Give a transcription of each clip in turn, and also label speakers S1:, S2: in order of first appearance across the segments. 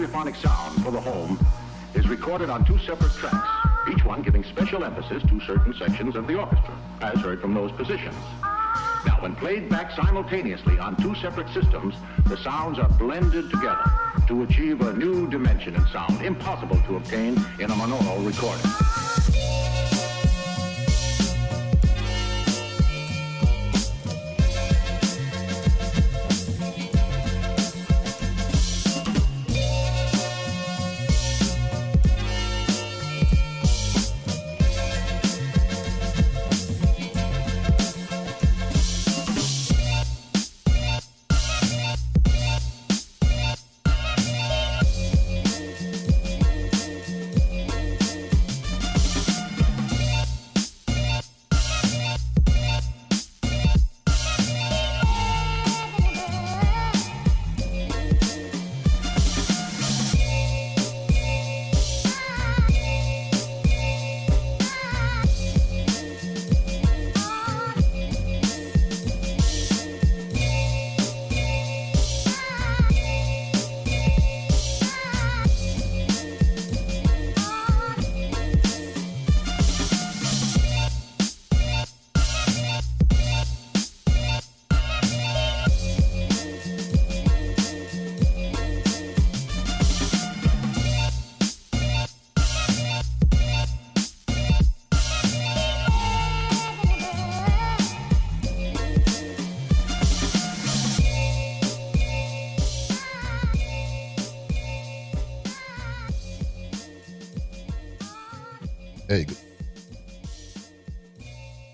S1: stereophonic sound for the home is recorded on two separate tracks, each one giving special emphasis to certain sections of the orchestra, as heard from those positions. Now, when played back simultaneously on two separate systems, the sounds are blended together to achieve a new dimension in sound, impossible to obtain in a monaural recording.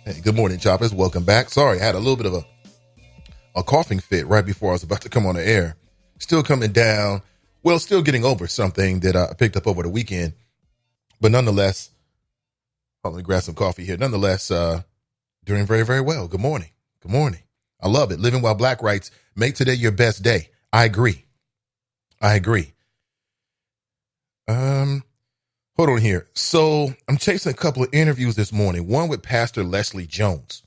S2: Hey, good morning, choppers. Welcome back. Sorry, I had a little bit of a coughing fit right before I was about to come on the air. Still coming down. Well, still getting over something that I picked up over the weekend. But nonetheless, let me grab some coffee here. Nonetheless, doing very, very well. Good morning. Good morning. I love it. Living While Black writes, make today your best day. I agree. Hold on here. So I'm chasing a couple of interviews this morning, one with Pastor Leslie Jones,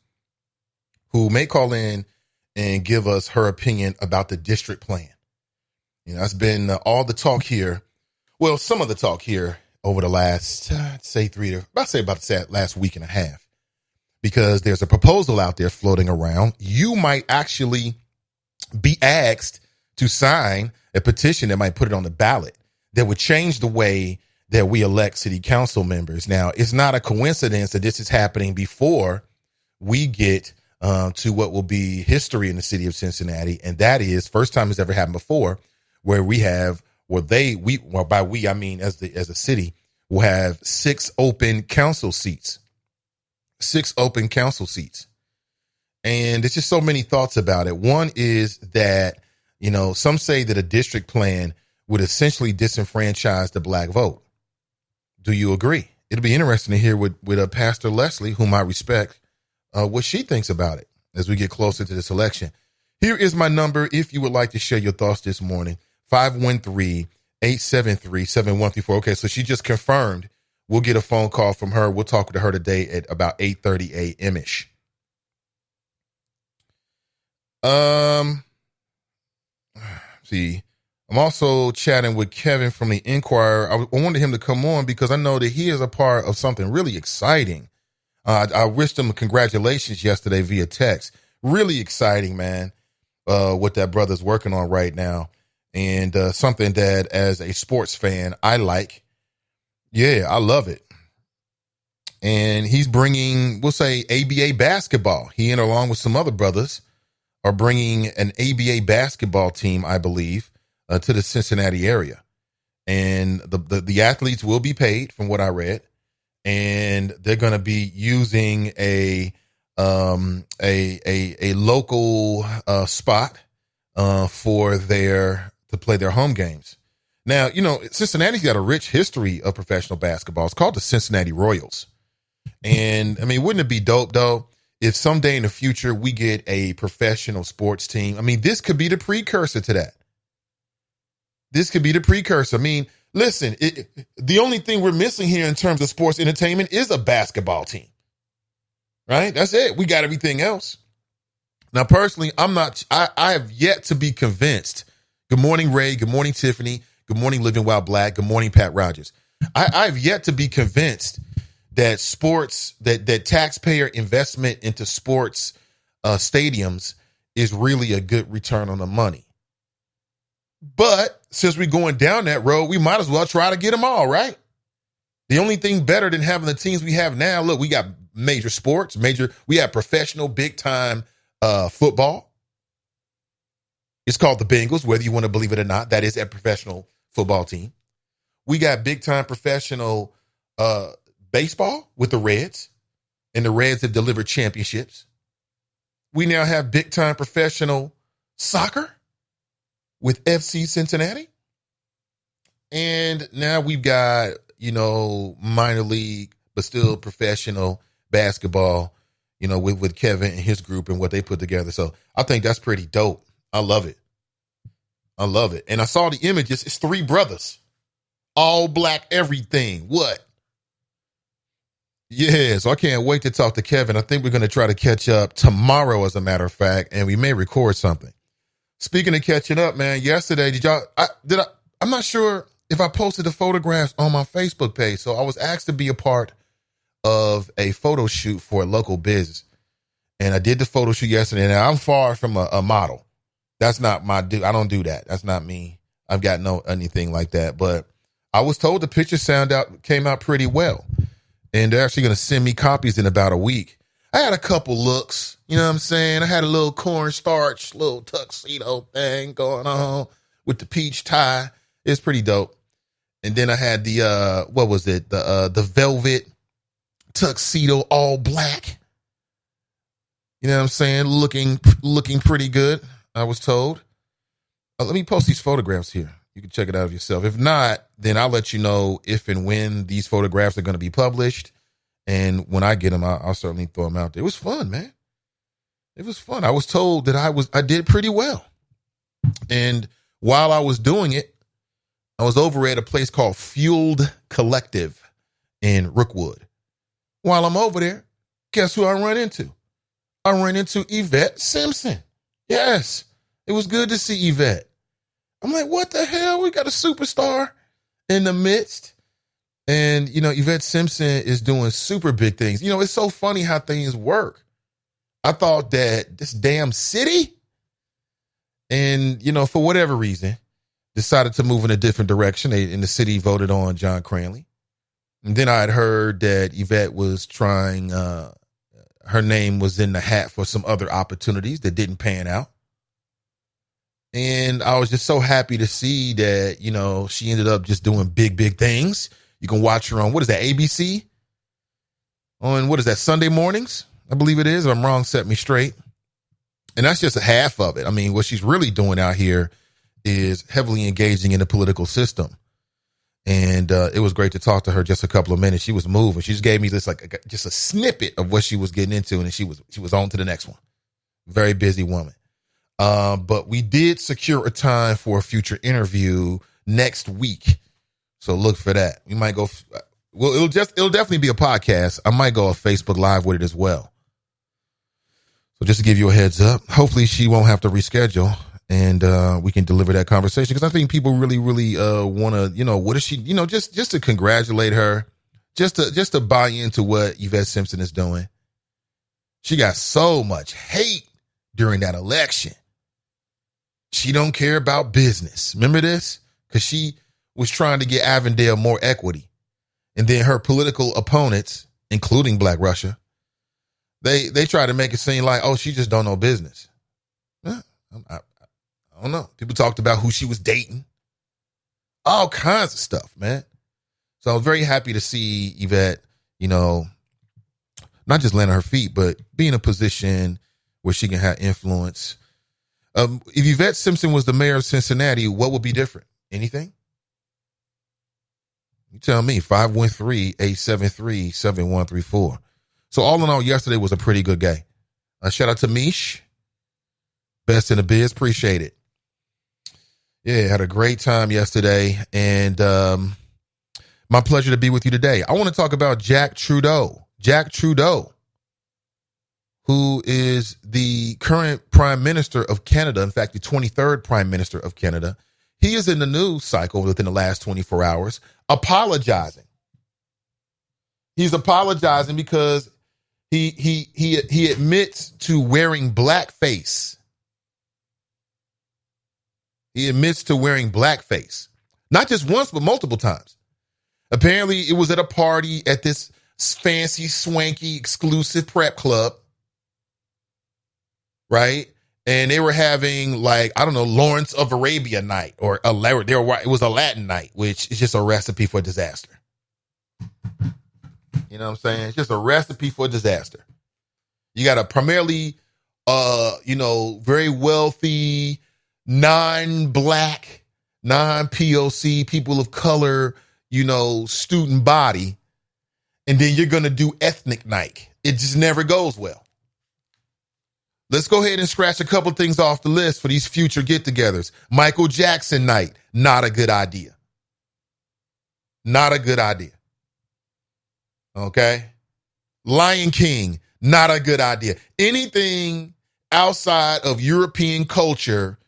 S2: who may call in and give us her opinion about the district plan. You know, that's been all the talk here. Well, some of the talk here over the last, about last week and a half, because there's a proposal out there floating around. You might actually be asked to sign a petition that might put it on the ballot that would change the way that we elect city council members. Now, it's not a coincidence that this is happening before we get to what will be history in the city of Cincinnati. And that is first time it's ever happened before where we have, by we, I mean, as a city, will have six open council seats. And there's just so many thoughts about it. One is that, you know, some say that a district plan would essentially disenfranchise the black vote. Do you agree? It'll be interesting to hear with Pastor Leslie, whom I respect, what she thinks about it as we get closer to this election. Here is my number if you would like to share your thoughts this morning, 513-873-7134. Okay, so she just confirmed we'll get a phone call from her. We'll talk to her today at about 8:30 a.m.-ish. See. I'm also chatting with Kevin from the Inquirer. I wanted him to come on because I know that he is a part of something really exciting. I wished him congratulations yesterday via text. Really exciting, man, what that brother's working on right now. And something that as a sports fan, I like. Yeah, I love it. And he's bringing, we'll say, ABA basketball. He and along with some other brothers are bringing an ABA basketball team, I believe, to the Cincinnati area. And the athletes will be paid from what I read. And they're going to be using a local spot to play their home games. Now, you know, Cincinnati's got a rich history of professional basketball. It's called the Cincinnati Royals. And I mean, wouldn't it be dope though if someday in the future we get a professional sports team? I mean, this could be the precursor to that. I mean, listen, the only thing we're missing here in terms of sports entertainment is a basketball team, right? That's it. We got everything else. Now, personally, I have yet to be convinced. Good morning, Ray. Good morning, Tiffany. Good morning, Living While Black. Good morning, Pat Rogers. I've yet to be convinced that sports, that taxpayer investment into sports stadiums is really a good return on the money. But since we're going down that road, we might as well try to get them all, right? The only thing better than having the teams we have now, look, we got major sports, we have professional, big-time football. It's called the Bengals, whether you want to believe it or not. That is a professional football team. We got big-time professional baseball with the Reds, and the Reds have delivered championships. We now have big-time professional soccer with FC Cincinnati. And now we've got, minor league, but still professional basketball, with Kevin and his group and what they put together. So I think that's pretty dope. I love it. And I saw the images. It's 3 brothers, all black, everything. What? Yeah, so I can't wait to talk to Kevin. I think we're going to try to catch up tomorrow, as a matter of fact, and we may record something. Speaking of catching up, man, yesterday, I'm not sure if I posted the photographs on my Facebook page. So I was asked to be a part of a photo shoot for a local business. And I did the photo shoot yesterday. Now, I'm far from a model. That's not my do. I don't do that. That's not me. I've got no anything like that. But I was told the picture came out pretty well. And they're actually going to send me copies in about a week. I had a couple looks, you know what I'm saying? I had a little cornstarch, little tuxedo thing going on with the peach tie. It's pretty dope. And then I had the, the velvet tuxedo, all black. You know what I'm saying? Looking pretty good, I was told. Let me post these photographs here. You can check it out yourself. If not, then I'll let you know if and when these photographs are going to be published. And when I get them, I'll certainly throw them out there. It was fun, man. It was fun. I was told that I did pretty well. And while I was doing it, I was over at a place called Fueled Collective in Rookwood. While I'm over there, guess who I run into? I run into Yvette Simpson. Yes, it was good to see Yvette. I'm like, what the hell? We got a superstar in the midst. And, Yvette Simpson is doing super big things. It's so funny how things work. I thought that this damn city, and, for whatever reason, decided to move in a different direction. And the city voted on John Cranley. And then I had heard that Yvette was trying, her name was in the hat for some other opportunities that didn't pan out. And I was just so happy to see that, she ended up just doing big, big things. You can watch her on, what is that, ABC? On, what is that, Sunday mornings? I believe it is. If I'm wrong, set me straight. And that's just a half of it. I mean, what she's really doing out here is heavily engaging in the political system. And it was great to talk to her just a couple of minutes. She was moving. She just gave me this, just a snippet of what she was getting into. And she was on to the next one. Very busy woman. But we did secure a time for a future interview next week. So look for that. We might go. Well, it'll definitely be a podcast. I might go a Facebook Live with it as well. So just to give you a heads up, hopefully she won't have to reschedule, and we can deliver that conversation, because I think people really, really want to, what is she, just to congratulate her, just to buy into what Yvette Simpson is doing. She got so much hate during that election. She don't care about business. Remember this? Because she was trying to get Avondale more equity. And then her political opponents, including Black Russia, they try to make it seem like, oh, she just don't know business. I don't know. People talked about who she was dating. All kinds of stuff, man. So I was very happy to see Yvette, not just land on her feet, but be in a position where she can have influence. If Yvette Simpson was the mayor of Cincinnati, what would be different? Anything? You tell me. 513-873-7134. So all in all, yesterday was a pretty good day. Shout out to Mish. Best in the biz. Appreciate it. Yeah, had a great time yesterday. And my pleasure to be with you today. I want to talk about Jack Trudeau. Jack Trudeau, who is the current Prime Minister of Canada. In fact, the 23rd Prime Minister of Canada. He is in the news cycle within the last 24 hours apologizing. He's apologizing because he admits to wearing blackface. He admits to wearing blackface. Not just once, but multiple times. Apparently, it was at a party at this fancy, swanky, exclusive prep club. Right? And they were having, like, I don't know, Lawrence of Arabia night, or it was a Latin night, which is just a recipe for disaster. You know what I'm saying? It's just a recipe for disaster. You got a primarily, very wealthy, non-black, non-POC, people of color, student body. And then you're going to do ethnic night. It just never goes well. Let's go ahead and scratch a couple things off the list for these future get-togethers. Michael Jackson night, not a good idea. Not a good idea. Okay? Lion King, not a good idea. Anything outside of European culture,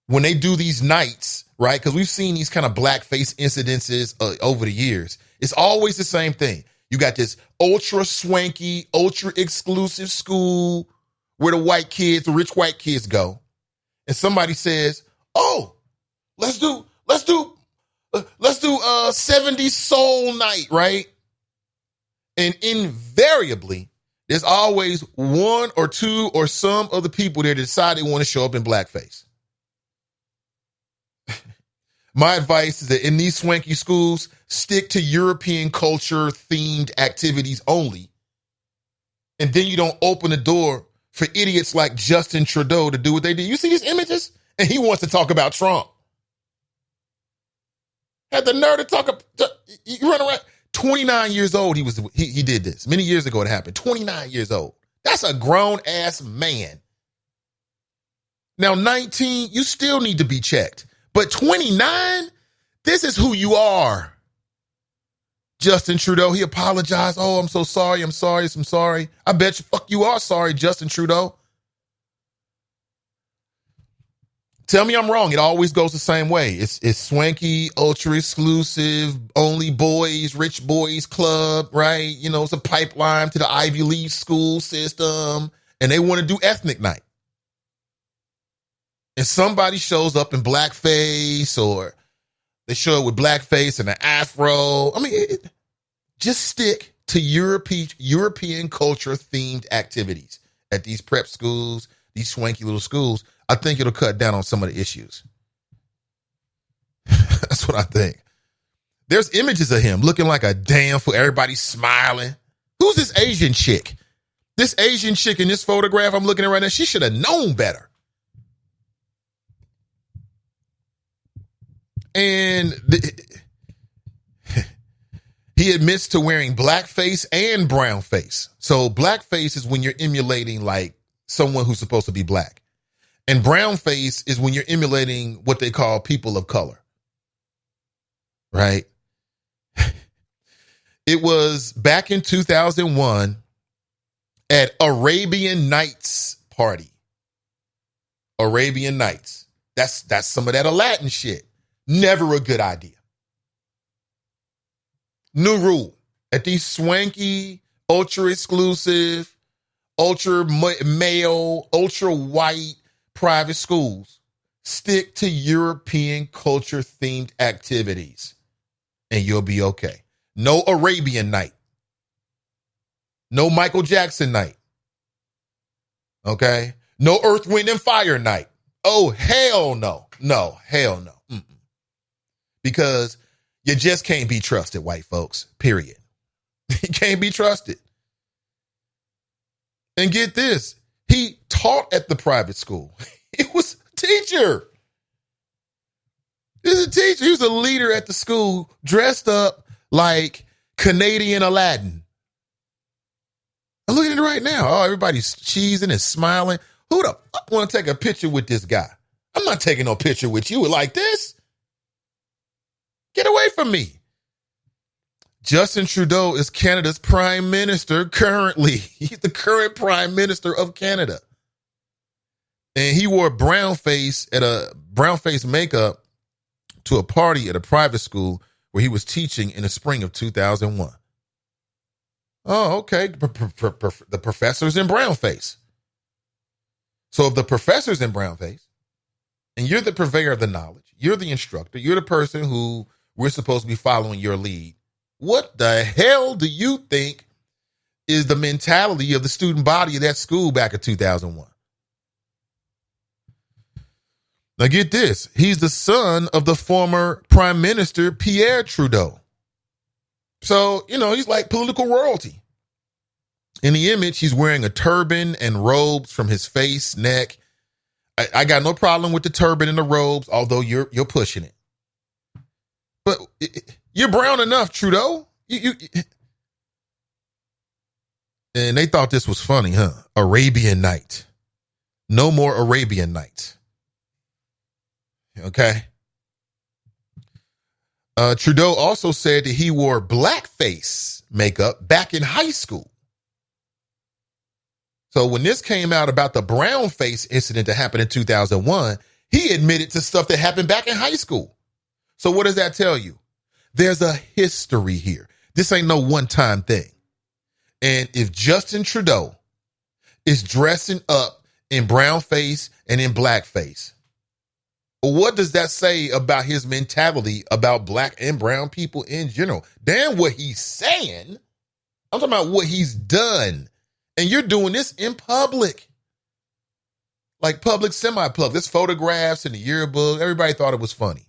S2: when they do these nights, right? Because we've seen these kind of blackface incidences over the years. It's always the same thing. You got this ultra swanky, ultra exclusive school where the rich white kids go. And somebody says, oh, let's do 70s soul night, right? And invariably, there's always one or two or some of the people there that decide they want to show up in blackface. My advice is that in these swanky schools, stick to European culture themed activities only. And then you don't open the door for idiots like Justin Trudeau to do what they do. You see these images? And he wants to talk about Trump. Had the nerve to talk about, you run around. 29 years old, he did this. Many years ago it happened. 29 years old. That's a grown-ass man. Now, 19, you still need to be checked. But 29, this is who you are. Justin Trudeau, he apologized. Oh, I'm so sorry. I'm sorry. I bet you are sorry, Justin Trudeau. Tell me I'm wrong. It always goes the same way. It's swanky, ultra exclusive, only boys, rich boys club, right? It's a pipeline to the Ivy League school system, and they want to do ethnic night. And somebody shows up in blackface, or they show up with blackface and an afro. I mean, just stick to European culture themed activities at these prep schools, these swanky little schools. I think it'll cut down on some of the issues. That's what I think. There's images of him looking like a damn fool. Everybody's smiling. Who's this Asian chick? This Asian chick in this photograph I'm looking at right now, she should have known better. And he admits to wearing blackface and brownface. So blackface is when you're emulating like someone who's supposed to be black. And brownface is when you're emulating what they call people of color. Right? It was back in 2001 at Arabian Nights party. Arabian Nights. That's some of that Aladdin shit. Never a good idea. New rule. At these swanky, ultra exclusive, ultra male, ultra white private schools, stick to European culture themed activities and you'll be okay. No Arabian night. No Michael Jackson night. Okay? No Earth, Wind, and Fire night. Oh, hell no. No, hell no. Mm-mm. Because you just can't be trusted, white folks, period. You can't be trusted. And get this, he taught at the private school. He was a teacher. He was a teacher. He was a leader at the school, dressed up like Canadian Aladdin. I'm looking at it right now. Oh, everybody's cheesing and smiling. Who the fuck want to take a picture with this guy? I'm not taking no picture with you like this. Get away from me. Justin Trudeau is Canada's prime minister currently. He's the current prime minister of Canada. And he wore brown face makeup to a party at a private school where he was teaching in the spring of 2001. Oh, okay. The professor's in brownface. So if the professor's in brownface and you're the purveyor of the knowledge, you're the instructor, you're the person who we're supposed to be following your lead, what the hell do you think is the mentality of the student body of that school back in 2001? Now get this. He's the son of the former Prime Minister Pierre Trudeau. So, he's like political royalty. In the image, he's wearing a turban and robes from his face, neck. I got no problem with the turban and the robes, although you're pushing it. But you're brown enough, Trudeau. And they thought this was funny, huh? Arabian Night. No more Arabian Night. Okay. Trudeau also said that he wore blackface makeup back in high school. So when this came out about the brown face incident that happened in 2001, he admitted to stuff that happened back in high school. So what does that tell you? There's a history here. This ain't no one-time thing. And if Justin Trudeau is dressing up in brown face and in blackface, what does that say about his mentality about black and brown people in general? Damn what he's saying. I'm talking about what he's done. And you're doing this in public. Like public, semi-public. There's photographs in the yearbook. Everybody thought it was funny.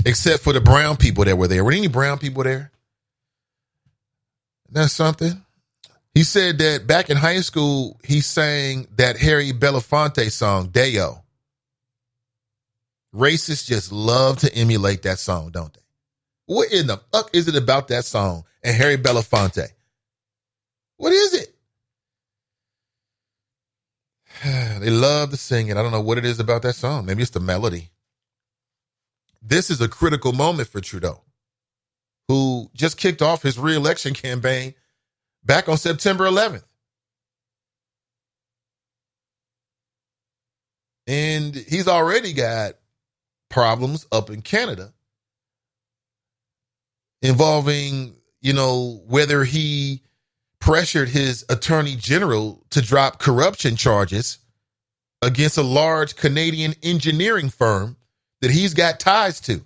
S2: Except for the brown people that were there. Were there any brown people there? That's something. He said that back in high school, he sang that Harry Belafonte song, Deo. Racists just love to emulate that song, don't they? What in the fuck is it about that song and Harry Belafonte? What is it? They love to sing it. I don't know what it is about that song. Maybe it's the melody. This is a critical moment for Trudeau, who just kicked off his re-election campaign back on September 11th. And he's already got problems up in Canada involving, whether he pressured his attorney general to drop corruption charges against a large Canadian engineering firm that he's got ties to.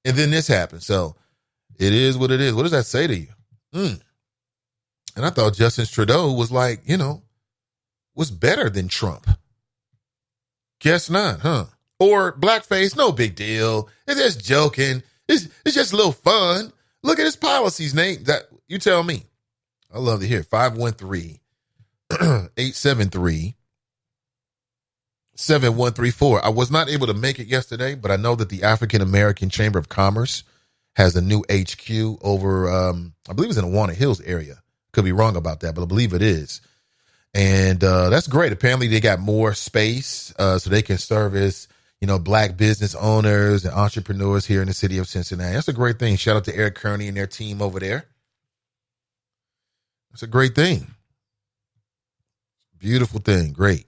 S2: And then this happened. So it is what it is. What does that say to you? And I thought Justin Trudeau was like, was better than Trump. Guess not, huh? Or blackface, no big deal. It's just joking. It's just a little fun. Look at his policies, Nate. That you tell me. I love to hear. 513-873-7134. I was not able to make it yesterday, but I know that the African American Chamber of Commerce has a new HQ over, I believe it's in the Walnut Hills area. Could be wrong about that, but I believe it is. And that's great. Apparently they got more space so they can service, black business owners and entrepreneurs here in the city of Cincinnati. That's a great thing. Shout out to Eric Kearney and their team over there. That's a great thing. Beautiful thing. Great.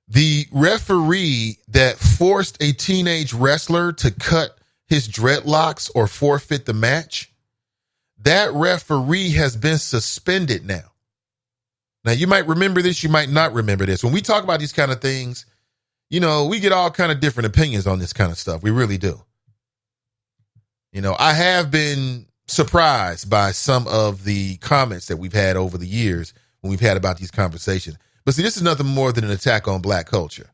S2: The referee that forced a teenage wrestler to cut his dreadlocks or forfeit the match, that referee has been suspended now. Now, you might remember this, you might not remember this. When we talk about these kind of things, we get all kind of different opinions on this kind of stuff. We really do. I have been surprised by some of the comments that we've had over the years when we've had about these conversations. But see, this is nothing more than an attack on black culture.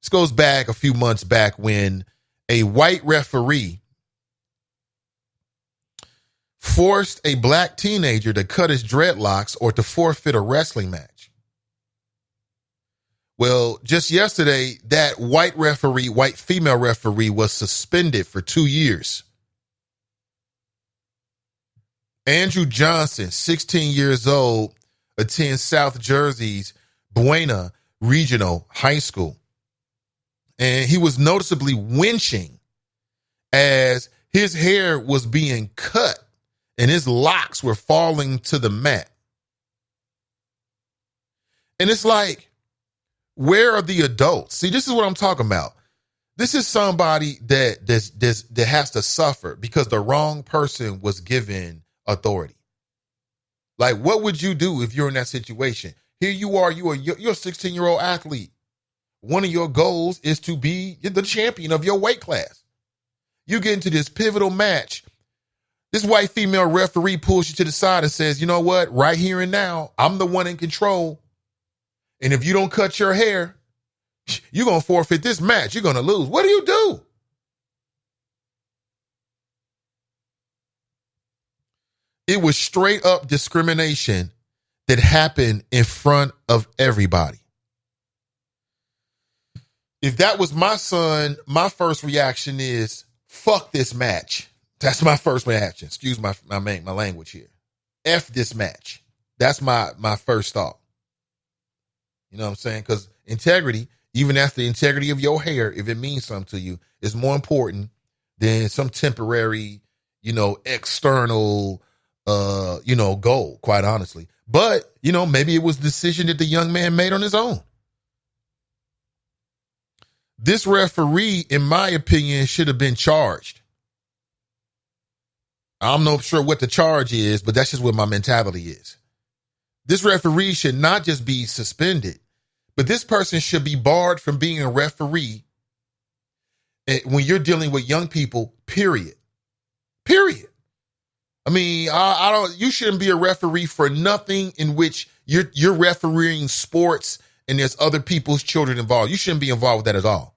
S2: This goes back a few months back when a white referee forced a black teenager to cut his dreadlocks or to forfeit a wrestling match. Well, just yesterday, that white female referee was suspended for 2 years. Andrew Johnson, 16 years old, attends South Jersey's Buena Regional High School. And he was noticeably winching as his hair was being cut and his locks were falling to the mat. And it's like, Where are the adults? See, this is what I'm talking about. This is somebody that has to suffer because the wrong person was given authority. Like, what would you do if you're in that situation? Here you are, you're a 16-year-old athlete. One of your goals is to be the champion of your weight class. You get into this pivotal match. This white female referee pulls you to the side and says, you know what? Right here and now, I'm the one in control. And if you don't cut your hair, you're going to forfeit this match. You're going to lose. What do you do? It was straight up discrimination that happened in front of everybody. If that was my son, my first reaction is, fuck this match. That's my first reaction. Excuse my language here. F this match. That's my first thought. You know what I'm saying? Because integrity, even after the integrity of your hair, if it means something to you, is more important than some temporary, external, goal, quite honestly. But, maybe it was a decision that the young man made on his own. This referee, in my opinion, should have been charged. I'm not sure what the charge is, but that's just what my mentality is. This referee should not just be suspended, but this person should be barred from being a referee when you're dealing with young people, period. Period. I mean, you shouldn't be a referee for nothing in which you're refereeing sports and there's other people's children involved. You shouldn't be involved with that at all.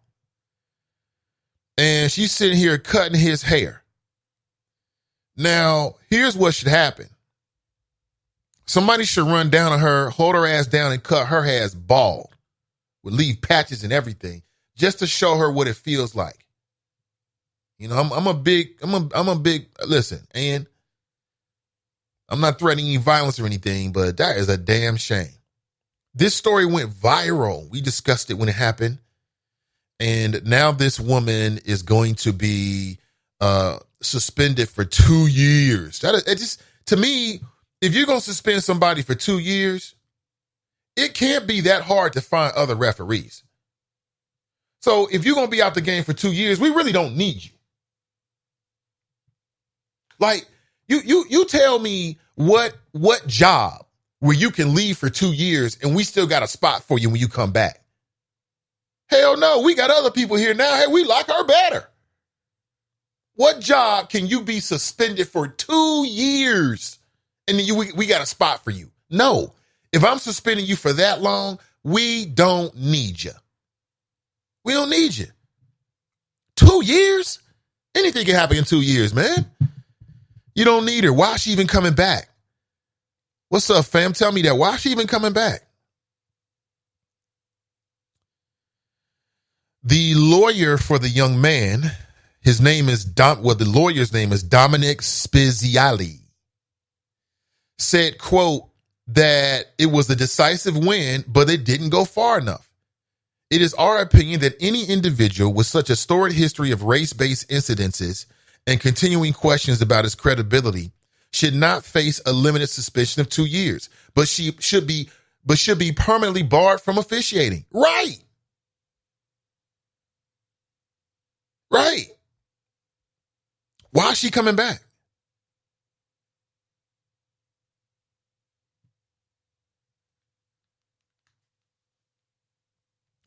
S2: And she's sitting here cutting his hair. Now, here's what should happen. Somebody should run down on her, hold her ass down and cut her hair bald, would leave patches and everything, just to show her what it feels like. I'm a big, listen, and I'm not threatening any violence or anything, but that is a damn shame. This story went viral. We discussed it when it happened. And now this woman is going to be suspended for 2 years. To me, if you're going to suspend somebody for 2 years, it can't be that hard to find other referees. So if you're going to be out the game for 2 years, we really don't need you. Like, you tell me what job where you can leave for 2 years and we still got a spot for you when you come back. Hell no, we got other people here now. Hey, we like her better. What job can you be suspended for 2 years and then we got a spot for you? No. If I'm suspending you for that long, we don't need you. We don't need you. 2 years? Anything can happen in 2 years, man. You don't need her. Why is she even coming back? What's up, fam? Tell me that. Why is she even coming back? The lawyer for the young man, the lawyer's name is Dominic Speziali, said, quote, that it was a decisive win, but it didn't go far enough. It is our opinion that any individual with such a storied history of race-based incidences and continuing questions about his credibility should not face a limited suspension of 2 years, but should be permanently barred from officiating. Right. Right. Why is she coming back?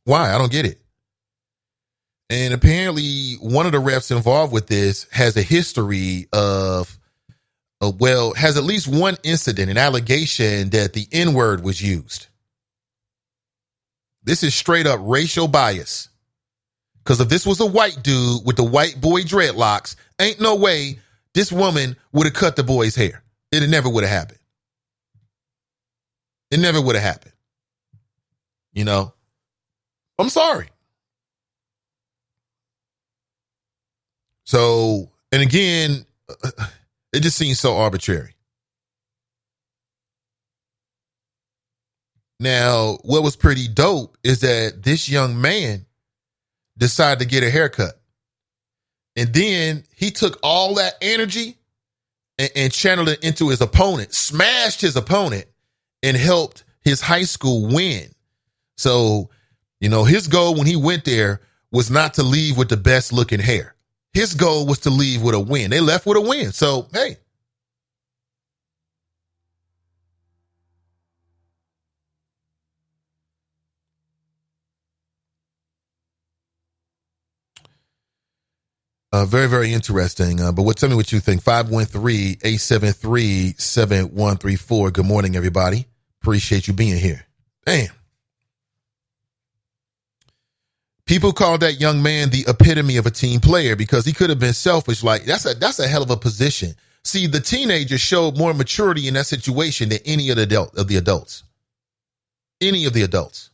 S2: Why? I don't get it. And apparently one of the refs involved with this has a history has at least one incident, an allegation that the N-word was used. This is straight up racial bias. Because if this was a white dude with the white boy dreadlocks, ain't no way this woman would have cut the boy's hair. It never would have happened. It never would have happened. I'm sorry. So, and again, it just seems so arbitrary. Now, what was pretty dope is that this young man decided to get a haircut. And then he took all that energy and channeled it into his opponent, smashed his opponent, and helped his high school win. So His goal when he went there was not to leave with the best looking hair. His goal was to leave with a win. They left with a win. So, hey. Very, very interesting. But tell me what you think. 513-873-7134. Good morning, everybody. Appreciate you being here. Damn. People call that young man the epitome of a team player because he could have been selfish. Like, that's a hell of a position. See, the teenager showed more maturity in that situation than any of the adults. Any of the adults.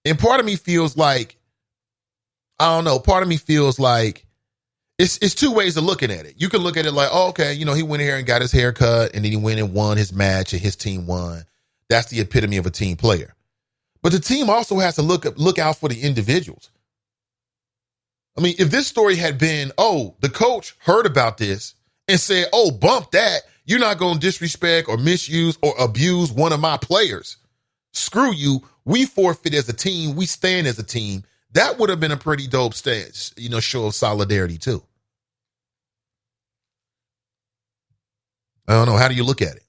S2: And part of me feels like, I don't know, part of me feels like it's two ways of looking at it. You can look at it like, oh, okay, he went here and got his hair cut and then he went and won his match and his team won. That's the epitome of a team player. But the team also has to look out for the individuals. I mean, if this story had been, oh, the coach heard about this and said, oh, bump that. You're not going to disrespect or misuse or abuse one of my players. Screw you. We forfeit as a team. We stand as a team. That would have been a pretty dope stance, show of solidarity too. I don't know. How do you look at it?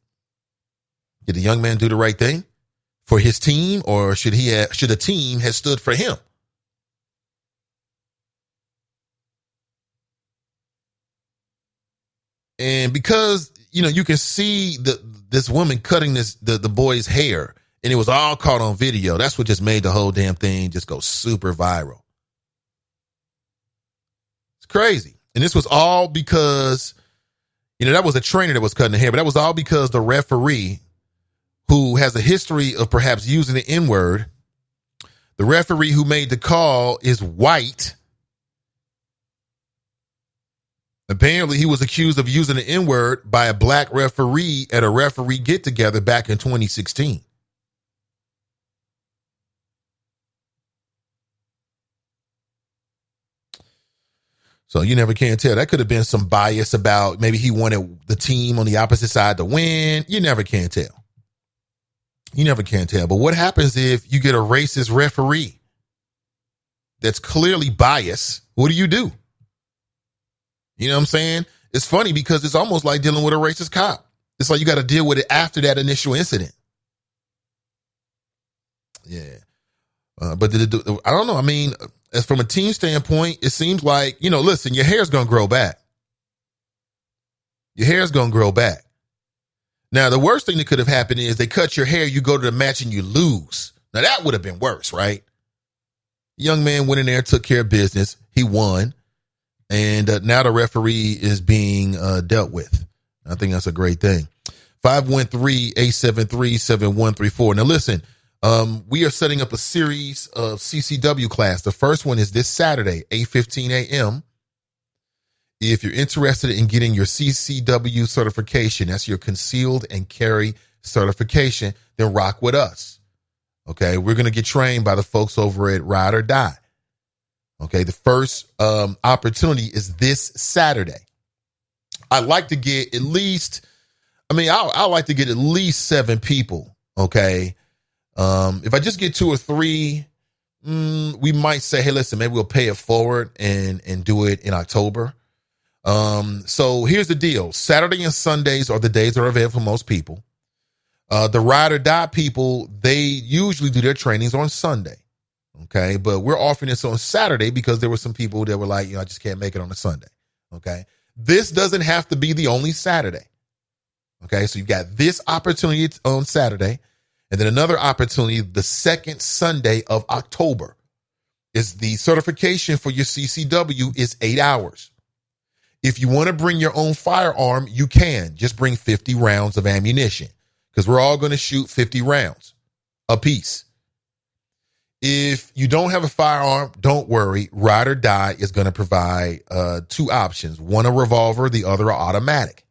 S2: Did the young man do the right thing for his team, or should the team have stood for him? And because, you can see this woman cutting the boy's hair, and it was all caught on video. That's what just made the whole damn thing just go super viral. It's crazy. And this was all because, that was a trainer that was cutting the hair, but that was all because the referee, who has a history of perhaps using the N-word, the referee who made the call is white. Apparently, he was accused of using the N-word by a black referee at a referee get-together back in 2016. So you never can tell. That could have been some bias about maybe he wanted the team on the opposite side to win. You never can tell. You never can tell. But what happens if you get a racist referee that's clearly biased? What do? You know what I'm saying? It's funny because it's almost like dealing with a racist cop. It's like you got to deal with it after that initial incident. Yeah. But I don't know. I mean, as from a team standpoint, it seems like, listen, your hair's going to grow back. Your hair's going to grow back. Now, the worst thing that could have happened is they cut your hair, you go to the match and you lose. Now, that would have been worse, right? Young man went in there, took care of business. He won. And now the referee is being dealt with. I think that's a great thing. 513-873-7134. Now, listen, we are setting up a series of CCW class. The first one is this Saturday, 8:15 a.m. If you're interested in getting your CCW certification, that's your concealed and carry certification, then rock with us. Okay, we're going to get trained by the folks over at Ride or Die. Okay, the first opportunity is this Saturday. I'd like to get at least, I like to get at least 7 people. Okay. If I just get 2 or 3, we might say, hey, listen, maybe we'll pay it forward and do it in October. So here's the deal. Saturday and Sundays are the days that are available for most people. The Ride or Die people, they usually do their trainings on Sunday. Okay. But we're offering this on Saturday because there were some people that were like, I just can't make it on a Sunday. Okay. This doesn't have to be the only Saturday. Okay. So you've got this opportunity on Saturday. And then another opportunity, the second Sunday of October, is the certification for your CCW is 8 hours. If you want to bring your own firearm, you can. Just bring 50 rounds of ammunition because we're all going to shoot 50 rounds apiece. If you don't have a firearm, don't worry. Ride or Die is going to provide 2 options. One a revolver, the other automatic.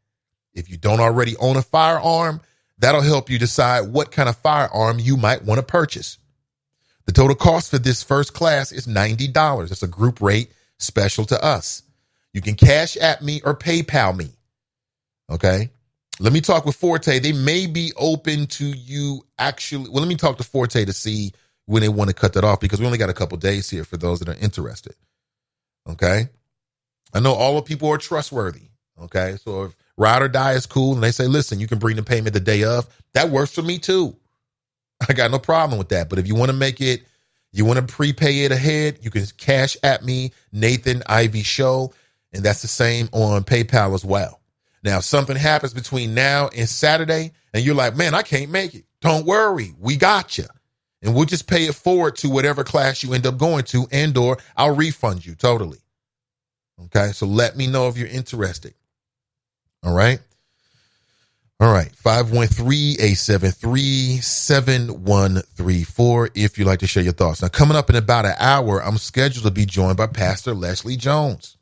S2: If you don't already own a firearm, that'll help you decide what kind of firearm you might want to purchase. The total cost for this first class is $90. It's a group rate special to us. You can cash at me or PayPal me. Okay. Let me talk with Forte. They may be open to you actually. Well, let me talk to Forte to see, when they want to cut that off, because we only got a couple days here for those that are interested. Okay. I know all the people are trustworthy. Okay. So if ride or die is cool and they say, listen, you can bring the payment the day of, that works for me too. I got no problem with that. But if you want to make it, you want to prepay it ahead, you can cash at me, Nathan Ivy Show. And that's the same on PayPal as well. Now, if something happens between now and Saturday and you're like, man, I can't make it. Don't worry. We got you. And we'll just pay it forward to whatever class you end up going to, and or I'll refund you totally. Okay. So let me know if you're interested. All right. All right. 513-873-7134 if you'd like to share your thoughts. Now, coming up in about an hour, I'm scheduled to be joined by Pastor Leslie Jones.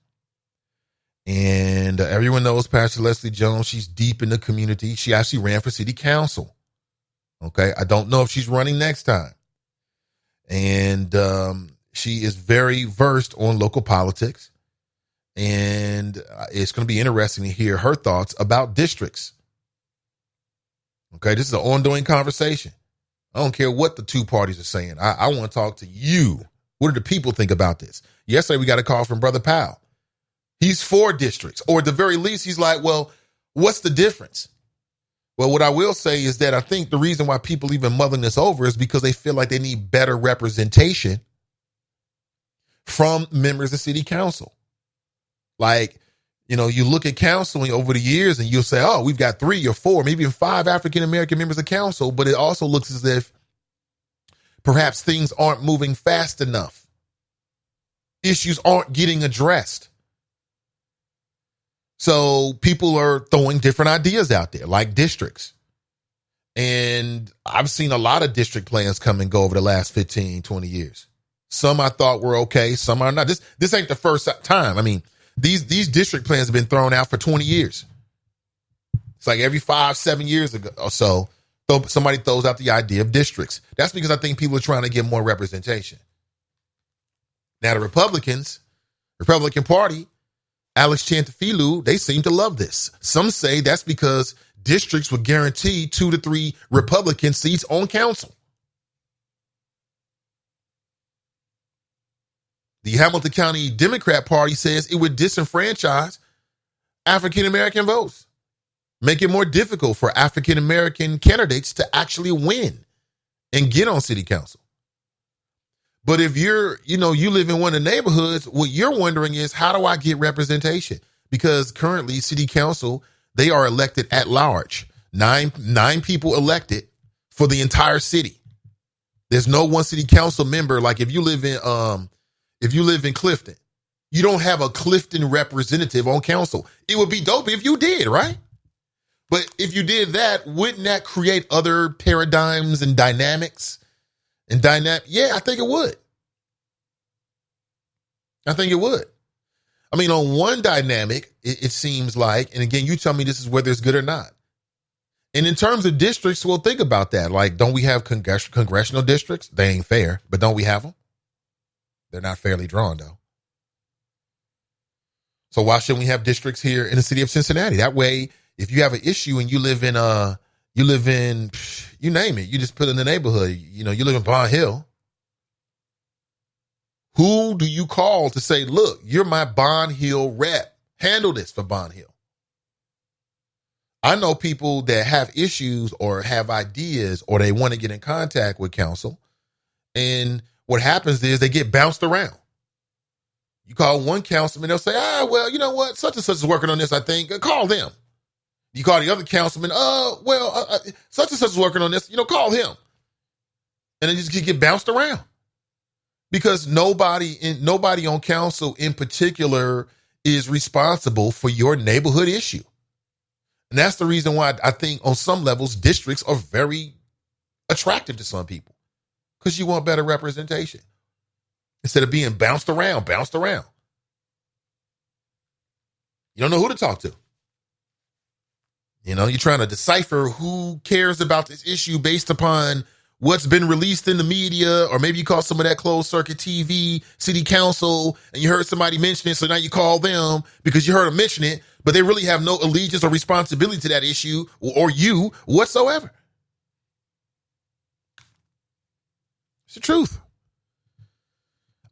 S2: And everyone knows Pastor Leslie Jones. She's deep in the community. She actually ran for city council. Okay. I don't know if she's running next time. And she is very versed on local politics. And it's going to be interesting to hear her thoughts about districts. Okay. This is an ongoing conversation. I don't care what the two parties are saying. I want to talk to you. What do the people think about this? Yesterday, we got a call from Brother Powell. He's for districts, or at the very least, he's like, well, what's the difference? Well, what I will say is that I think the reason why people even mulling this over is because they feel like they need better representation from members of city council. Like, you know, you look at counseling over the years and you'll say, oh, we've got 3 or 4, maybe even 5 African-American members of council, but it also looks as if perhaps things aren't moving fast enough. Issues aren't getting addressed. So people are throwing different ideas out there, like districts. And I've seen a lot of district plans come and go over the last 15, 20 years. Some I thought were okay. Some are not. This ain't the first time. I mean, these district plans have been thrown out for 20 years. It's like every 5, 7 years ago or so, somebody throws out the idea of districts. That's because I think people are trying to get more representation. Now, the Republican Party, Alex Chantafilu, they seem to love this. Some say that's because districts would guarantee 2 to 3 Republican seats on council. The Hamilton County Democrat Party says it would disenfranchise African-American votes, make it more difficult for African-American candidates to actually win and get on city council. But if you live in one of the neighborhoods, what you're wondering is, how do I get representation? Because currently city council, they are elected at large. Nine people elected for the entire city. There's no one city council member. Like if you live in Clifton, you don't have a Clifton representative on council. It would be dope if you did, right? But if you did that, wouldn't that create other paradigms and dynamics? Yeah, I think it would. I mean, on one dynamic, it seems like, and again, you tell me this is whether it's good or not. And in terms of districts, well, think about that. Like, don't we have congressional districts? They ain't fair, but don't we have them? They're not fairly drawn, though. So why shouldn't we have districts here in the city of Cincinnati? That way, if you have an issue and you live in, you name it, you just put in the neighborhood, you live in Bond Hill. Who do you call to say, look, you're my Bond Hill rep. Handle this for Bond Hill. I know people that have issues or have ideas or they want to get in contact with council. And what happens is they get bounced around. You call one councilman, they'll say, well, you know what? Such and such is working on this, I think. Call them. You call the other councilman, such and such is working on this, call him. And they just get bounced around. Because nobody on council in particular is responsible for your neighborhood issue. And that's the reason why I think on some levels, districts are very attractive to some people. Because you want better representation. Instead of being bounced around. You don't know who to talk to. You're trying to decipher who cares about this issue based upon what's been released in the media, or maybe you call some of that closed circuit TV, city council, and you heard somebody mention it, so now you call them because you heard them mention it, but they really have no allegiance or responsibility to that issue or you whatsoever. It's the truth.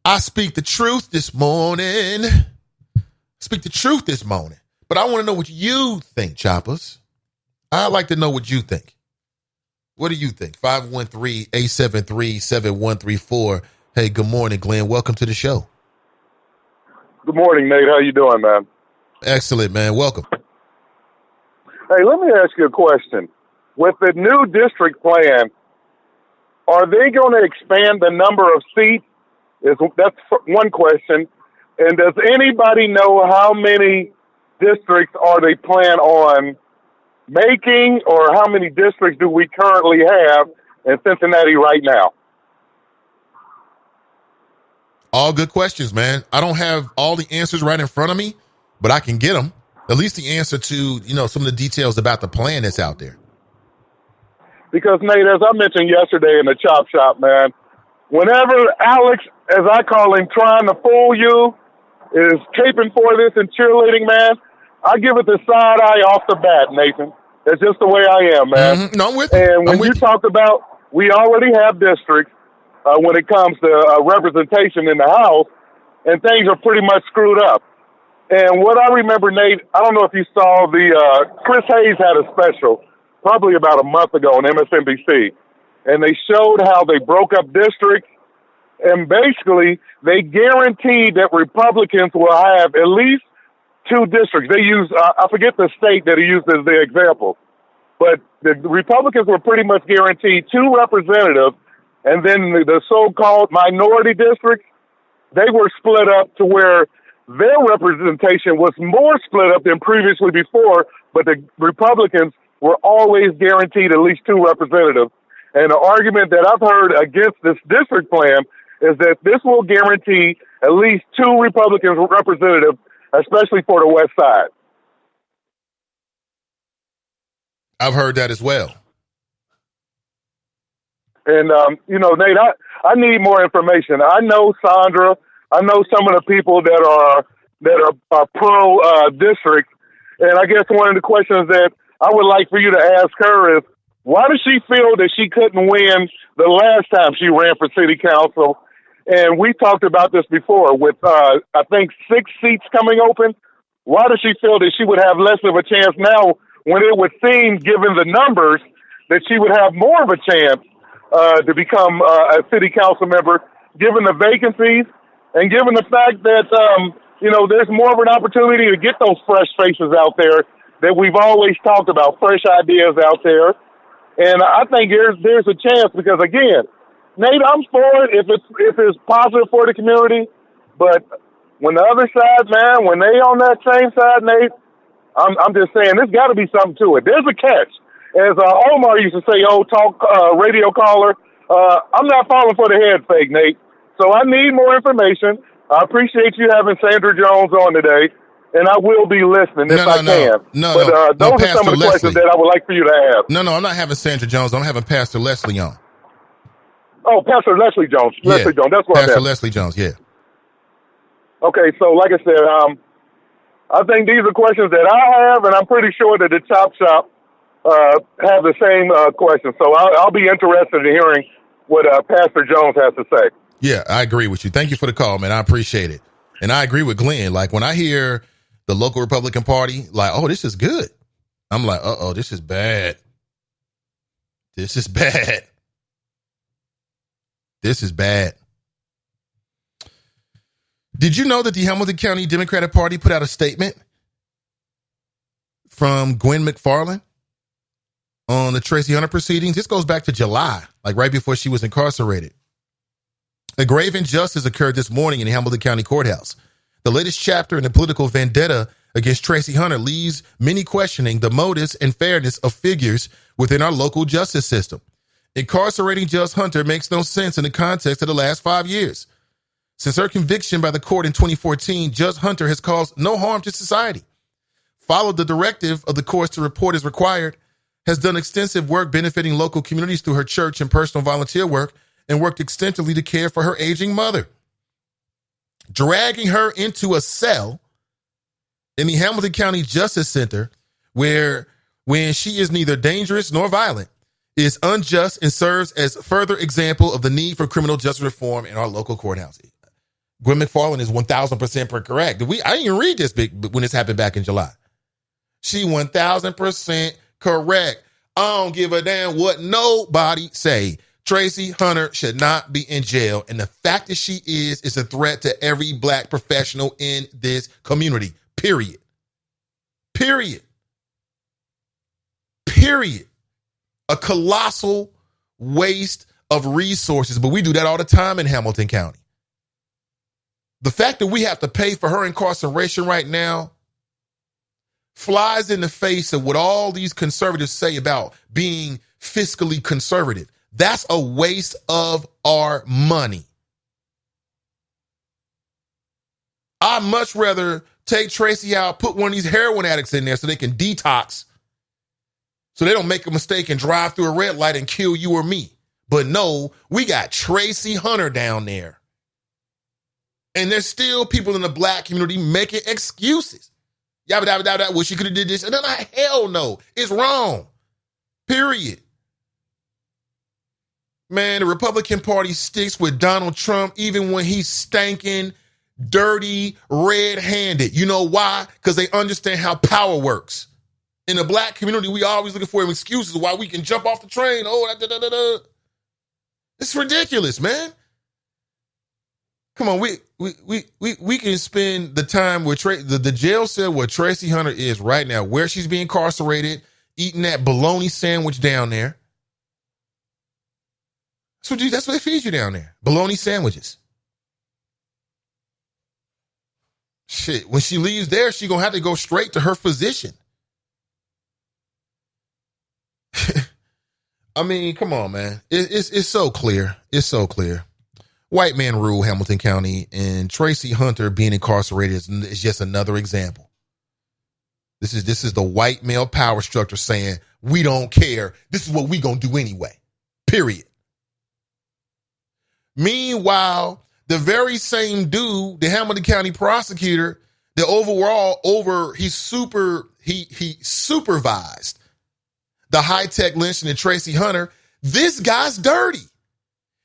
S2: I speak the truth this morning. Speak the truth this morning. But I want to know what you think, Choppers. I'd like to know what you think. What do you think? 513-873-7134. Hey, good morning, Glenn. Welcome to the show.
S3: Good morning, Nate. How you doing, man?
S2: Excellent, man. Welcome.
S3: Hey, let me ask you a question. With the new district plan, are they going to expand the number of seats? That's one question. And does anybody know how many districts are they plan on making, or how many districts do we currently have in Cincinnati right now?
S2: All good questions, man. I don't have all the answers right in front of me, but I can get them. At least the answer to, some of the details about the plan that's out there.
S3: Because, Nate, as I mentioned yesterday in the chop shop, man, whenever Alex, as I call him, trying to fool you, is caping for this and cheerleading, man, I give it the side eye off the bat, Nathan. That's just the way I am, man.
S2: Mm-hmm. No, I'm with you.
S3: And when you talked about, we already have districts when it comes to representation in the House, and things are pretty much screwed up. And what I remember, Nate, I don't know if you saw Chris Hayes had a special probably about a month ago on MSNBC, and they showed how they broke up districts, and basically they guaranteed that Republicans will have at least two districts. They use, I forget the state that he used as the example, but the Republicans were pretty much guaranteed two representatives, and then the so-called minority districts, they were split up to where their representation was more split up than previously before, but the Republicans were always guaranteed at least two representatives. And the argument that I've heard against this district plan is that this will guarantee at least two Republican representatives, especially for the West Side.
S2: I've heard that as well.
S3: And, Nate, I need more information. I know Sandra. I know some of the people that are pro-district. And I guess one of the questions that I would like for you to ask her is, why does she feel that she couldn't win the last time she ran for city council? And we talked about this before with, I think, 6 seats coming open. Why does she feel that she would have less of a chance now when it would seem, given the numbers, that she would have more of a chance to become a city council member, given the vacancies and given the fact that, there's more of an opportunity to get those fresh faces out there that we've always talked about, fresh ideas out there. And I think there's a chance because, again, Nate, I'm for it if it's positive for the community. But when the other side, man, when they on that same side, Nate, I'm just saying there's got to be something to it. There's a catch. As Omar used to say, talk radio caller, I'm not falling for the head fake, Nate. So I need more information. I appreciate you having Sandra Jones on today, and I will be listening if I can. But those are some of the questions that I would like for you to ask.
S2: No, I'm not having Sandra Jones. I'm having Pastor Leslie on.
S3: Oh, Pastor Leslie Jones.
S2: Yeah.
S3: Leslie Jones. That's what
S2: Pastor Leslie Jones, yeah.
S3: Okay, so like I said, I think these are questions that I have, and I'm pretty sure that the Chop Shop have the same questions. So I'll be interested in hearing what Pastor Jones has to say.
S2: Yeah, I agree with you. Thank you for the call, man. I appreciate it. And I agree with Glenn. Like, when I hear the local Republican Party, like, oh, this is good, I'm like, uh-oh, this is bad. This is bad. This is bad. Did you know that the Hamilton County Democratic Party put out a statement from Gwen McFarland on the Tracy Hunter proceedings? This goes back to July, like right before she was incarcerated. A grave injustice occurred this morning in the Hamilton County Courthouse. The latest chapter in the political vendetta against Tracy Hunter leaves many questioning the motives and fairness of figures within our local justice system. Incarcerating Judge Hunter makes no sense in the context of the last 5 years. Since her conviction by the court in 2014, Judge Hunter has caused no harm to society, followed the directive of the courts to report as required, has done extensive work benefiting local communities through her church and personal volunteer work, and worked extensively to care for her aging mother. Dragging her into a cell in the Hamilton County Justice Center when she is neither dangerous nor violent is unjust and serves as a further example of the need for criminal justice reform in our local courthouses. Gwen McFarland is 1,000% correct. I didn't even read this when this happened back in July. She 1,000% correct. I don't give a damn what nobody say. Tracy Hunter should not be in jail. And the fact that she is a threat to every black professional in this community. Period. Period. Period. A colossal waste of resources. But we do that all the time in Hamilton County. The fact that we have to pay for her incarceration right now flies in the face of what all these conservatives say about being fiscally conservative. That's a waste of our money. I'd much rather take Tracy out, put one of these heroin addicts in there so they can detox, so they don't make a mistake and drive through a red light and kill you or me. But no, we got Tracy Hunter down there. And there's still people in the black community making excuses. Yabba dabba dabba dabba. Well, she could have did this. And then hell no. It's wrong. Period. Man, the Republican Party sticks with Donald Trump even when he's stanking, dirty, red-handed. You know why? Because they understand how power works. In the black community, we always looking for excuses why we can jump off the train. Oh, da, da, da, da. It's ridiculous, man. Come on, we can spend the time with the jail cell where Tracy Hunter is right now, where she's being incarcerated, eating that bologna sandwich down there. That's what they feed you down there, bologna sandwiches. Shit, when she leaves there, she's gonna have to go straight to her physician. I mean, come on, man. It's so clear. It's so clear. White man rule Hamilton County, and Tracy Hunter being incarcerated is just another example. This is the white male power structure saying, we don't care. This is what we gonna do anyway. Period. Meanwhile, the very same dude, the Hamilton County prosecutor, he supervised the high-tech lynching of Tracy Hunter. This guy's dirty.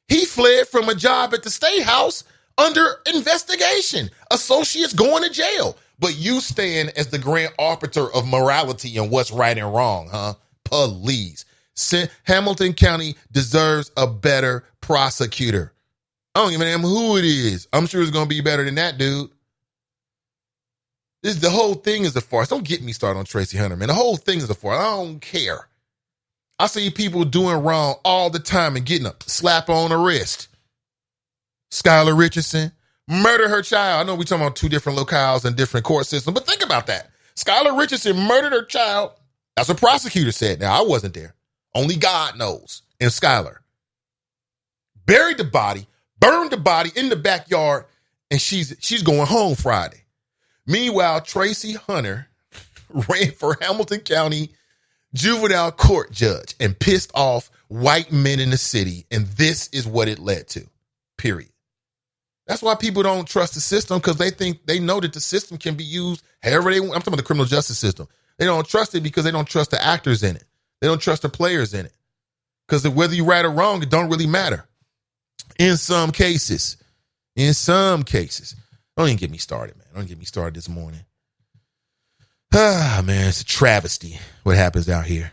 S2: He fled from a job at the State House under investigation. Associates going to jail. But you stand as the grand arbiter of morality and what's right and wrong, huh? Please. Hamilton County deserves a better prosecutor. I don't give a damn who it is. I'm sure it's going to be better than that, dude. The whole thing is a farce. Don't get me started on Tracy Hunter, man. The whole thing is a farce. I don't care. I see people doing wrong all the time and getting a slap on the wrist. Skylar Richardson murdered her child. I know we're talking about two different locales and different court systems, but think about that. Skylar Richardson murdered her child. That's what prosecutor said. Now, I wasn't there. Only God knows. And Skylar buried the body, burned the body in the backyard, and she's going home Friday. Meanwhile, Tracy Hunter ran for Hamilton County juvenile court judge and pissed off white men in the city, and this is what it led to. Period. That's why people don't trust the system, because they know that the system can be used however they want. I'm talking about the criminal justice system. They don't trust it because they don't trust the actors in it. They don't trust the players in it. Because whether you're right or wrong, it don't really matter. In some cases. Don't even get me started, man. Don't get me started this morning. Man, it's a travesty what happens out here.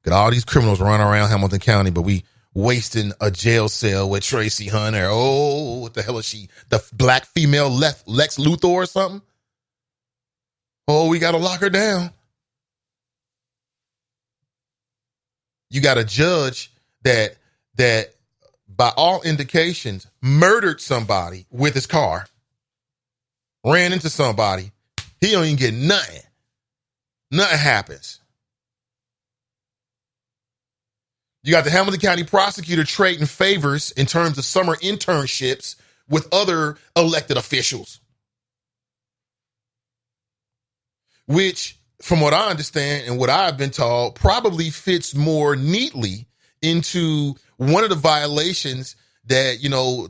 S2: Got all these criminals running around Hamilton County, but we wasting a jail cell with Tracy Hunter. Oh, what the hell is she? The black female Lex Luthor or something? Oh, we got to lock her down. You got a judge that by all indications murdered somebody with his car, ran into somebody. He don't even get nothing. Nothing happens. You got the Hamilton County prosecutor trading favors in terms of summer internships with other elected officials, which, from what I understand and what I've been told, probably fits more neatly into one of the violations that,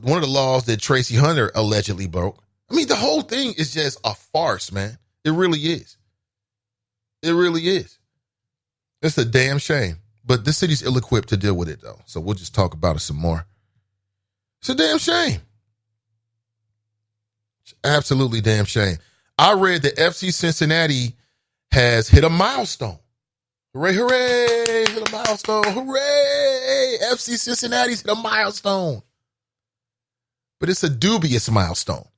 S2: one of the laws that Tracy Hunter allegedly broke. I mean, the whole thing is just a farce, man. It really is. It really is. It's a damn shame. But this city's ill-equipped to deal with it, though. So we'll just talk about it some more. It's a damn shame. It's absolutely damn shame. I read that FC Cincinnati has hit a milestone. Hooray, hooray, hit a milestone. Hooray, FC Cincinnati's hit a milestone. But it's a dubious milestone.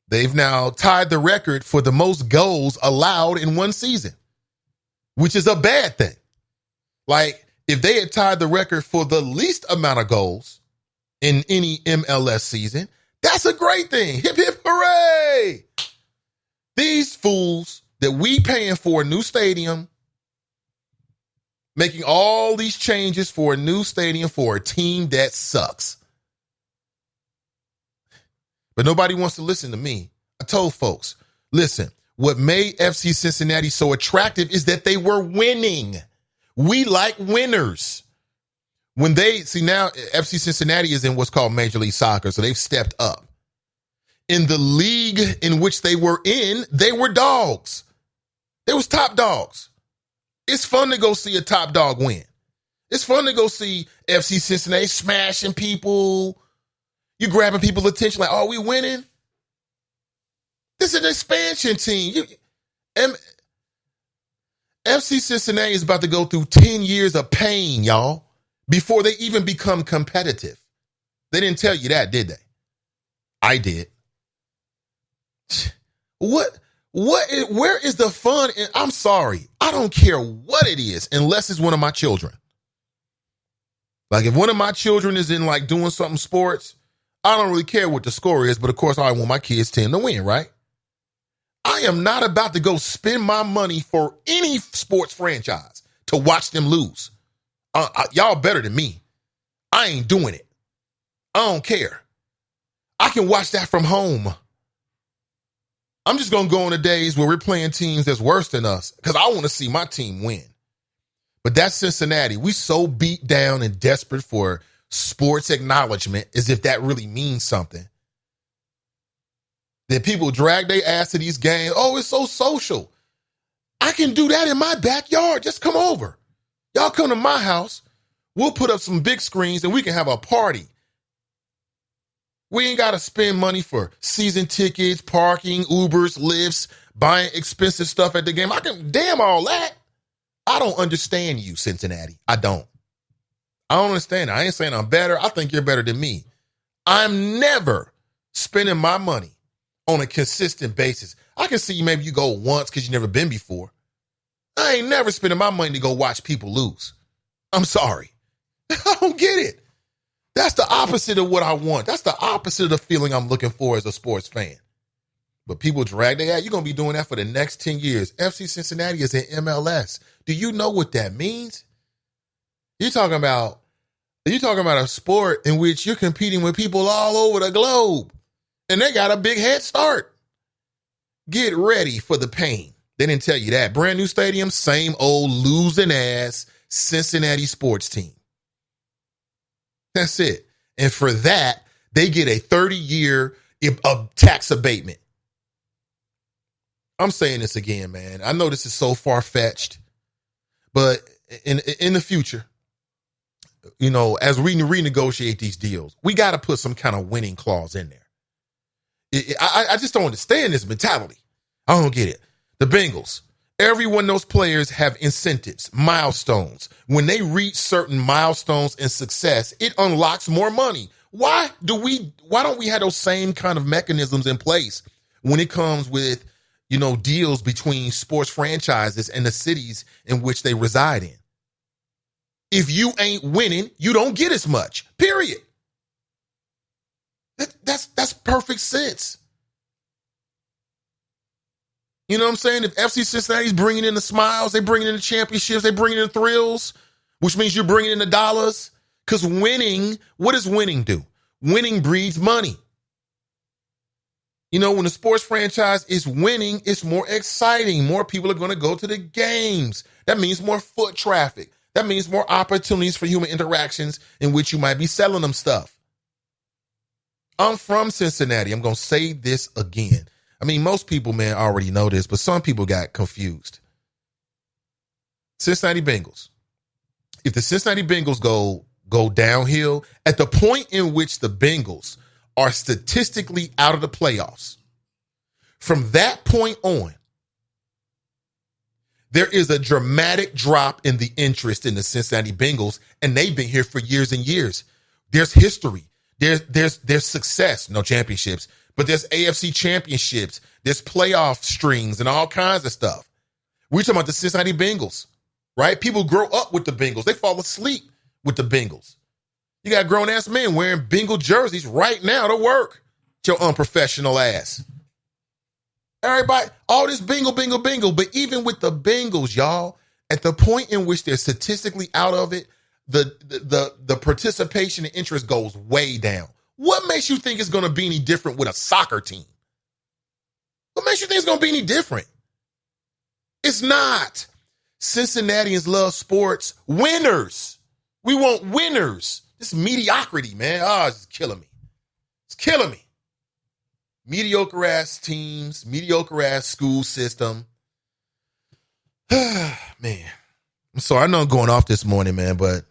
S2: They've now tied the record for the most goals allowed in one season, which is a bad thing. Like, if they had tied the record for the least amount of goals in any MLS season, that's a great thing. Hip, hip, hooray. These fools that we paying for a new stadium, making all these changes for a new stadium for a team that sucks. But nobody wants to listen to me. I told folks, listen, what made FC Cincinnati so attractive is that they were winning. We like winners. When now FC Cincinnati is in what's called Major League Soccer, so they've stepped up. In the league in which they were in, they were dogs. They was top dogs. It's fun to go see a top dog win. It's fun to go see FC Cincinnati smashing people. You grabbing people's attention like, oh, we winning? This is an expansion team. FC Cincinnati is about to go through 10 years of pain, y'all, before they even become competitive. They didn't tell you that, did they? I did. Where is the fun? And I'm sorry. I don't care what it is unless it's one of my children. Like if one of my children is in like doing something sports, I don't really care what the score is, but of course I want my kids' team to win, right? I am not about to go spend my money for any sports franchise to watch them lose. Y'all better than me. I ain't doing it. I don't care. I can watch that from home. I'm just going to go on the days where we're playing teams that's worse than us because I want to see my team win. But that's Cincinnati. We so beat down and desperate for sports acknowledgement as if that really means something. That people drag their ass to these games. Oh, it's so social. I can do that in my backyard. Just come over. Y'all come to my house. We'll put up some big screens and we can have a party. We ain't got to spend money for season tickets, parking, Ubers, lifts, buying expensive stuff at the game. I can damn all that. I don't understand you, Cincinnati. I don't understand it. I ain't saying I'm better. I think you're better than me. I'm never spending my money on a consistent basis. I can see maybe you go once because you've never been before. I ain't never spending my money to go watch people lose. I'm sorry. I don't get it. That's the opposite of what I want. That's the opposite of the feeling I'm looking for as a sports fan. But people drag their ass. You're going to be doing that for the next 10 years. FC Cincinnati is in MLS. Do you know what that means? You're talking about a sport in which you're competing with people all over the globe. And they got a big head start. Get ready for the pain. They didn't tell you that. Brand new stadium, same old losing ass Cincinnati sports team. That's it. And for that, they get a 30-year tax abatement. I'm saying this again, man. I know this is so far-fetched, but in the future, you know, as we renegotiate these deals, we got to put some kind of winning clause in there. I just don't understand this mentality. I don't get it. The Bengals, every one of those players have incentives, milestones. When they reach certain milestones and success, it unlocks more money. Why don't we have those same kind of mechanisms in place when it comes with, you know, deals between sports franchises and the cities in which they reside in? If you ain't winning, you don't get as much, period. That's perfect sense. You know what I'm saying? If FC Cincinnati's bringing in the smiles, they bringing in the championships, they bringing in the thrills, which means you're bringing in the dollars. Because winning, what does winning do? Winning breeds money. You know, when a sports franchise is winning, it's more exciting. More people are going to go to the games. That means more foot traffic. That means more opportunities for human interactions in which you might be selling them stuff. I'm from Cincinnati. I'm going to say this again. I mean, most people, man, already know this, but some people got confused. Cincinnati Bengals. if the Cincinnati Bengals go downhill, at the point in which the Bengals are statistically out of the playoffs, from that point on, there is a dramatic drop in the interest in the Cincinnati Bengals, and they've been here for years and years. There's history. There's success, no championships, but there's AFC championships, there's playoff strings and all kinds of stuff. We're talking about the Cincinnati Bengals, right? People grow up with the Bengals. They fall asleep with the Bengals. You got grown-ass men wearing Bengal jerseys right now to work. Your unprofessional ass. Everybody, all this bingo. But even with the Bengals, y'all, at the point in which they're statistically out of it, the participation and interest goes way down. What makes you think it's going to be any different with a soccer team? What makes you think it's going to be any different? It's not. Cincinnatians love sports. Winners. We want winners. This mediocrity, man. Oh, it's killing me. It's killing me. Mediocre ass teams, mediocre ass school system. Man. So I know I'm going off this morning, man, but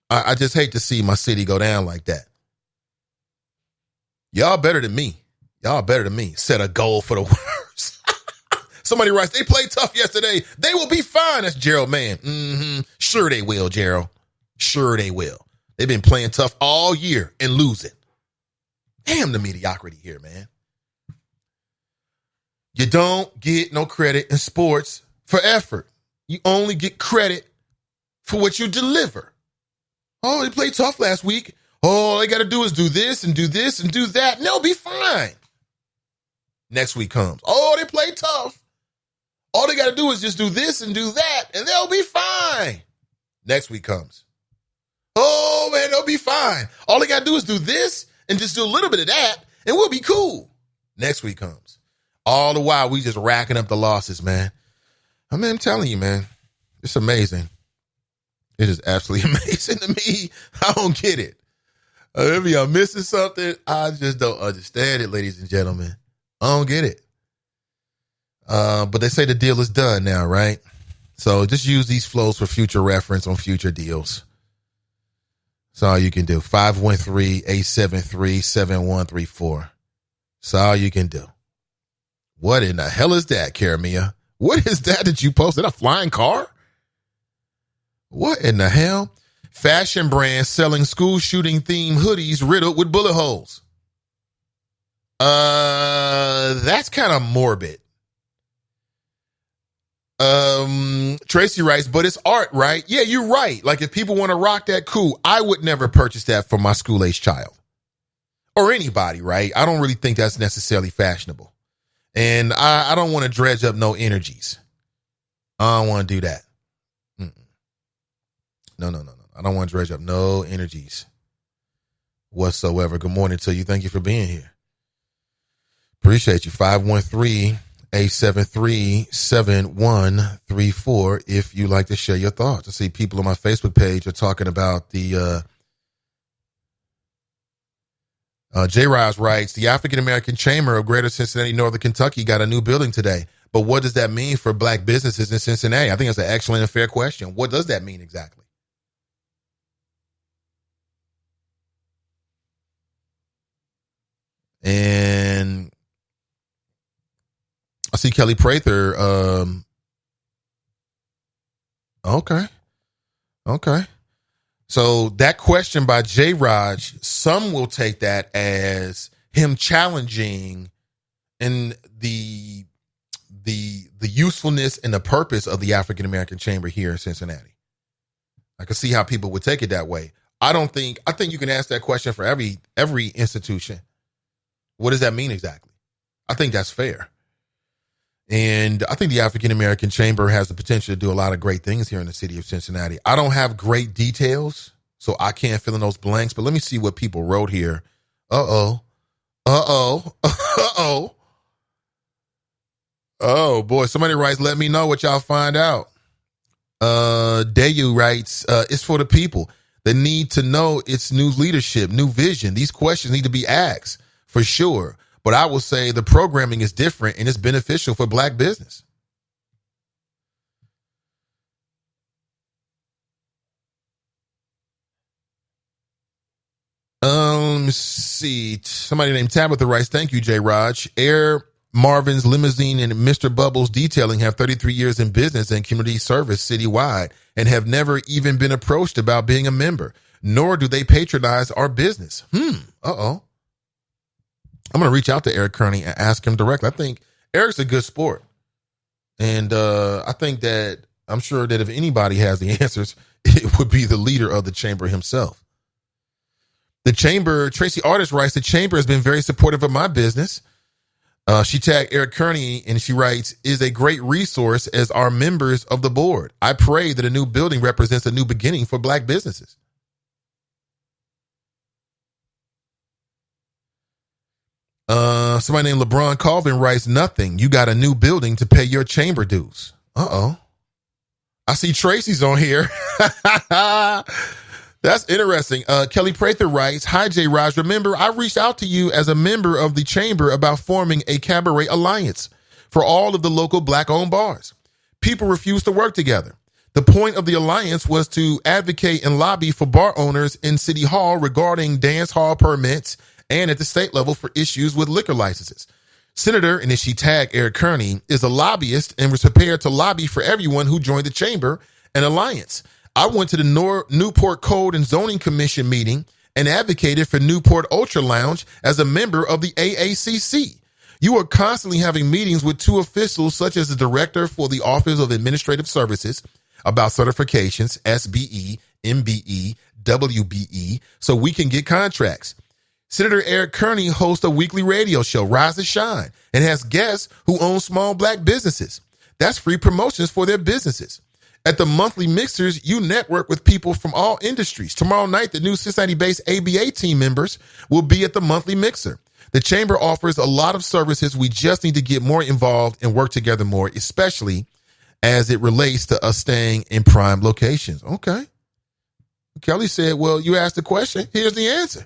S2: I just hate to see my city go down like that. Y'all better than me. Y'all better than me. Set a goal for the worst. Somebody writes, they played tough yesterday. They will be fine. That's Gerald Mann. Mm-hmm. Sure they will, Gerald. Sure they will. They've been playing tough all year and losing. Damn the mediocrity here, man. You don't get no credit in sports for effort. You only get credit for what you deliver. Oh, they played tough last week. All they got to do is do this and do this and do that, and they'll be fine. Next week comes. Oh, they played tough. All they got to do is just do this and do that, and they'll be fine. Next week comes. Oh, man, they'll be fine. All they got to do is do this and just do a little bit of that, and we'll be cool. Next week comes. All the while, we just racking up the losses, man. I mean, I'm telling you, man, it's amazing. It is absolutely amazing to me. I don't get it. If y'all missing something, I just don't understand it, ladies and gentlemen. I don't get it. But they say the deal is done now, right? So just use these flows for future reference on future deals. That's all you can do. 513-873-7134. That's all you can do. What in the hell is that, Karamia? What is that you posted? A flying car? What in the hell? Fashion brand selling school shooting themed hoodies riddled with bullet holes. That's kind of morbid. Tracy writes, but it's art, right? Yeah, you're right. Like if people want to rock that, cool. I would never purchase that for my school-age child or anybody, right? I don't really think that's necessarily fashionable. And I don't want to dredge up no energies. I don't want to do that. No. I don't want to dredge up no energies whatsoever. Good morning to you. Thank you for being here. Appreciate you. 513-873-7134 if you like to share your thoughts. I see people on my Facebook page are talking about the J-Rise writes, the African-American Chamber of Greater Cincinnati, Northern Kentucky got a new building today. But what does that mean for black businesses in Cincinnati? I think that's an excellent and fair question. What does that mean exactly? And I see Kelly Prather. Okay. So that question by J. Raj, some will take that as him challenging in the usefulness and the purpose of the African American Chamber here in Cincinnati. I can see how people would take it that way. I think you can ask that question for every institution. What does that mean exactly? I think that's fair. And I think the African American Chamber has the potential to do a lot of great things here in the city of Cincinnati. I don't have great details, so I can't fill in those blanks, but let me see what people wrote here. Oh boy, somebody writes, let me know what y'all find out. Dayu writes, it's for the people. They need to know it's new leadership, new vision. These questions need to be asked for sure. But I will say the programming is different and it's beneficial for black business. Somebody named Tabitha writes, thank you, J. Raj. Air Marvin's Limousine and Mr. Bubbles Detailing have 33 years in business and community service citywide and have never even been approached about being a member, nor do they patronize our business. Uh-oh. I'm going to reach out to Eric Kearney and ask him directly. I think Eric's a good sport. And I think that I'm sure that if anybody has the answers, it would be the leader of the chamber himself. The chamber, Tracy Artist writes, the chamber has been very supportive of my business. She tagged Eric Kearney and she writes, is a great resource as our members of the board. I pray that a new building represents a new beginning for black businesses. Somebody named LeBron Colvin writes, nothing. You got a new building to pay your chamber dues. Uh-oh. I see Tracy's on here. That's interesting. Kelly Prather writes, hi, J. Raj. Remember, I reached out to you as a member of the chamber about forming a cabaret alliance for all of the local black-owned bars. People refused to work together. The point of the alliance was to advocate and lobby for bar owners in City Hall regarding dance hall permits and at the state level for issues with liquor licenses. Senator, and then she tagged Eric Kearney, is a lobbyist and was prepared to lobby for everyone who joined the chamber and alliance. I went to the Newport Code and Zoning Commission meeting and advocated for Newport Ultra Lounge as a member of the AACC. You are constantly having meetings with two officials, such as the director for the Office of Administrative Services, about certifications, SBE, MBE, WBE, so we can get contracts. Senator Eric Kearney hosts a weekly radio show, Rise and Shine, and has guests who own small black businesses. That's free promotions for their businesses. At the monthly mixers, you network with people from all industries. Tomorrow night, the new Cincinnati-based ABA team members will be at the monthly mixer. The chamber offers a lot of services. We just need to get more involved and work together more, especially as it relates to us staying in prime locations. Okay. Kelly said, well, you asked the question. Here's the answer.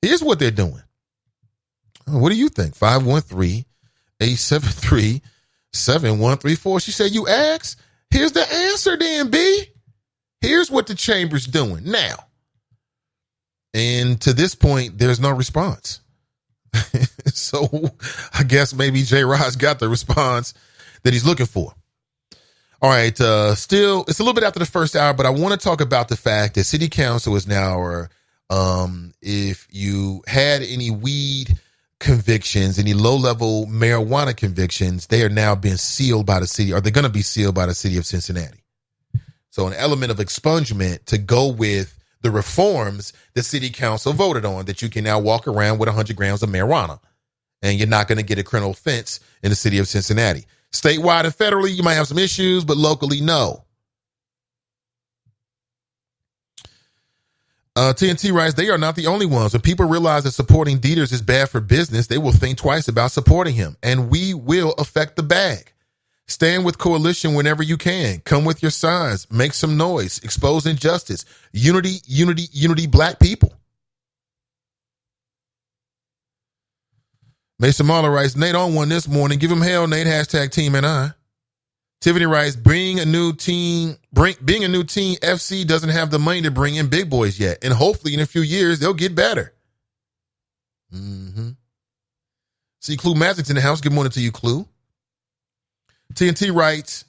S2: Here's what they're doing. What do you think? 513-873-7134. She said, you asked? Here's the answer then, B. Here's what the chamber's doing now. And to this point, there's no response. So I guess maybe J. Raj got the response that he's looking for. All right. Still, it's a little bit after the first hour, but I want to talk about the fact that City Council is now, if you had any weed convictions, any low-level marijuana convictions, they are now being sealed by the city, or they're going to be sealed by the city of Cincinnati. So an element of expungement to go with the reforms the city council voted on, that you can now walk around with 100 grams of marijuana and you're not going to get a criminal offense in the city of Cincinnati. Statewide and federally, you might have some issues, but locally, no. TNT writes, they are not the only ones. When people realize that supporting Dieters is bad for business, they will think twice about supporting him, and we will affect the bag. Stand with coalition whenever you can. Come with your signs. Make some noise. Expose injustice. Unity, unity, unity, black people. Mason Marler writes, Nate on one this morning. Give him hell, Nate. Hashtag team and I. Tiffany writes, being a new team, FC doesn't have the money to bring in big boys yet. And hopefully in a few years, they'll get better. See Clue Magic's in the house. Good morning to you, Clue. TNT writes,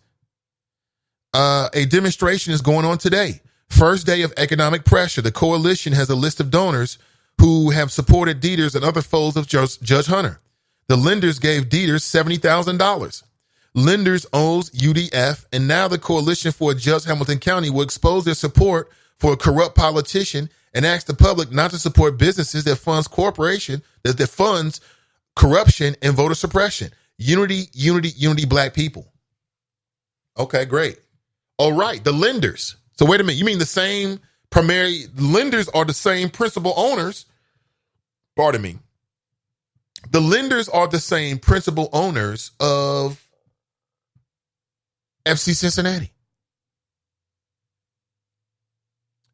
S2: a demonstration is going on today. First day of economic pressure. The coalition has a list of donors who have supported Dieters and other foes of Judge Hunter. The lenders gave Dieters $70,000. Lenders owes UDF, and now the Coalition for a Just Hamilton County will expose their support for a corrupt politician and ask the public not to support businesses that funds corruption and voter suppression. Unity, unity, unity, black people. Okay, great. All right, the lenders. So wait a minute, you mean the same primary lenders are the same principal owners? Pardon me. The lenders are the same principal owners of FC Cincinnati.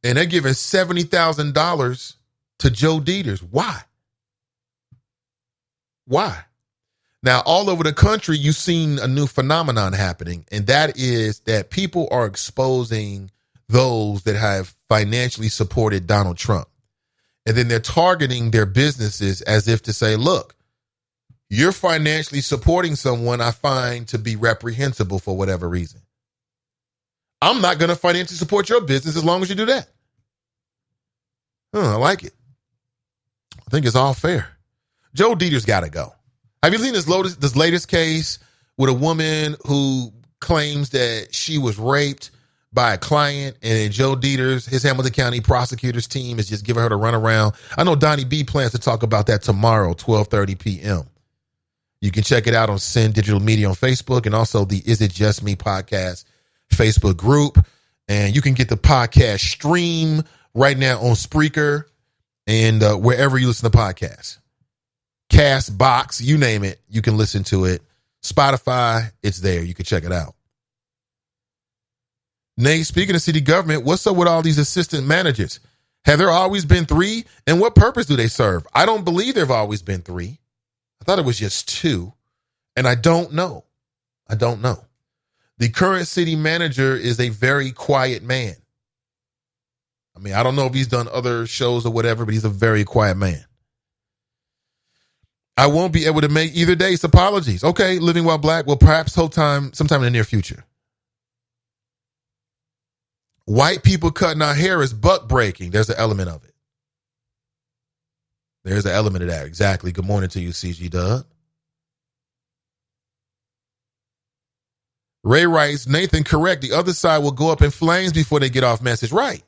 S2: And they're giving $70,000 to Joe Dieters. Why? Why? Now, all over the country, you've seen a new phenomenon happening, and that is that people are exposing those that have financially supported Donald Trump. And then they're targeting their businesses as if to say, look, you're financially supporting someone I find to be reprehensible for whatever reason. I'm not going to financially support your business as long as you do that. I like it. I think it's all fair. Joe Dieter's got to go. Have you seen this latest case with a woman who claims that she was raped by a client, and Joe Dieter's, his Hamilton County prosecutor's team is just giving her the runaround? I know Donnie B plans to talk about that tomorrow, 12:30 p.m. You can check it out on Sin Digital Media on Facebook and also the Is It Just Me podcast Facebook group. And you can get the podcast stream right now on Spreaker and wherever you listen to podcasts. Castbox, you name it, you can listen to it. Spotify, it's there. You can check it out. Nate, speaking of city government, what's up with all these assistant managers? Have there always been 3? And what purpose do they serve? I don't believe there have always been 3. I thought it was just 2. And I don't know. The current city manager is a very quiet man. I mean, I don't know if he's done other shows or whatever, but he's a very quiet man. I won't be able to make either day's apologies. Okay, Living While Black, well, perhaps sometime in the near future. White people cutting our hair is buck breaking. There's an element of it. There's an element of that. Exactly. Good morning to you, CG Dub. Ray writes, Nathan, correct. The other side will go up in flames before they get off message. Right.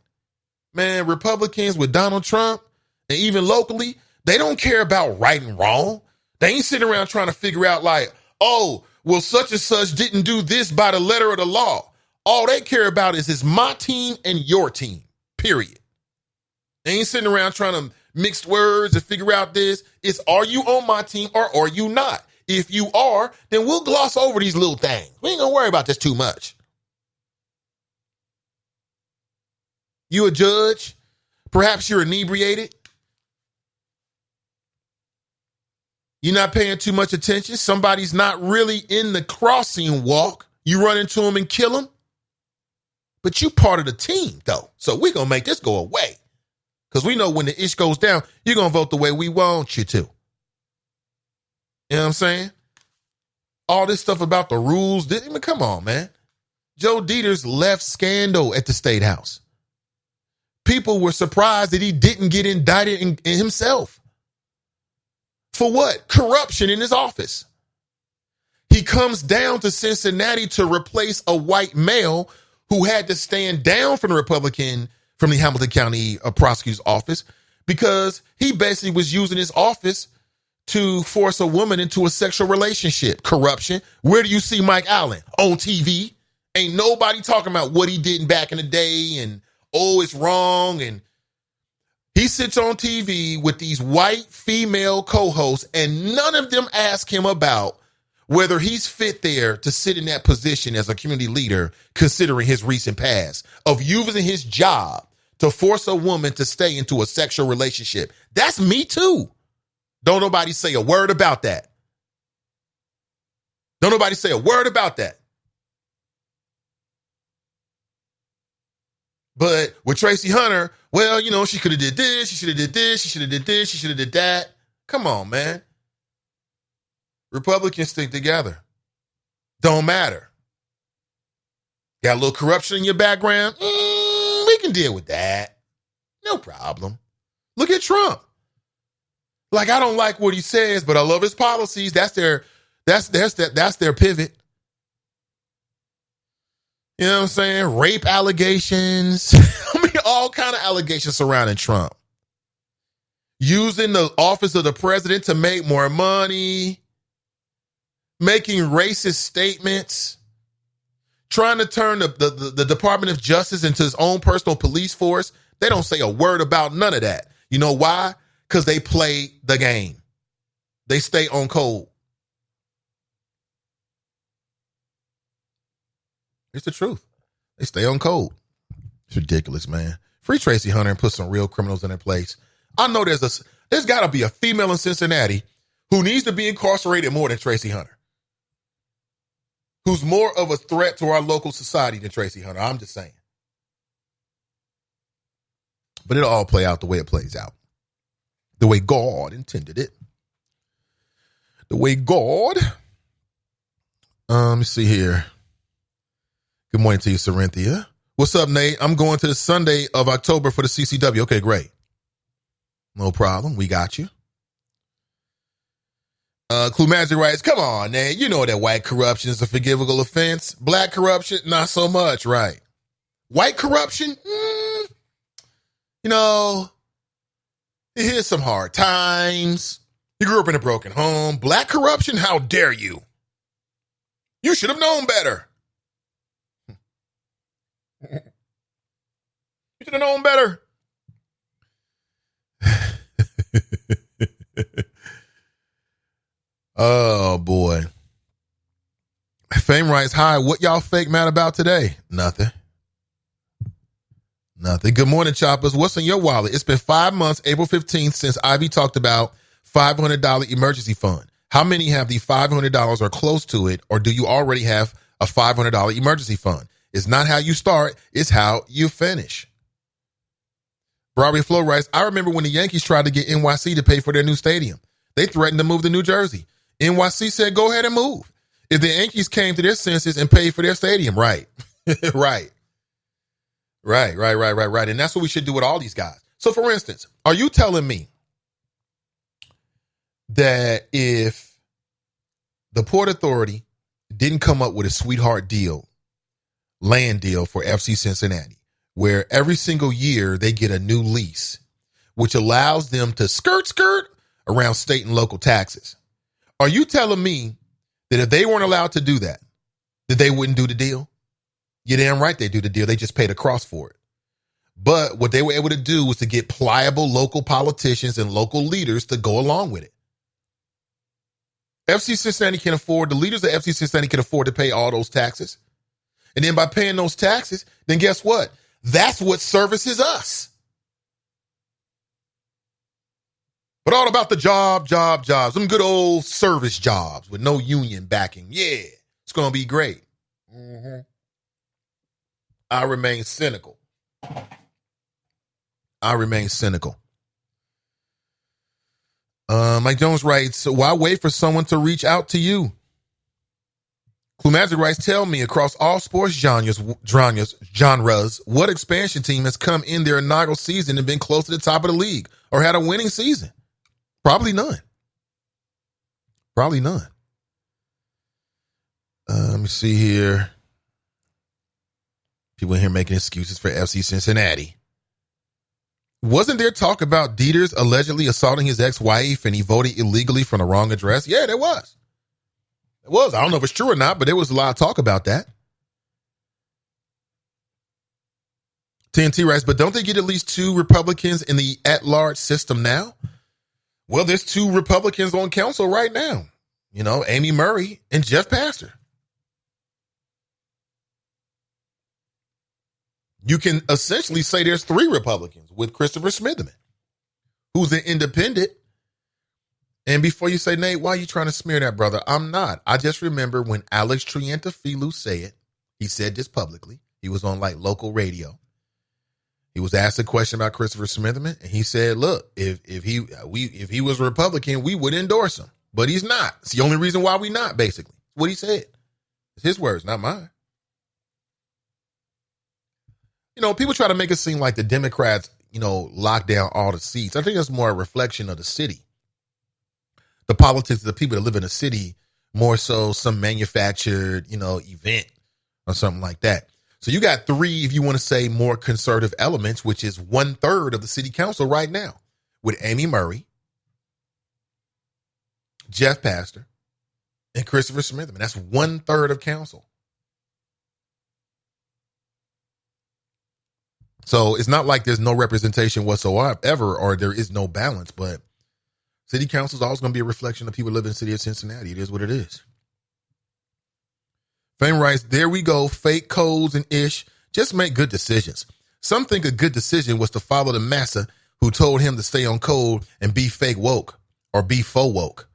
S2: Man, Republicans with Donald Trump and even locally, they don't care about right and wrong. They ain't sitting around trying to figure out like, oh, well, such and such didn't do this by the letter of the law. All they care about is my team and your team, period. They ain't sitting around trying to mix words and figure out this. It's, are you on my team or are you not? If you are, then we'll gloss over these little things. We ain't gonna worry about this too much. You a judge? Perhaps you're inebriated. You're not paying too much attention. Somebody's not really in the crossing walk. You run into them and kill them. But you part of the team, though. So we're going to make this go away. Because we know when the ish goes down, you're going to vote the way we want you to. You know what I'm saying? All this stuff about the rules. Come on, man. Joe Dieter's left scandal at the State House. People were surprised that he didn't get indicted in himself. For what? Corruption in his office. He comes down to Cincinnati to replace a white male who had to stand down from the Hamilton County prosecutor's office because he basically was using his office to force a woman into a sexual relationship. Corruption. Where do you see Mike Allen? On TV. Ain't nobody talking about what he did back in the day and, oh, it's wrong. And he sits on TV with these white female co-hosts and none of them ask him about whether he's fit there to sit in that position as a community leader, considering his recent past of using his job to force a woman to stay into a sexual relationship. That's me too. Don't nobody say a word about that. Don't nobody say a word about that. But with Tracy Hunter, well, you know, she could have did this, she should have did this, she should have did this, she should have did that. Come on, man. Republicans stick together. Don't matter. Got a little corruption in your background? We can deal with that. No problem. Look at Trump. Like, I don't like what he says, but I love his policies. That's their pivot. You know what I'm saying? Rape allegations. I mean, all kind of allegations surrounding Trump. Using the office of the president to make more money. Making racist statements. Trying to turn the Department of Justice into his own personal police force. They don't say a word about none of that. You know why? Because they play the game. They stay on code. It's the truth. They stay on code. It's ridiculous, man. Free Tracy Hunter and put some real criminals in their place. I know there's got to be a female in Cincinnati who needs to be incarcerated more than Tracy Hunter. Who's more of a threat to our local society than Tracy Hunter. I'm just saying. But it'll all play out the way it plays out. the way God intended it. The way God. Let me see here. Good morning to you, Corinthia. What's up, Nate? I'm going to the Sunday of October for the CCW. Okay, great. No problem. We got you. Clue Magic writes, come on, Nate. You know that white corruption is a forgivable offense. Black corruption, not so much, right? White corruption, here's some hard times. You grew up in a broken home. Black corruption, how dare you? You should have known better. You should have known better. Oh, boy. Fame writes, hi, what y'all fake mad about today? Nothing. Good morning, Choppers. What's in your wallet? It's been 5 months, April 15th, since Ivy talked about $500 emergency fund. How many have the $500 or close to it, or do you already have a $500 emergency fund? It's not how you start, it's how you finish. Barbie Flo writes, I remember when the Yankees tried to get NYC to pay for their new stadium. They threatened to move to New Jersey. NYC said, go ahead and move. If the Yankees came to their senses and paid for their stadium, right. Right. And that's what we should do with all these guys. So, for instance, are you telling me that if the Port Authority didn't come up with a sweetheart deal, land deal for FC Cincinnati, where every single year they get a new lease, which allows them to skirt around state and local taxes? Are you telling me that if they weren't allowed to do that they wouldn't do the deal? You're damn right they do the deal. They just paid a cross for it. But what they were able to do was to get pliable local politicians and local leaders to go along with it. FC Cincinnati can afford, the leaders of FC Cincinnati can afford to pay all those taxes. And then by paying those taxes, then guess what? That's what services us. But all about the jobs, some good old service jobs with no union backing. Yeah, it's going to be great. Mm-hmm. I remain cynical. Mike Jones writes, why wait for someone to reach out to you? Clue Magic writes, tell me, across all sports genres, what expansion team has come in their inaugural season and been close to the top of the league or had a winning season? Probably none. Let me see here. People in here making excuses for FC Cincinnati. Wasn't there talk about Dieters allegedly assaulting his ex-wife and he voted illegally from the wrong address? Yeah, there was. I don't know if it's true or not, but there was a lot of talk about that. TNT writes, but don't they get at least 2 Republicans in the at-large system now? Well, there's 2 Republicans on council right now. Amy Murray and Jeff Pastor. You can essentially say there's 3 Republicans with Christopher Smitherman, who's an independent. And before you say, Nate, why are you trying to smear that, brother? I'm not. I just remember when Alex Triantafilou said, he said this publicly. He was on local radio. He was asked a question about Christopher Smitherman, and he said, look, if he was a Republican, we would endorse him. But he's not. It's the only reason why we not, basically. It's what he said. It's his words, not mine. People try to make it seem like the Democrats, lock down all the seats. I think that's more a reflection of the city. The politics of the people that live in the city, more so some manufactured, event or something like that. So you got 3, if you want to say, more conservative elements, which is 1/3 of the city council right now, with Amy Murray, Jeff Pastor, and Christopher Smitherman. That's 1/3 of council. So it's not like there's no representation whatsoever or there is no balance, but city council is always going to be a reflection of people living in the city of Cincinnati. It is what it is. Fame writes, there we go, fake codes and ish. Just make good decisions. Some think a good decision was to follow the massa who told him to stay on code and be fake woke or be faux woke.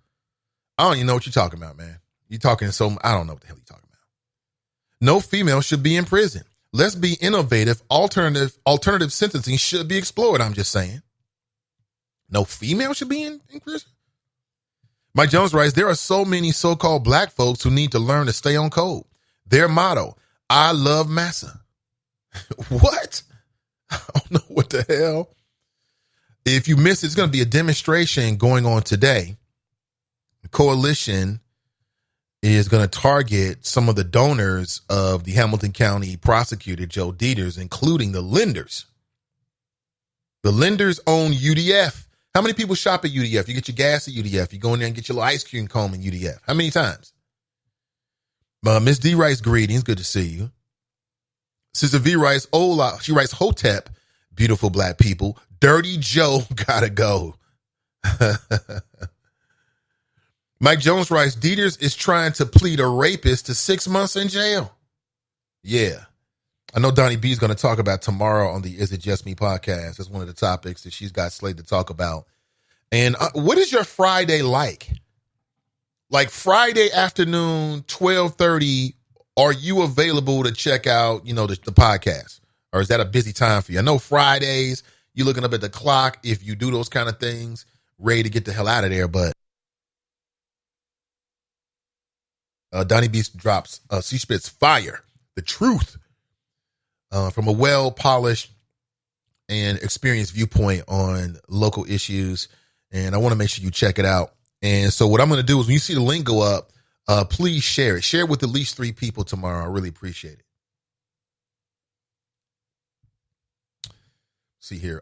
S2: I don't even know what you're talking about, man. You're talking I don't know what the hell you're talking about. No female should be in prison. Let's be innovative. Alternative sentencing should be explored, I'm just saying. No female should be in prison? Mike Jones writes, there are so many so-called black folks who need to learn to stay on code. Their motto, I love massa. What? I don't know what the hell. If you missed, it's going to be a demonstration going on today. The coalition is going to target some of the donors of the Hamilton County prosecutor, Joe Dieters, including the lenders. The lenders own UDF. How many people shop at UDF? You get your gas at UDF. You go in there and get your little ice cream cone in UDF. How many times? Miss D writes, greetings. Good to see you. Sister V writes, hola. She writes, Hotep, beautiful black people. Dirty Joe gotta go. Mike Jones writes, Dieters is trying to plead a rapist to 6 months in jail. Yeah. I know Donnie B is going to talk about tomorrow on the Is It Just Me podcast. That's one of the topics that she's got slated to talk about. And what is your Friday like? Like Friday afternoon, 12:30, are you available to check out, the podcast? Or is that a busy time for you? I know Fridays, you're looking up at the clock if you do those kind of things, ready to get the hell out of there. But Donnie B drops, she spits fire, the truth, from a well-polished and experienced viewpoint on local issues. And I want to make sure you check it out. And so what I'm going to do is when you see the link go up, please share it. Share it with at least 3 people tomorrow. I really appreciate it. See here.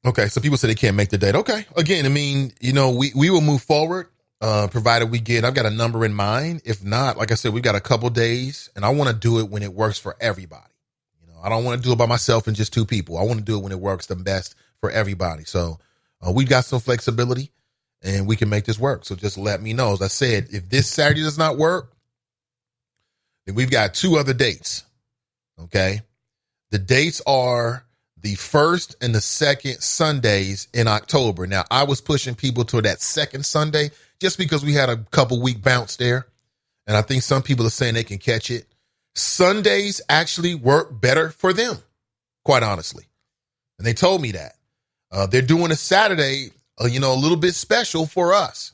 S2: Okay, so people say they can't make the date. Okay, again, I mean, we will move forward, provided I've got a number in mind. If not, like I said, we've got a couple days, and I want to do it when it works for everybody. I don't want to do it by myself and just 2 people. I want to do it when it works the best for everybody. So we've got some flexibility, and we can make this work. So just let me know. As I said, if this Saturday does not work, then we've got 2 other dates. Okay, the dates are the 1st and the 2nd Sundays in October. Now, I was pushing people to that 2nd Sunday just because we had a couple week bounce there. And I think some people are saying they can catch it. Sundays actually work better for them, quite honestly. And they told me that. They're doing a Saturday, a little bit special for us.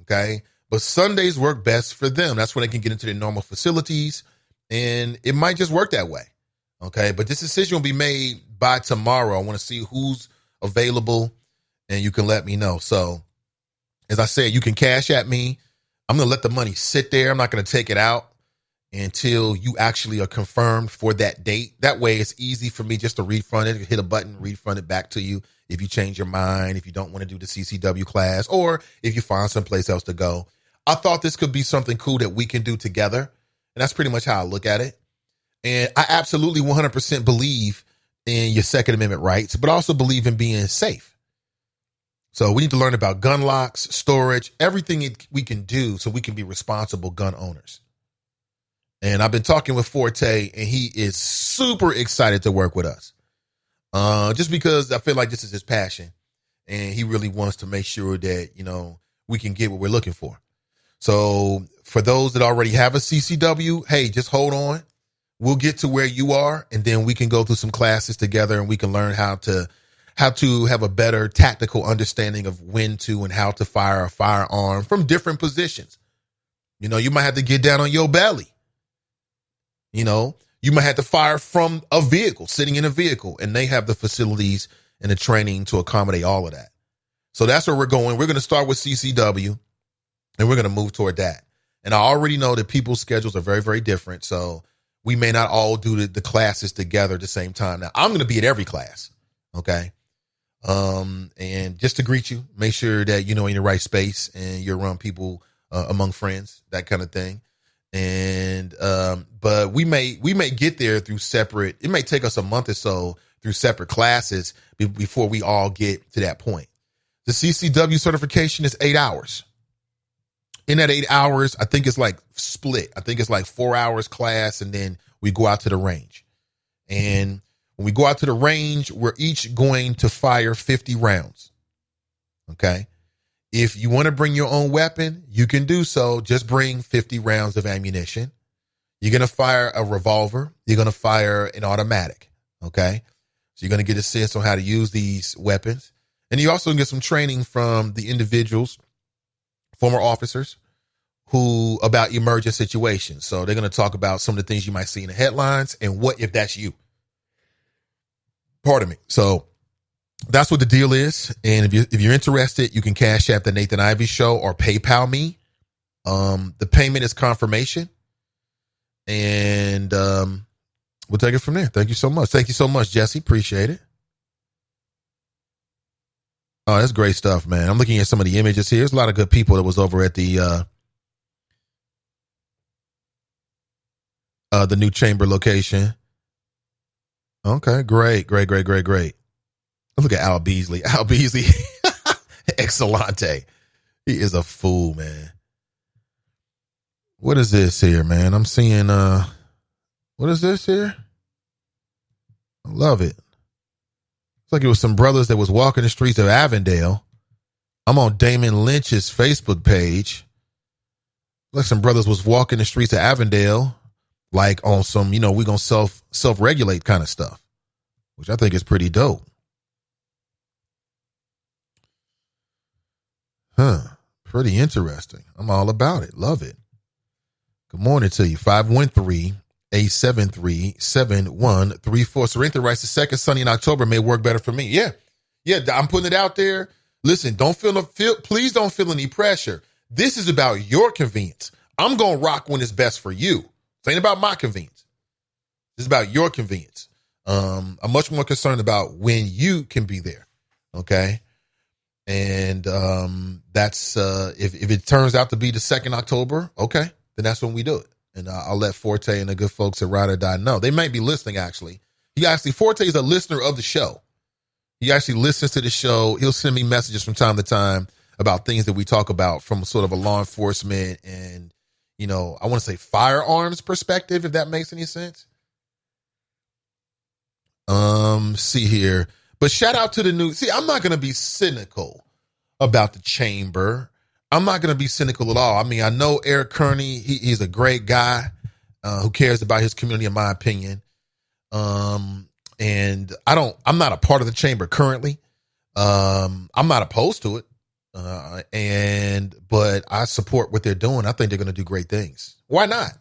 S2: Okay. But Sundays work best for them. That's when they can get into their normal facilities. And it might just work that way. Okay, but this decision will be made by tomorrow. I want to see who's available, and you can let me know. So, as I said, you can cash at me. I'm going to let the money sit there. I'm not going to take it out until you actually are confirmed for that date. That way, it's easy for me just to refund it, hit a button, refund it back to you if you change your mind, if you don't want to do the CCW class, or if you find someplace else to go. I thought this could be something cool that we can do together, and that's pretty much how I look at it. And I absolutely 100% believe in your Second Amendment rights, but also believe in being safe. So we need to learn about gun locks, storage, everything we can do so we can be responsible gun owners. And I've been talking with Forte, and he is super excited to work with us. Just because I feel like this is his passion, and he really wants to make sure that, we can get what we're looking for. So for those that already have a CCW, hey, just hold on. We'll get to where you are, and then we can go through some classes together, and we can learn how to have a better tactical understanding of when to and how to fire a firearm from different positions. You might have to get down on your belly. You might have to fire from a vehicle, sitting in a vehicle, and they have the facilities and the training to accommodate all of that. So that's where we're going. We're going to start with CCW, and we're going to move toward that. And I already know that people's schedules are very, very different, so we may not all do the classes together at the same time. Now, I'm going to be at every class, okay? And just to greet you, make sure that in the right space and you're around people among friends, that kind of thing. And but we may get there through separate. It may take us a month or so through separate classes before we all get to that point. The CCW certification is 8 hours. In that 8 hours, I think it's like split. I think it's like 4 hours class, and then we go out to the range. And when we go out to the range, we're each going to fire 50 rounds. Okay? If you want to bring your own weapon, you can do so. Just bring 50 rounds of ammunition. You're going to fire a revolver. You're going to fire an automatic. Okay. So you're going to get a sense on how to use these weapons. And you also get some training from the individuals, former officers, who about emergent situations. So they're going to talk about some of the things you might see in the headlines and what if that's you. Pardon me. So that's what the deal is. And if you're interested, you can Cash App the Nathan Ivy Show or PayPal me. The payment is confirmation. And we'll take it from there. Thank you so much. Thank you so much, Jesse. Appreciate it. Oh, that's great stuff, man. I'm looking at some of the images here. There's a lot of good people that was over at the new chamber location. Okay, great. Look at Al Beasley. Al Beasley, excellente. He is a fool, man. What is this here, man? I'm seeing, what is this here? I love it. It's like it was some brothers that was walking the streets of Avondale. I'm on Damon Lynch's Facebook page. Like some brothers was walking the streets of Avondale, like on some, we gonna self-regulate kind of stuff, which I think is pretty dope. Pretty interesting. I'm all about it. Love it. Good morning to you. 513-873-7134. Sorrento writes, the second Sunday in October may work better for me. Yeah, I'm putting it out there. Listen, please don't feel any pressure. This is about your convenience. I'm going to rock when it's best for you. It ain't about my convenience. It's about your convenience. I'm much more concerned about when you can be there. Okay. And that's if it turns out to be the 2nd October, okay, then that's when we do it. And I'll let Forte and the good folks at Ride or Die know. They might be listening, actually. Forte is a listener of the show. He actually listens to the show. He'll send me messages from time to time about things that we talk about from sort of a law enforcement and, I want to say firearms perspective, if that makes any sense. See here. But shout out to the new. See, I'm not going to be cynical about the chamber. I'm not going to be cynical at all. I mean, I know Eric Kearney. He's a great guy who cares about his community, in my opinion. And I'm not a part of the chamber currently. I'm not opposed to it. But I support what they're doing. I think they're going to do great things. Why not?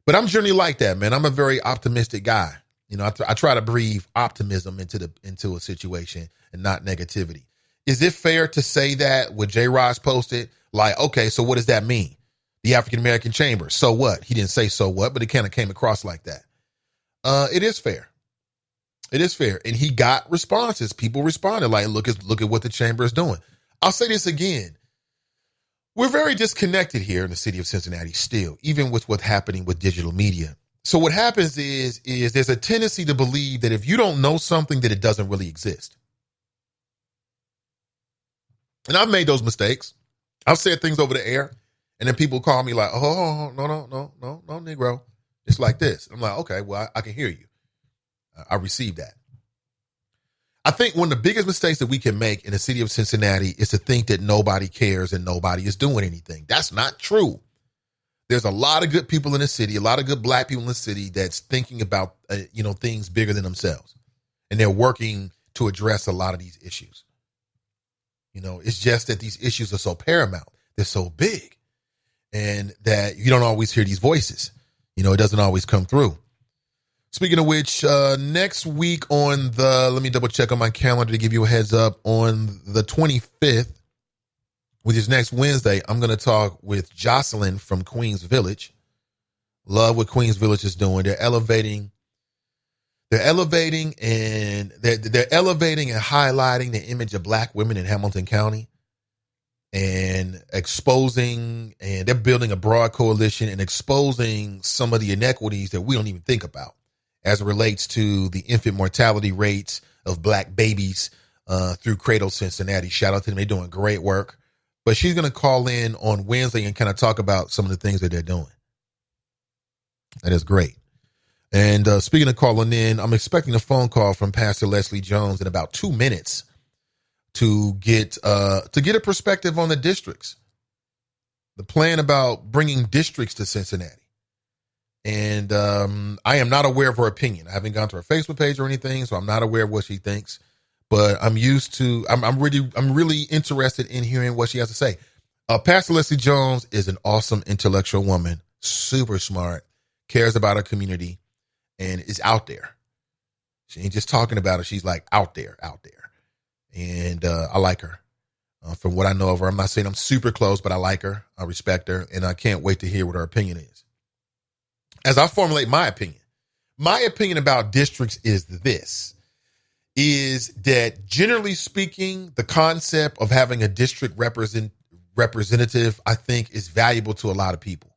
S2: But I'm generally like that, man. I'm a very optimistic guy. I try to breathe optimism into a situation and not negativity. Is it fair to say that what J. Ross posted? Like, okay, so what does that mean? The African American Chamber. So what? He didn't say so what, but it kind of came across like that. It is fair. It is fair. And he got responses. People responded like, look at what the chamber is doing. I'll say this again. We're very disconnected here in the city of Cincinnati still, even with what's happening with digital media. So what happens is there's a tendency to believe that if you don't know something, that it doesn't really exist. And I've made those mistakes. I've said things over the air, and then people call me like, oh, no, Negro. It's like this. I'm like, okay, well, I can hear you. I received that. I think one of the biggest mistakes that we can make in the city of Cincinnati is to think that nobody cares and nobody is doing anything. That's not true. There's a lot of good people in the city, a lot of good black people in the city that's thinking about, things bigger than themselves. And they're working to address a lot of these issues. It's just that these issues are so paramount. They're so big. And that you don't always hear these voices. It doesn't always come through. Speaking of which, next week let me double check on my calendar to give you a heads up, on the 25th, which is next Wednesday, I'm going to talk with Jocelyn from Queens Village. Love what Queens Village is doing. They're elevating and highlighting the image of black women in Hamilton County and exposing, and they're building a broad coalition and exposing some of the inequities that we don't even think about as it relates to the infant mortality rates of black babies through Cradle Cincinnati. Shout out to them. They're doing great work. But she's going to call in on Wednesday and kind of talk about some of the things that they're doing. That is great. And speaking of calling in, I'm expecting a phone call from Pastor Leslie Jones in about 2 minutes to get a perspective on the districts, the plan about bringing districts to Cincinnati. And I am not aware of her opinion. I haven't gone to her Facebook page or anything, so I'm not aware of what she thinks. But I'm really interested in hearing what she has to say. Pastor Leslie Jones is an awesome intellectual woman, super smart, cares about her community, and is out there. She ain't just talking about it. She's like out there. And I like her. From what I know of her, I'm not saying I'm super close, but I like her. I respect her, and I can't wait to hear what her opinion is. As I formulate my opinion about districts is that generally speaking, the concept of having a district representative, I think, is valuable to a lot of people.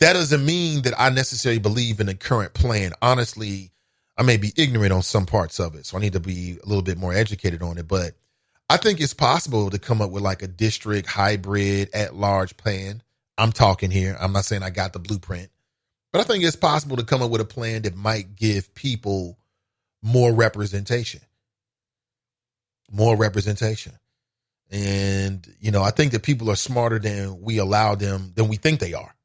S2: That doesn't mean that I necessarily believe in the current plan. Honestly, I may be ignorant on some parts of it, so I need to be a little bit more educated on it. But I think it's possible to come up with like a district hybrid at-large plan. I'm talking here. I'm not saying I got the blueprint. But I think it's possible to come up with a plan that might give people more representation. And, I think that people are smarter than we think they are.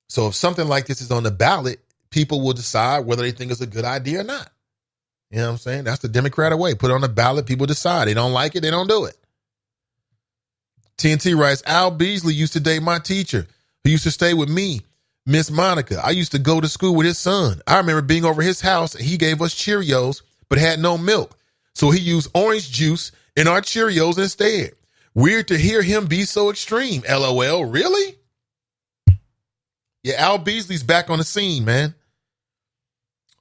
S2: So if something like this is on the ballot, people will decide whether they think it's a good idea or not. You know what I'm saying? That's the Democratic way. Put it on the ballot, people decide. They don't like it, they don't do it. TNT writes, Al Beasley used to date my teacher who used to stay with me. Miss Monica, I used to go to school with his son. I remember being over his house and he gave us Cheerios, but had no milk. So he used orange juice in our Cheerios instead. Weird to hear him be so extreme. LOL, really? Yeah, Al Beasley's back on the scene, man.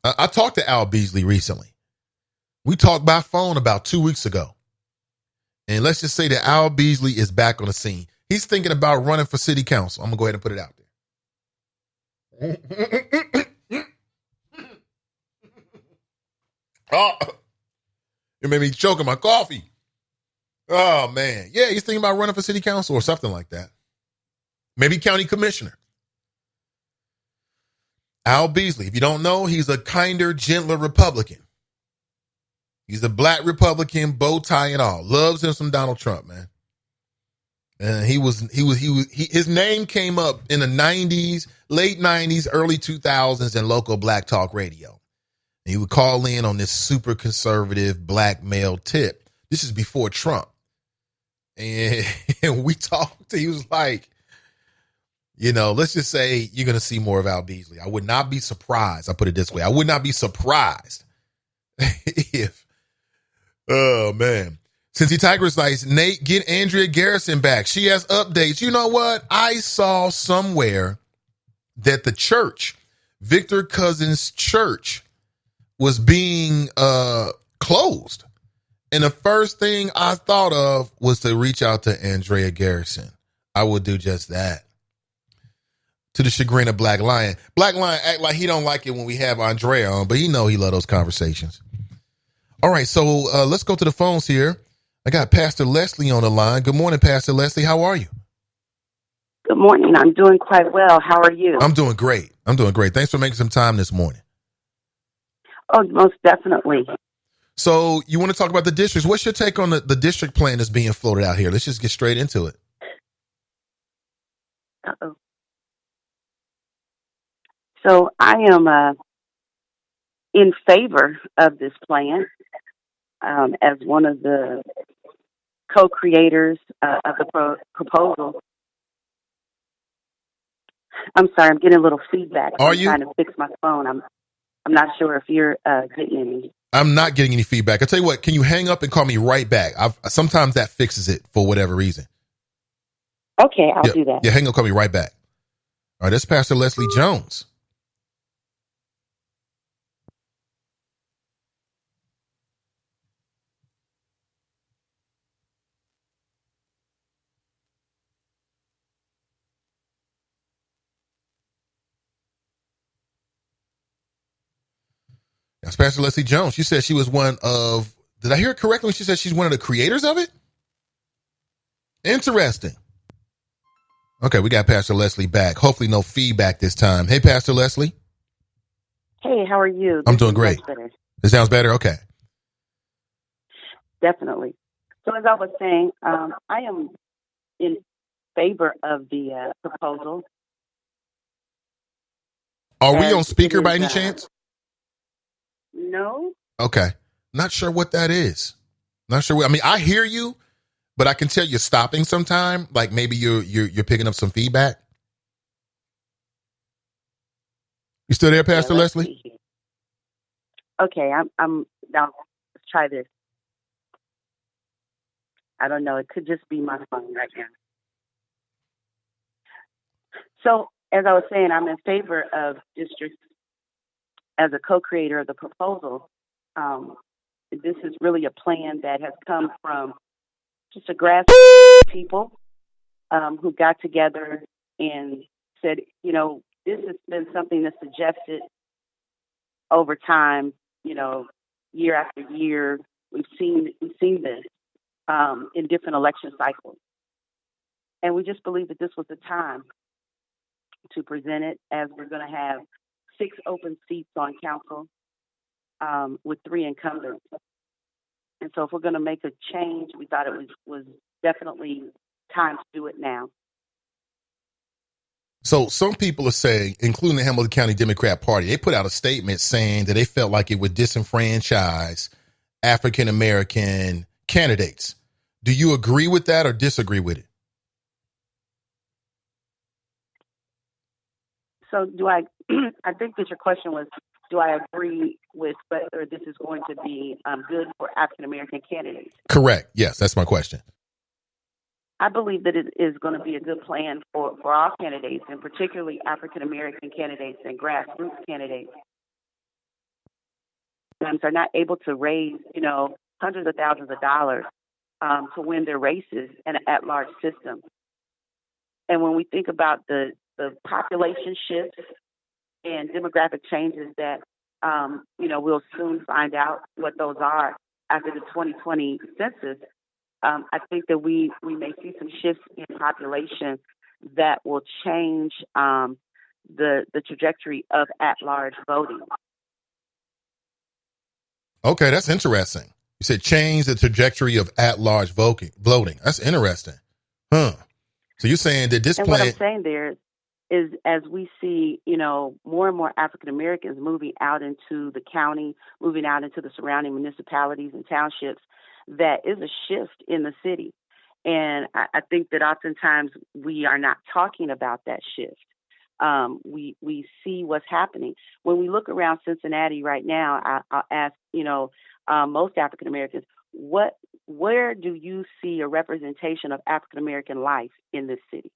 S2: I talked to Al Beasley recently. We talked by phone about 2 weeks ago. And let's just say that Al Beasley is back on the scene. He's thinking about running for city council. I'm going to go ahead and put it out there. Oh, it made me choke on my coffee. Oh, man. Yeah, he's thinking about running for city council or something like that. Maybe county commissioner. Al Beasley, if you don't know, he's a kinder, gentler Republican. He's a black Republican, bow tie and all. Loves him some Donald Trump, man. And his name came up in the 90s, late 90s, early 2000s in local black talk radio. And he would call in on this super conservative black male tip. This is before Trump. And we talked, he was like, let's just say you're going to see more of Al Beasley. I would not be surprised. I'll put it this way. I would not be surprised if, oh man. Cincy Tigress likes, Nate, get Andrea Garrison back. She has updates. You know what? I saw somewhere that the church, Victor Cousins' church, was being closed. And the first thing I thought of was to reach out to Andrea Garrison. I would do just that. To the chagrin of Black Lion. Black Lion act like he don't like it when we have Andrea on, but he love those conversations. All right, so let's go to the phones here. I got Pastor Leslie on the line. Good morning, Pastor Leslie. How are you?
S4: Good morning. I'm doing quite well. How are you?
S2: I'm doing great. Thanks for making some time this morning.
S4: Oh, most definitely.
S2: So you want to talk about the districts. What's your take on the district plan that's being floated out here? Let's just get straight into it.
S4: Uh-oh. So I am in favor of this plan as one of the co-creators of the proposal. I'm sorry, I'm getting a little feedback.
S2: Are
S4: I'm
S2: you?
S4: trying to fix my phone. I'm not sure if you're getting any.
S2: I'm not getting any feedback. I'll tell you what, can you hang up and call me right back? Sometimes that fixes it for whatever reason.
S4: Okay, I'll do that.
S2: Yeah, hang up, call me right back. All right, that's Pastor Leslie Jones. That's Pastor Leslie Jones. She said she was one of, did I hear it correctly when she said she's one of the creators of it? Interesting. Okay, we got Pastor Leslie back. Hopefully no feedback this time. Hey, Pastor Leslie.
S4: Hey, how are you?
S2: I'm doing great. It sounds better? Okay.
S4: Definitely. So as I was saying, I am in favor of the proposal.
S2: Are we
S4: as
S2: on
S4: it
S2: speaker
S4: is.
S2: by any chance?
S4: No.
S2: Okay. Not sure what that is. Not sure. I mean, I hear you, but I can tell you're stopping sometime. Like maybe you're picking up some feedback. You still there,
S4: Yeah,
S2: Pastor
S4: let's
S2: Leslie?
S4: see here. Okay, I'm now. Let's try this. I don't know. It could just be my phone right now. So, as I was saying, I'm in favor of districts as a co-creator of the proposal. Um, this is really a plan that has come from just a grassroots people who got together and said, this has been something that's suggested over time, you know, year after year. We've seen this in different election cycles, and we just believe that this was the time to present it, as we're going to have 6 open seats on council with 3 incumbents. And so, if we're going to make a change, we thought it was definitely time to do it now.
S2: So some people are saying, including the Hamilton County Democrat Party, they put out a statement saying that they felt like it would disenfranchise African American candidates. Do you agree with that or disagree with it?
S4: So, do I? I think that your question was, do I agree with whether this is going to be good for African American candidates?
S2: Correct. Yes, that's my question.
S4: I believe that it is going to be a good plan for all candidates, and particularly African American candidates and grassroots candidates. Are not able to raise, hundreds of thousands of dollars to win their races in an at-large system. And when we think about the population shifts and demographic changes that, we'll soon find out what those are after the 2020 census, I think that we may see some shifts in population that will change the trajectory of at-large voting.
S2: Okay, that's interesting. You said change the trajectory of at-large voting. That's interesting. Huh. So you're saying that this
S4: and
S2: plan...
S4: what I'm saying there is, as we see, more and more African Americans moving out into the county, moving out into the surrounding municipalities and townships, that is a shift in the city. And I think that oftentimes we are not talking about that shift. We see what's happening. When we look around Cincinnati right now, I'll ask, most African Americans, where do you see a representation of African American life in this city?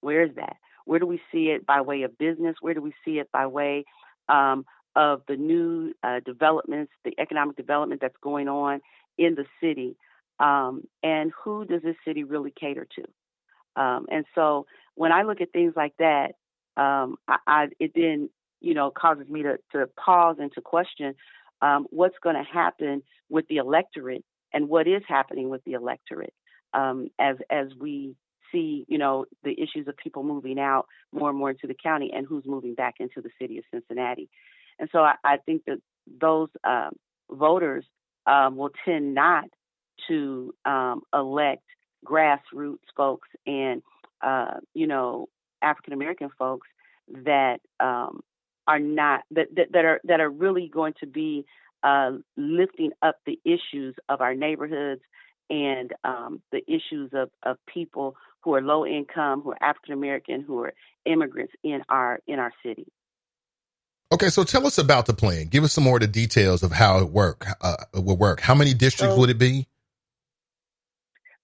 S4: Where is that? Where do we see it by way of business? Where do we see it by way of the new developments, the economic development that's going on in the city? And who does this city really cater to? And so when I look at things like that, it then, causes me to pause and to question what's going to happen with the electorate and what is happening with the electorate as we see, the issues of people moving out more and more into the county and who's moving back into the city of Cincinnati. And so I think that those voters will tend not to elect grassroots folks and, African American folks that are not that are really going to be lifting up the issues of our neighborhoods and the issues of people who are low income, who are African American, who are immigrants in our city.
S2: Okay, so tell us about the plan. Give us some more of the details of how it will work. How many districts would it be?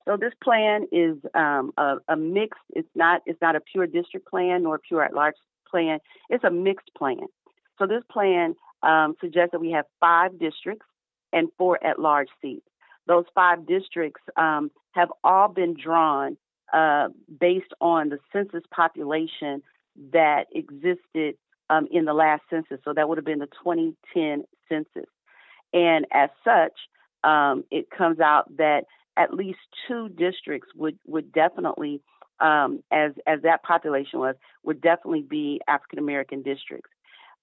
S4: So this plan is a mixed. It's not a pure district plan nor a pure at-large plan. It's a mixed plan. So this plan suggests that we have 5 districts and 4 at-large seats. Those 5 districts have all been drawn based on the census population that existed in the last census. So that would have been the 2010 census. And as such, it comes out that at least 2 districts would definitely, as that population would definitely be African American districts.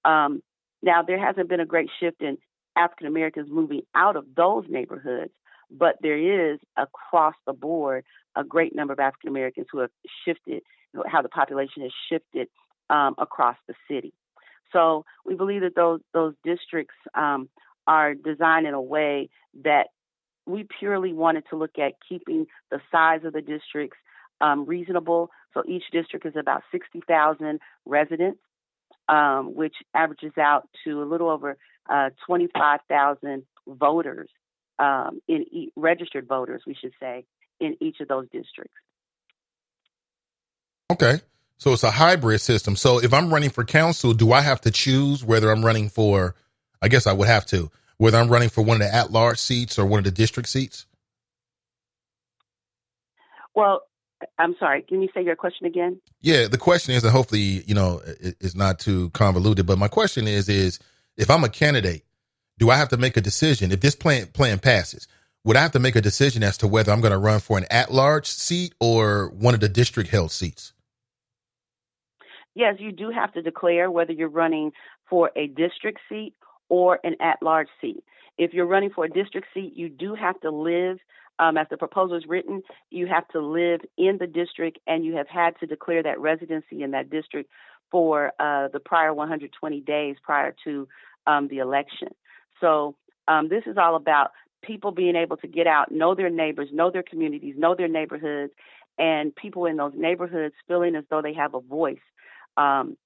S4: Now, there hasn't been a great shift in African Americans moving out of those neighborhoods, but there is across the board a great number of African Americans who have shifted, how the population has shifted across the city. So we believe that those districts are designed in a way that we purely wanted to look at keeping the size of the districts reasonable. So each district is about 60,000 residents, which averages out to a little over 25,000 voters, registered voters, we should say, in each of those districts.
S2: Okay. So it's a hybrid system. So if I'm running for council, do I have to choose whether I'm running for, I guess I would have to, whether I'm running for one of the at-large seats or one of the district seats?
S4: Well, I'm sorry. Can you say your question again?
S2: Yeah, the question is, and hopefully, it's not too convoluted, but my question is if I'm a candidate, do I have to make a decision? If this plan passes, would I have to make a decision as to whether I'm going to run for an at-large seat or one of the district-held seats?
S4: Yes, you do have to declare whether you're running for a district seat or an at-large seat. If you're running for a district seat, you do have to live, as the proposal is written, you have to live in the district and you have had to declare that residency in that district for the prior 120 days prior to the election. So this is all about people being able to get out, know their neighbors, know their communities, know their neighborhoods, and people in those neighborhoods feeling as though they have a voice, and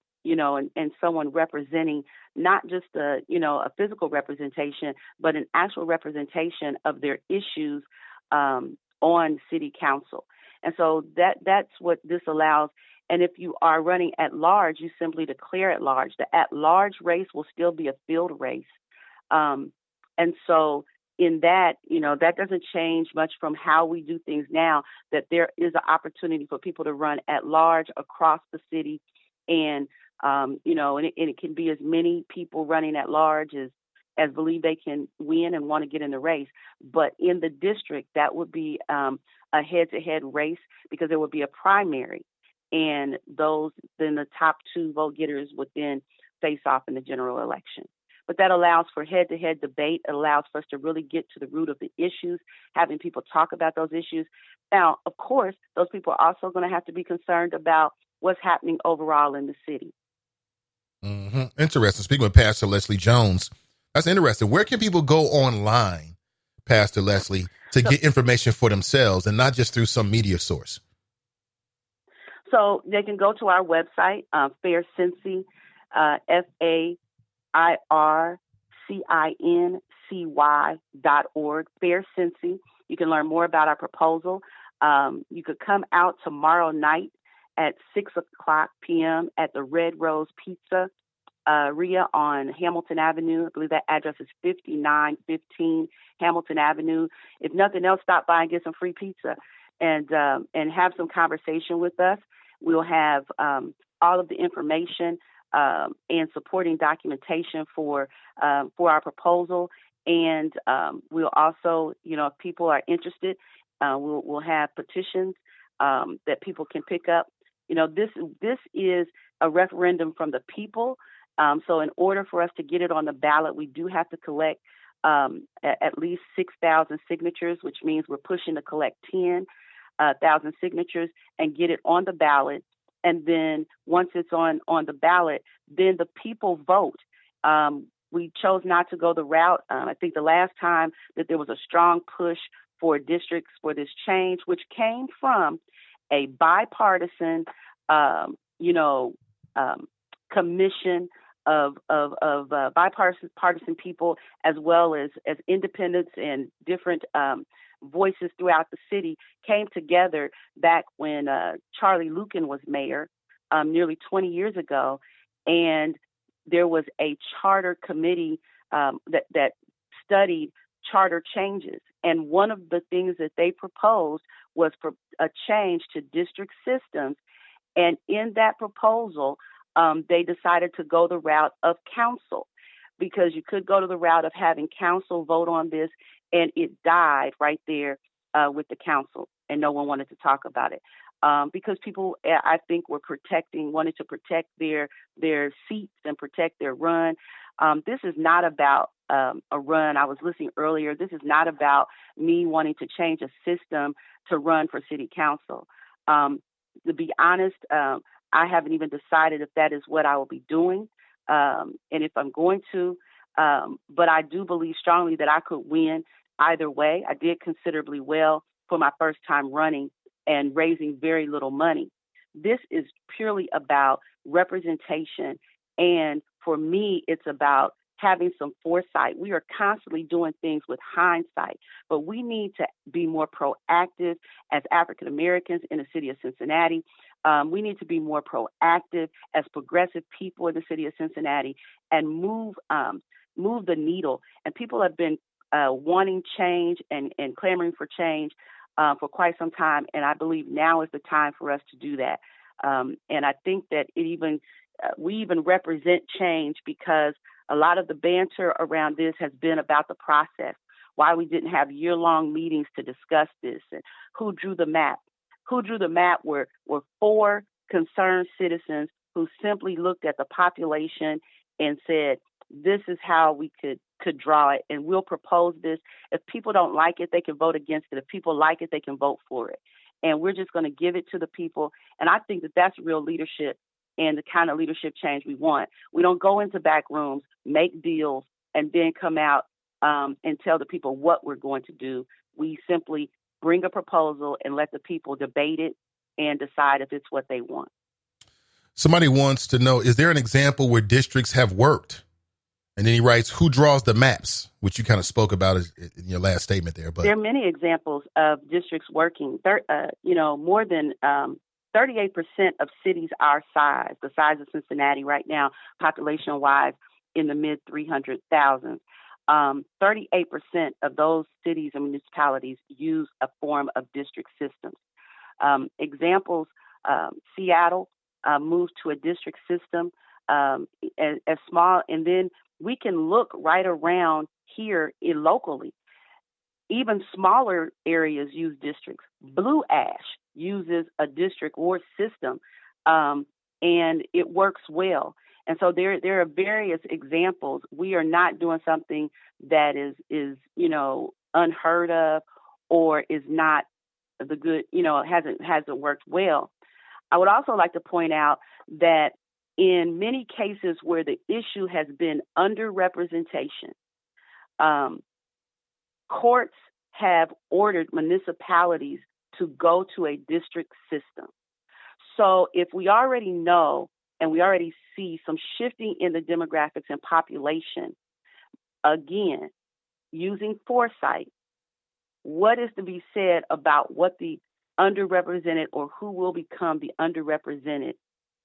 S4: someone representing not just a physical representation, but an actual representation of their issues on city council. And so that's what this allows. And if you are running at large, you simply declare at large. The at large race will still be a field race. And so in that, that doesn't change much from how we do things now, that there is an opportunity for people to run at large across the city. And, and it can be as many people running at large as believe they can win and want to get in the race. But in the district, that would be a head-to-head race because there would be a primary. And then the top two vote getters would then face off in the general election. But that allows for head-to-head debate. It allows for us to really get to the root of the issues, having people talk about those issues. Now, of course, those people are also going to have to be concerned about what's happening overall in the city.
S2: Mm-hmm. Interesting. Speaking with Pastor Leslie Jones, that's interesting. Where can people go online, Pastor Leslie, to get information for themselves and not just through some media source?
S4: So they can go to our website, Fair Cincy, FAIRCINCY.org, Fair Cincy. You can learn more about our proposal. You could come out tomorrow night at 6:00 p.m. at the Red Rose Pizza Ria on Hamilton Avenue. I believe that address is 5915 Hamilton Avenue. If nothing else, stop by and get some free pizza and have some conversation with us. We'll have all of the information and supporting documentation for our proposal. And we'll also, if people are interested, we'll have petitions that people can pick up. This is a referendum from the people. So in order for us to get it on the ballot, we do have to collect at least 6,000 signatures, which means we're pushing to collect 10,000 signatures and get it on the ballot. And then once it's on the ballot, then the people vote. We chose not to go the route. I think the last time that there was a strong push for districts for this change, which came from a bipartisan, commission of bipartisan people, as well as independents and different voices throughout the city came together back when Charlie Luken was mayor nearly 20 years ago. And there was a charter committee that studied charter changes. And one of the things that they proposed was a change to district systems. And in that proposal, they decided to go the route of council, because you could go to the route of having council vote on this, and it died right there with the council, and no one wanted to talk about it. because people, I think, wanted to protect their seats and protect their run. This is not about a run. I was listening earlier. This is not about me wanting to change a system to run for city council. To be honest, I haven't even decided if that is what I will be doing, and if I'm going to. But I do believe strongly that I could win either way. I did considerably well for my first time running and raising very little money. This is purely about representation. And for me, it's about having some foresight. We are constantly doing things with hindsight, but we need to be more proactive as African Americans in the city of Cincinnati. We need to be more proactive as progressive people in the city of Cincinnati and move the needle. And people have been wanting change and clamoring for change for quite some time, and I believe now is the time for us to do that. And I think that we even represent change because a lot of the banter around this has been about the process, why we didn't have year-long meetings to discuss this, and who drew the map. Who drew the map were 4 concerned citizens who simply looked at the population and said, this is how we could draw it, and we'll propose this. If people don't like it, they can vote against it. If people like it, they can vote for it. And we're just going to give it to the people. And I think that that's real leadership and the kind of leadership change we want. We don't go into back rooms, make deals, and then come out and tell the people what we're going to do. We simply bring a proposal and let the people debate it and decide if it's what they want.
S2: Somebody wants to know, is there an example where districts have worked? And then he writes, who draws the maps, which you kind of spoke about in your last statement there. But
S4: there are many examples of districts working. More than 38% of cities our size, the size of Cincinnati right now, population-wise, in the mid-300,000s. 38% of those cities and municipalities use a form of district systems. Examples, Seattle moved to a district system as small, and then we can look right around here locally. Even smaller areas use districts. Blue Ash uses a district ward system, and it works well. And so there are various examples. We are not doing something that is unheard of or is not the good, hasn't worked well. I would also like to point out that in many cases where the issue has been underrepresentation, courts have ordered municipalities to go to a district system. So if we already know and we already see some shifting in the demographics and population, again, using foresight, what is to be said about what the underrepresented or who will become the underrepresented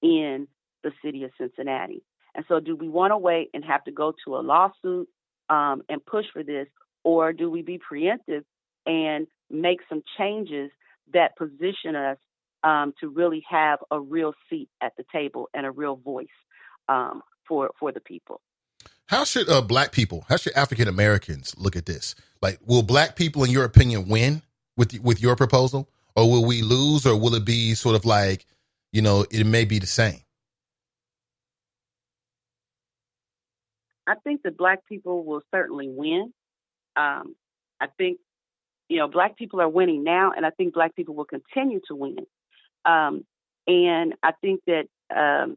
S4: in the city of Cincinnati? And so do we want to wait and have to go to a lawsuit and push for this, or do we be preemptive and make some changes that position us to really have a real seat at the table and a real voice for the people?
S2: How should Black people, how should African Americans look at this? Like, will Black people, in your opinion, win with your proposal, or will we lose, or will it be sort of like, it may be the same?
S4: I think that Black people will certainly win. I think, Black people are winning now, and I think Black people will continue to win. And I think that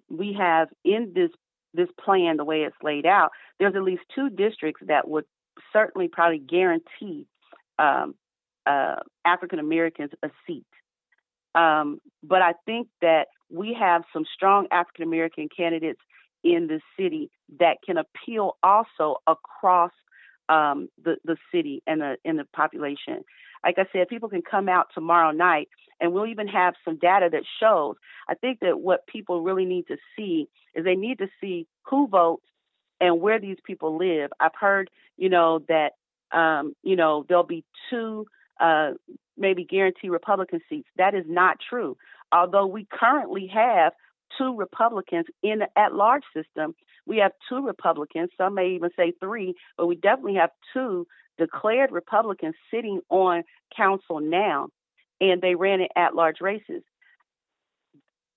S4: we have in this plan, the way it's laid out, there's at least 2 districts that would certainly probably guarantee African Americans a seat. But I think that we have some strong African American candidates in the city that can appeal also across the city and the population. Like I said, people can come out tomorrow night, and we'll even have some data that shows. I think that what people really need to see is they need to see who votes and where these people live. I've heard, that, there'll be 2 maybe guaranteed Republican seats. That is not true. Although we currently have 2 Republicans in the at-large system, we have 2 Republicans, some may even say 3, but we definitely have 2 declared Republicans sitting on council now, and they ran in at-large races.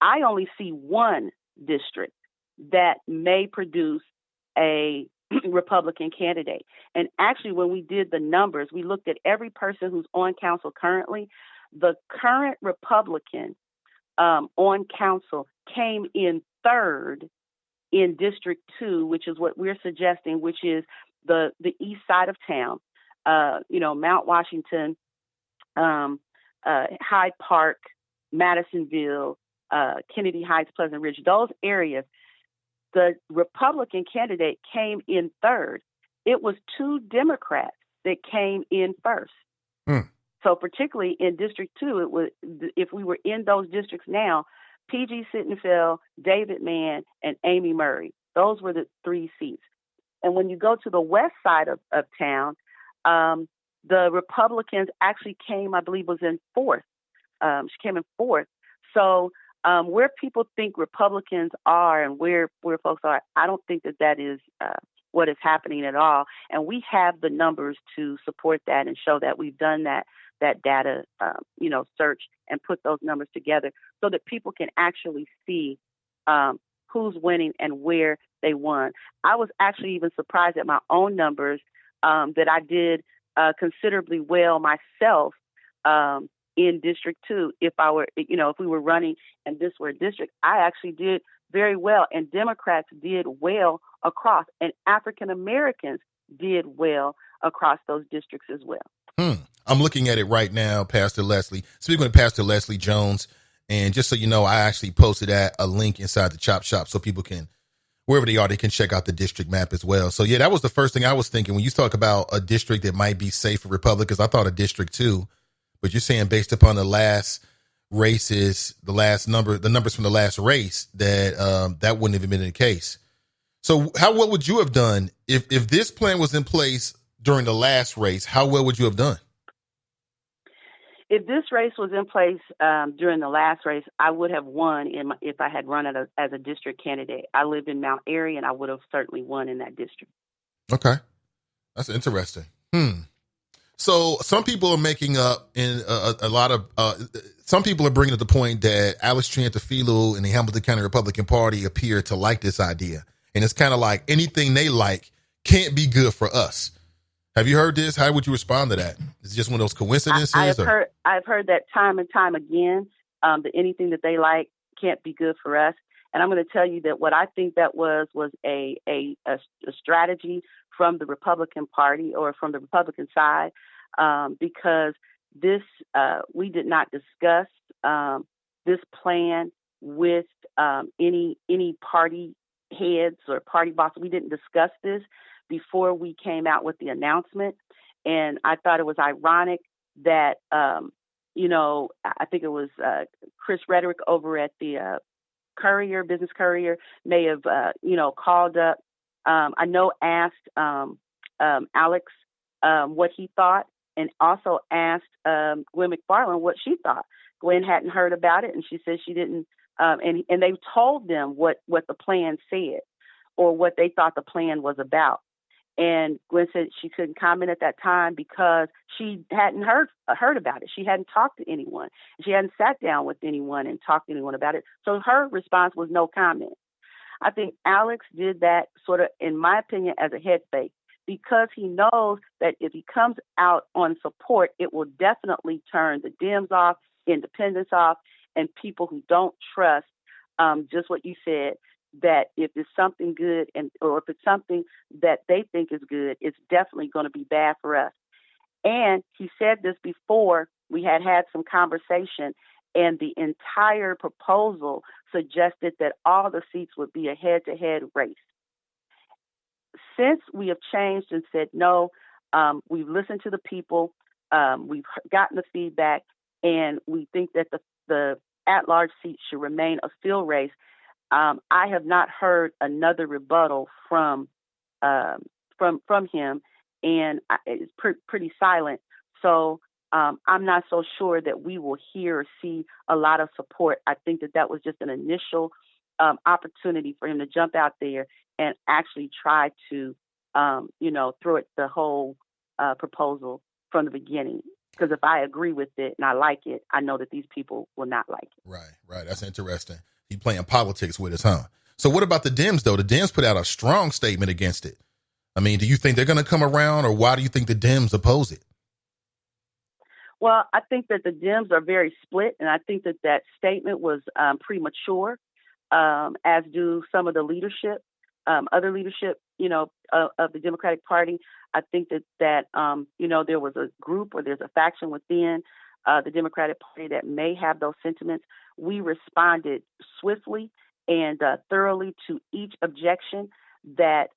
S4: I only see one district that may produce a Republican candidate. And actually, when we did the numbers, we looked at every person who's on council currently. The current Republican on council came in third in District 2, which is what we're suggesting, which is the east side of town, Mount Washington, Hyde Park, Madisonville, Kennedy Heights, Pleasant Ridge, those areas. The Republican candidate came in third. It was 2 Democrats that came in first. So particularly in District 2, it was, if we were in those districts now, P.G. Sittenfeld, David Mann, and Amy Murray. Those were the 3 seats. And when you go to the west side of town, the Republicans actually came, I believe, was in fourth. She came in fourth. So where people think Republicans are and where folks are, I don't think that is what is happening at all. And we have the numbers to support that and show that we've done that data, search and put those numbers together so that people can actually see who's winning and where they won. I was actually even surprised at my own numbers that I did considerably well myself in District 2. If we were running and this were a district, I actually did very well, and Democrats did well across, and African Americans did well across those districts as well.
S2: I'm looking at it right now, Pastor Leslie. Speaking of Pastor Leslie Jones, and just so you know, I actually posted a link inside the Chop Shop so people can, wherever they are, they can check out the district map as well. So yeah, that was the first thing I was thinking when you talk about a district that might be safe for Republicans. I thought of District 2, but you're saying based upon the last races, the numbers from the last race, that wouldn't have been the case. So what would you have done if this plan was in place during the last race? How well would you have done?
S4: If this race was in place during the last race, I would have won if I had run as a district candidate. I live in Mount Airy, and I would have certainly won in that district. Okay.
S2: That's interesting. So some people are making up in a lot of some people are bringing up the point that Alex Triantafilo and the Hamilton County Republican Party appear to like this idea. And it's kind of like anything they like can't be good for us. Have you heard this? How would you respond to that? Is it just one of those coincidences?
S4: I've heard that time and time again, that anything that they like can't be good for us. And I'm going to tell you that what I think that was a strategy from the Republican Party or from the Republican side, because this we did not discuss this plan with any party heads or party bosses. We didn't discuss this before we came out with the announcement. And I thought it was ironic that, I think it was Chris Rederick over at the Business Courier may have, called up, I know asked Alex what he thought, and also asked Gwen McFarland what she thought. Gwen hadn't heard about it, and she said she didn't, and they told them what the plan said or what they thought the plan was about. And Gwen said she couldn't comment at that time because she hadn't heard about it. She hadn't talked to anyone. She hadn't sat down with anyone and talked to anyone about it. So her response was no comment. I think Alex did that sort of, in my opinion, as a head fake, because he knows that if he comes out on support, it will definitely turn the Dems off, independents off, and people who don't trust just what you said, that if it's something good or if it's something that they think is good, it's definitely going to be bad for us. And he said this before we had some conversation, and the entire proposal suggested that all the seats would be a head-to-head race. Since we have changed and said no, we've listened to the people, we've gotten the feedback, and we think that the at-large seats should remain a field race. I have not heard another rebuttal from him, and it's pretty silent. So I'm not so sure that we will hear or see a lot of support. I think that was just an initial opportunity for him to jump out there and actually try to, throw it the whole proposal from the beginning. Because if I agree with it and I like it, I know that these people will not like it.
S2: Right. That's interesting. He playing politics with us, huh? So what about the Dems, though? The Dems put out a strong statement against it. I mean, do you think they're going to come around, or why do you think the Dems oppose it?
S4: Well, I think that the Dems are very split, and I think that statement was premature, as do some of the leadership, other leadership, of the Democratic Party. I think that there was a group or there's a faction within the Democratic Party that may have those sentiments. We responded swiftly and thoroughly to each objection that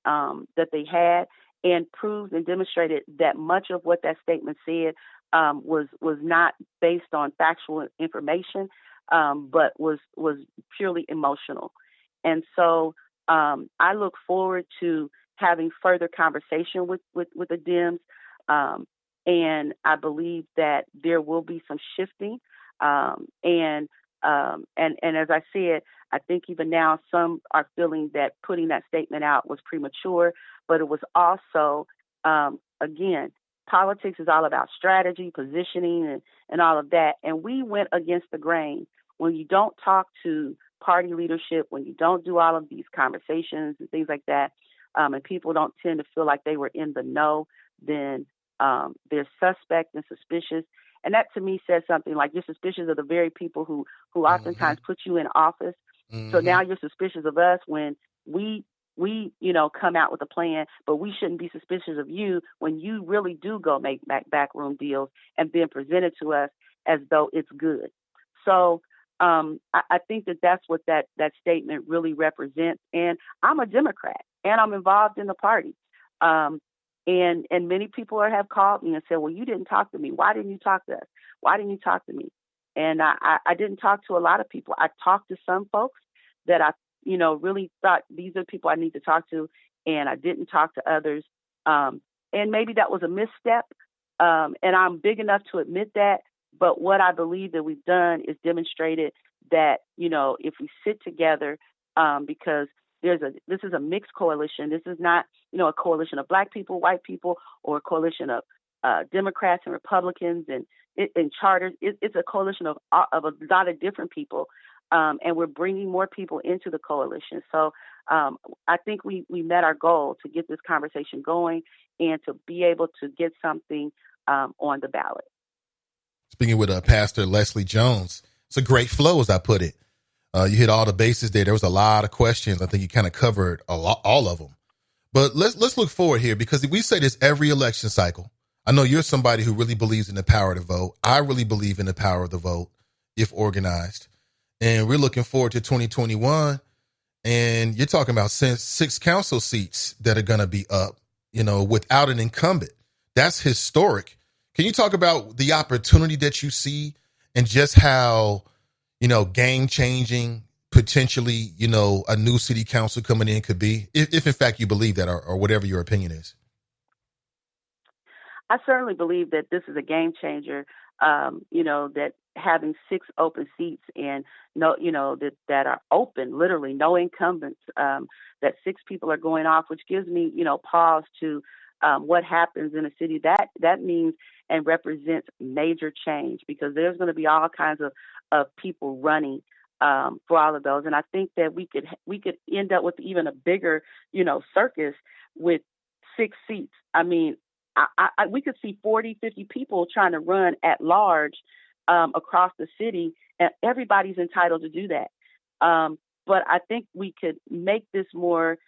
S4: they had, and proved and demonstrated that much of what that statement said was not based on factual information, but was purely emotional. And so I look forward to having further conversation with the Dems, and I believe that there will be some shifting. And as I said, I think even now some are feeling that putting that statement out was premature, but it was also, again, politics is all about strategy, positioning, and all of that. And we went against the grain. When you don't talk to party leadership, when you don't do all of these conversations and things like that, and people don't tend to feel like they were in the know, then they're suspect and suspicious. And that to me says something like you're suspicious of the very people who oftentimes put you in office. Mm-hmm. So now you're suspicious of us when we come out with a plan, but we shouldn't be suspicious of you when you really do go make backroom deals and then present it to us as though it's good. So I think that's what that statement really represents. And I'm a Democrat, and I'm involved in the party. And many people have called me and said, well, you didn't talk to me. Why didn't you talk to us? Why didn't you talk to me? And I didn't talk to a lot of people. I talked to some folks that I really thought these are people I need to talk to, and I didn't talk to others. And maybe that was a misstep, and I'm big enough to admit that. But what I believe that we've done is demonstrated that, if we sit together, because this is a mixed coalition. This is not, a coalition of Black people, white people, or a coalition of Democrats and Republicans and charters. It's a coalition of a lot of different people. And we're bringing more people into the coalition. So I think we met our goal to get this conversation going and to be able to get something on the ballot.
S2: Speaking with Pastor Leslie Jones, it's a great flow, as I put it. You hit all the bases there. There was a lot of questions. I think you kind of covered all of them. But let's look forward here, because we say this every election cycle. I know you're somebody who really believes in the power to vote. I really believe in the power of the vote, if organized. And we're looking forward to 2021. And you're talking about 6 council seats that are going to be up, without an incumbent. That's historic. Can you talk about the opportunity that you see and just how, game changing, potentially, a new city council coming in could be, if in fact you believe that, or whatever your opinion is?
S4: I certainly believe that this is a game changer, that having 6 open seats and that are open, literally no incumbents, that 6 people are going off, which gives me, pause to what happens in a city. That means and represents major change, because there's going to be all kinds of people running for all of those. And I think that we could end up with even a bigger, circus with 6 seats. I mean, we could see 40, 50 people trying to run at large across the city, and everybody's entitled to do that. But I think we could make this more,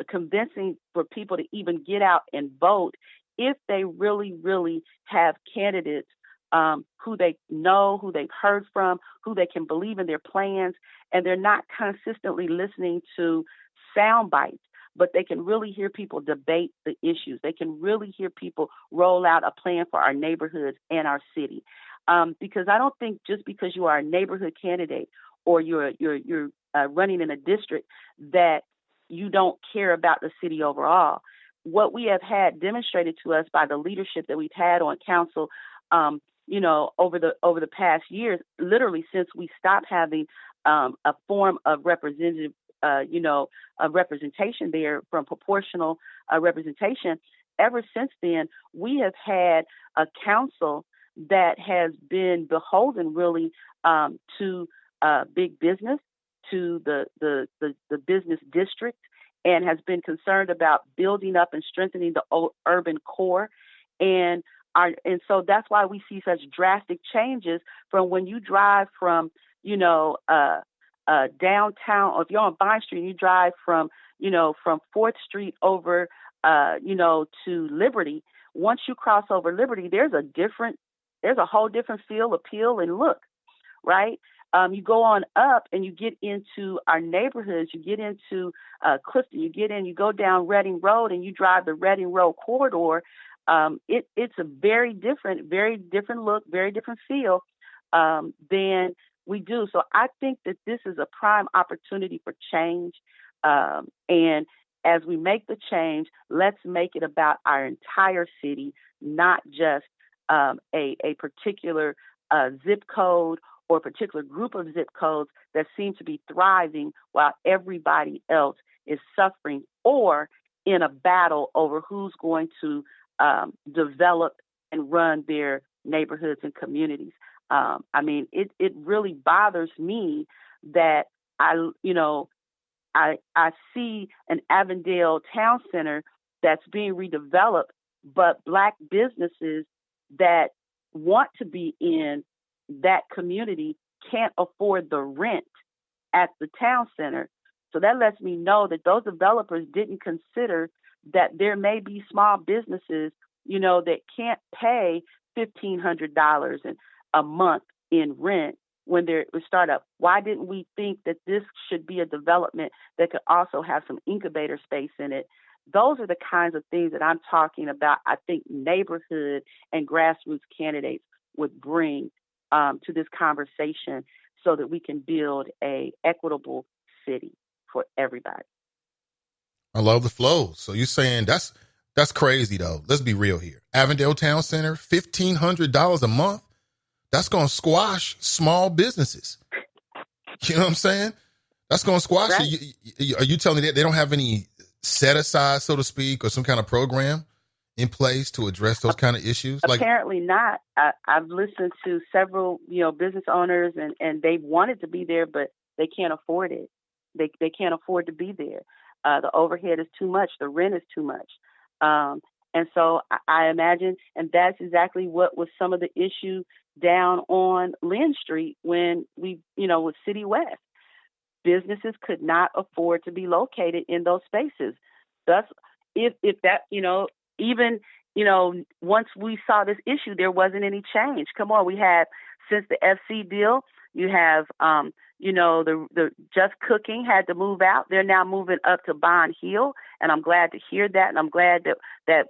S4: convincing for people to even get out and vote if they really, really have candidates who they know, who they've heard from, who they can believe in their plans, and they're not consistently listening to sound bites, but they can really hear people debate the issues. They can really hear people roll out a plan for our neighborhoods and our city. Because I don't think just because you are a neighborhood candidate or you're running in a district that you don't care about the city overall. What we have had demonstrated to us by the leadership that we've had on council, over the past years, literally since we stopped having a form of representative, of representation there from proportional representation, ever since then, we have had a council that has been beholden really to big business, to the business district, and has been concerned about building up and strengthening the urban core. And so that's why we see such drastic changes from when you drive from, downtown, or if you're on Vine Street and you drive from 4th Street over, to Liberty. Once you cross over Liberty, there's a whole different feel, appeal, and look, right? You go on up and you get into our neighborhoods, you get into Clifton, you go down Reading Road and you drive the Reading Road corridor. It's a very different look, very different feel than we do. So I think that this is a prime opportunity for change. And as we make the change, let's make it about our entire city, not just a particular zip code or a particular group of zip codes that seem to be thriving while everybody else is suffering or in a battle over who's going to develop and run their neighborhoods and communities. It really bothers me that I see an Avondale Town Center that's being redeveloped, but Black businesses that want to be in that community can't afford the rent at the town center. So that lets me know that those developers didn't consider that there may be small businesses, that can't pay $1,500 a month in rent when they're a startup. Why didn't we think that this should be a development that could also have some incubator space in it? Those are the kinds of things that I'm talking about. I think neighborhood and grassroots candidates would bring to this conversation so that we can build a equitable city for everybody.
S2: I love the flow. So you're saying that's crazy though. Let's be real here. Avondale Town Center, $1,500 a month. That's going to squash small businesses. You know what I'm saying? That's going to squash
S4: right.
S2: it. Are you telling me that they don't have any set aside, so to speak, or some kind of program in place to address those kind of issues?
S4: Apparently not. I've listened to several, business owners and they wanted to be there, but they can't afford it. They can't afford to be there. The overhead is too much. The rent is too much. And so I imagine, and that's exactly what was some of the issue down on Lynn Street when with City West. Businesses could not afford to be located in those spaces. Thus, if that, even, once we saw this issue, there wasn't any change. Come on, we had, since the FC deal, you have, the Just Cooking had to move out. They're now moving up to Bond Hill, and I'm glad to hear that. And I'm glad that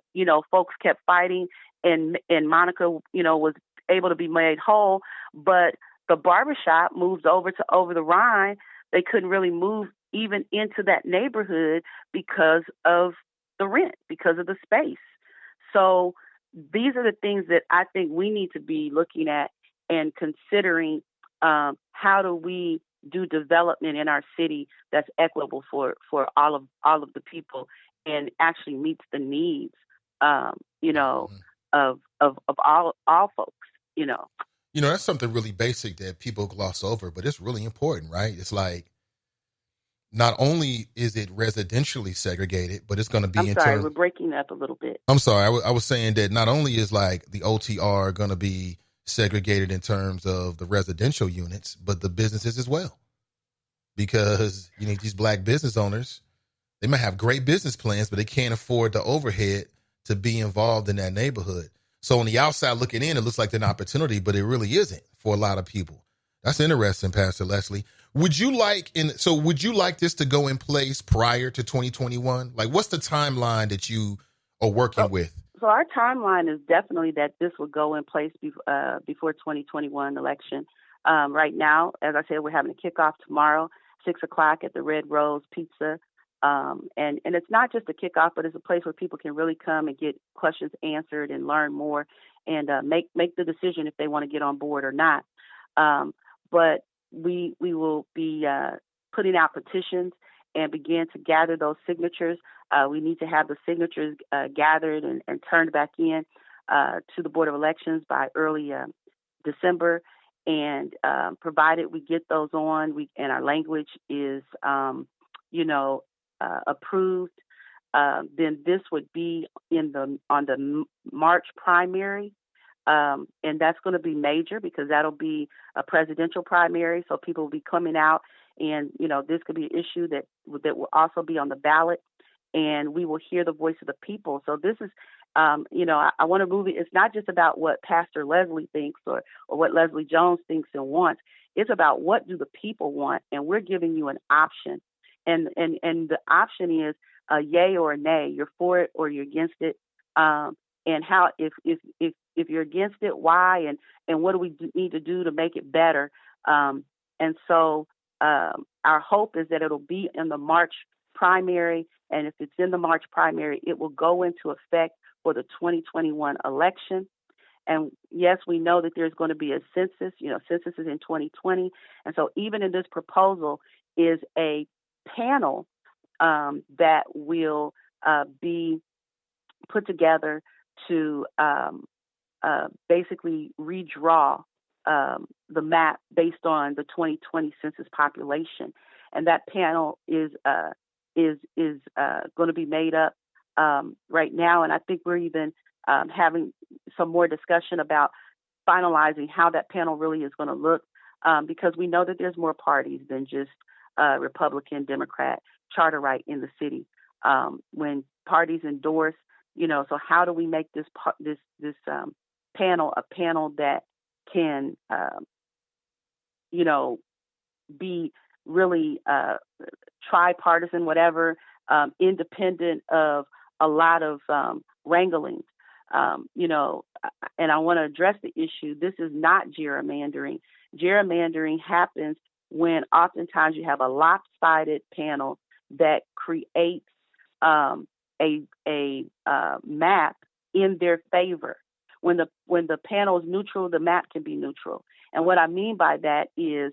S4: folks kept fighting, and Monica, was able to be made whole. But the barbershop moved over to Over the Rhine. They couldn't really move even into that neighborhood because of the rent, because of the space. So these are the things that I think we need to be looking at and considering. How do we do development in our city that's equitable for all of the people and actually meets the needs, of all folks,
S2: that's something really basic that people gloss over, but it's really important, right? It's like, not only is it residentially segregated, but it's going to be
S4: we're breaking up a little bit.
S2: I'm sorry. I was saying that not only is like the OTR going to be segregated in terms of the residential units, but the businesses as well. Because, these Black business owners, they might have great business plans, but they can't afford the overhead to be involved in that neighborhood. So on the outside looking in, it looks like an opportunity, but it really isn't for a lot of people. That's interesting, Pastor Leslie. Would you like this to go in place prior to 2021? Like, what's the timeline that you are working with?
S4: So our timeline is definitely that this will go in place before 2021 election. Right now, as I said, we're having a kickoff tomorrow, 6:00 at the Red Rose Pizza. And it's not just a kickoff, but it's a place where people can really come and get questions answered and learn more and make the decision if they want to get on board or not. But we will be putting out petitions and begin to gather those signatures We need to have the signatures gathered and turned back in to the Board of Elections by early December. And provided we get those on, and our language is, approved, then this would be on the March primary. And that's going to be major because that'll be a presidential primary. So people will be coming out, and this could be an issue that will also be on the ballot, and we will hear the voice of the people. So this is, I want to move it. It's not just about what Pastor Leslie thinks or what Leslie Jones thinks and wants. It's about what do the people want, and we're giving you an option, and the option is a yay or a nay. You're for it or you're against it. And how, if you're against it, why, and what do we need to do to make it better? And so our hope is that it'll be in the March primary, and if it's in the March primary, it will go into effect for the 2021 election. And yes, we know that there's going to be a census. Census is in 2020, and so even in this proposal is a panel that will be put together to basically redraw the map based on the 2020 census population, and that panel is going to be made up right now. And I think we're even having some more discussion about finalizing how that panel really is going to look, because we know that there's more parties than just Republican, Democrat, charter right in the city. When parties endorse, so how do we make this panel a panel that can, be really tripartisan, whatever, independent of a lot of wranglings, and I want to address the issue. This is not gerrymandering. Gerrymandering happens when oftentimes you have a lopsided panel that creates a map in their favor. When the panel is neutral, the map can be neutral. And what I mean by that is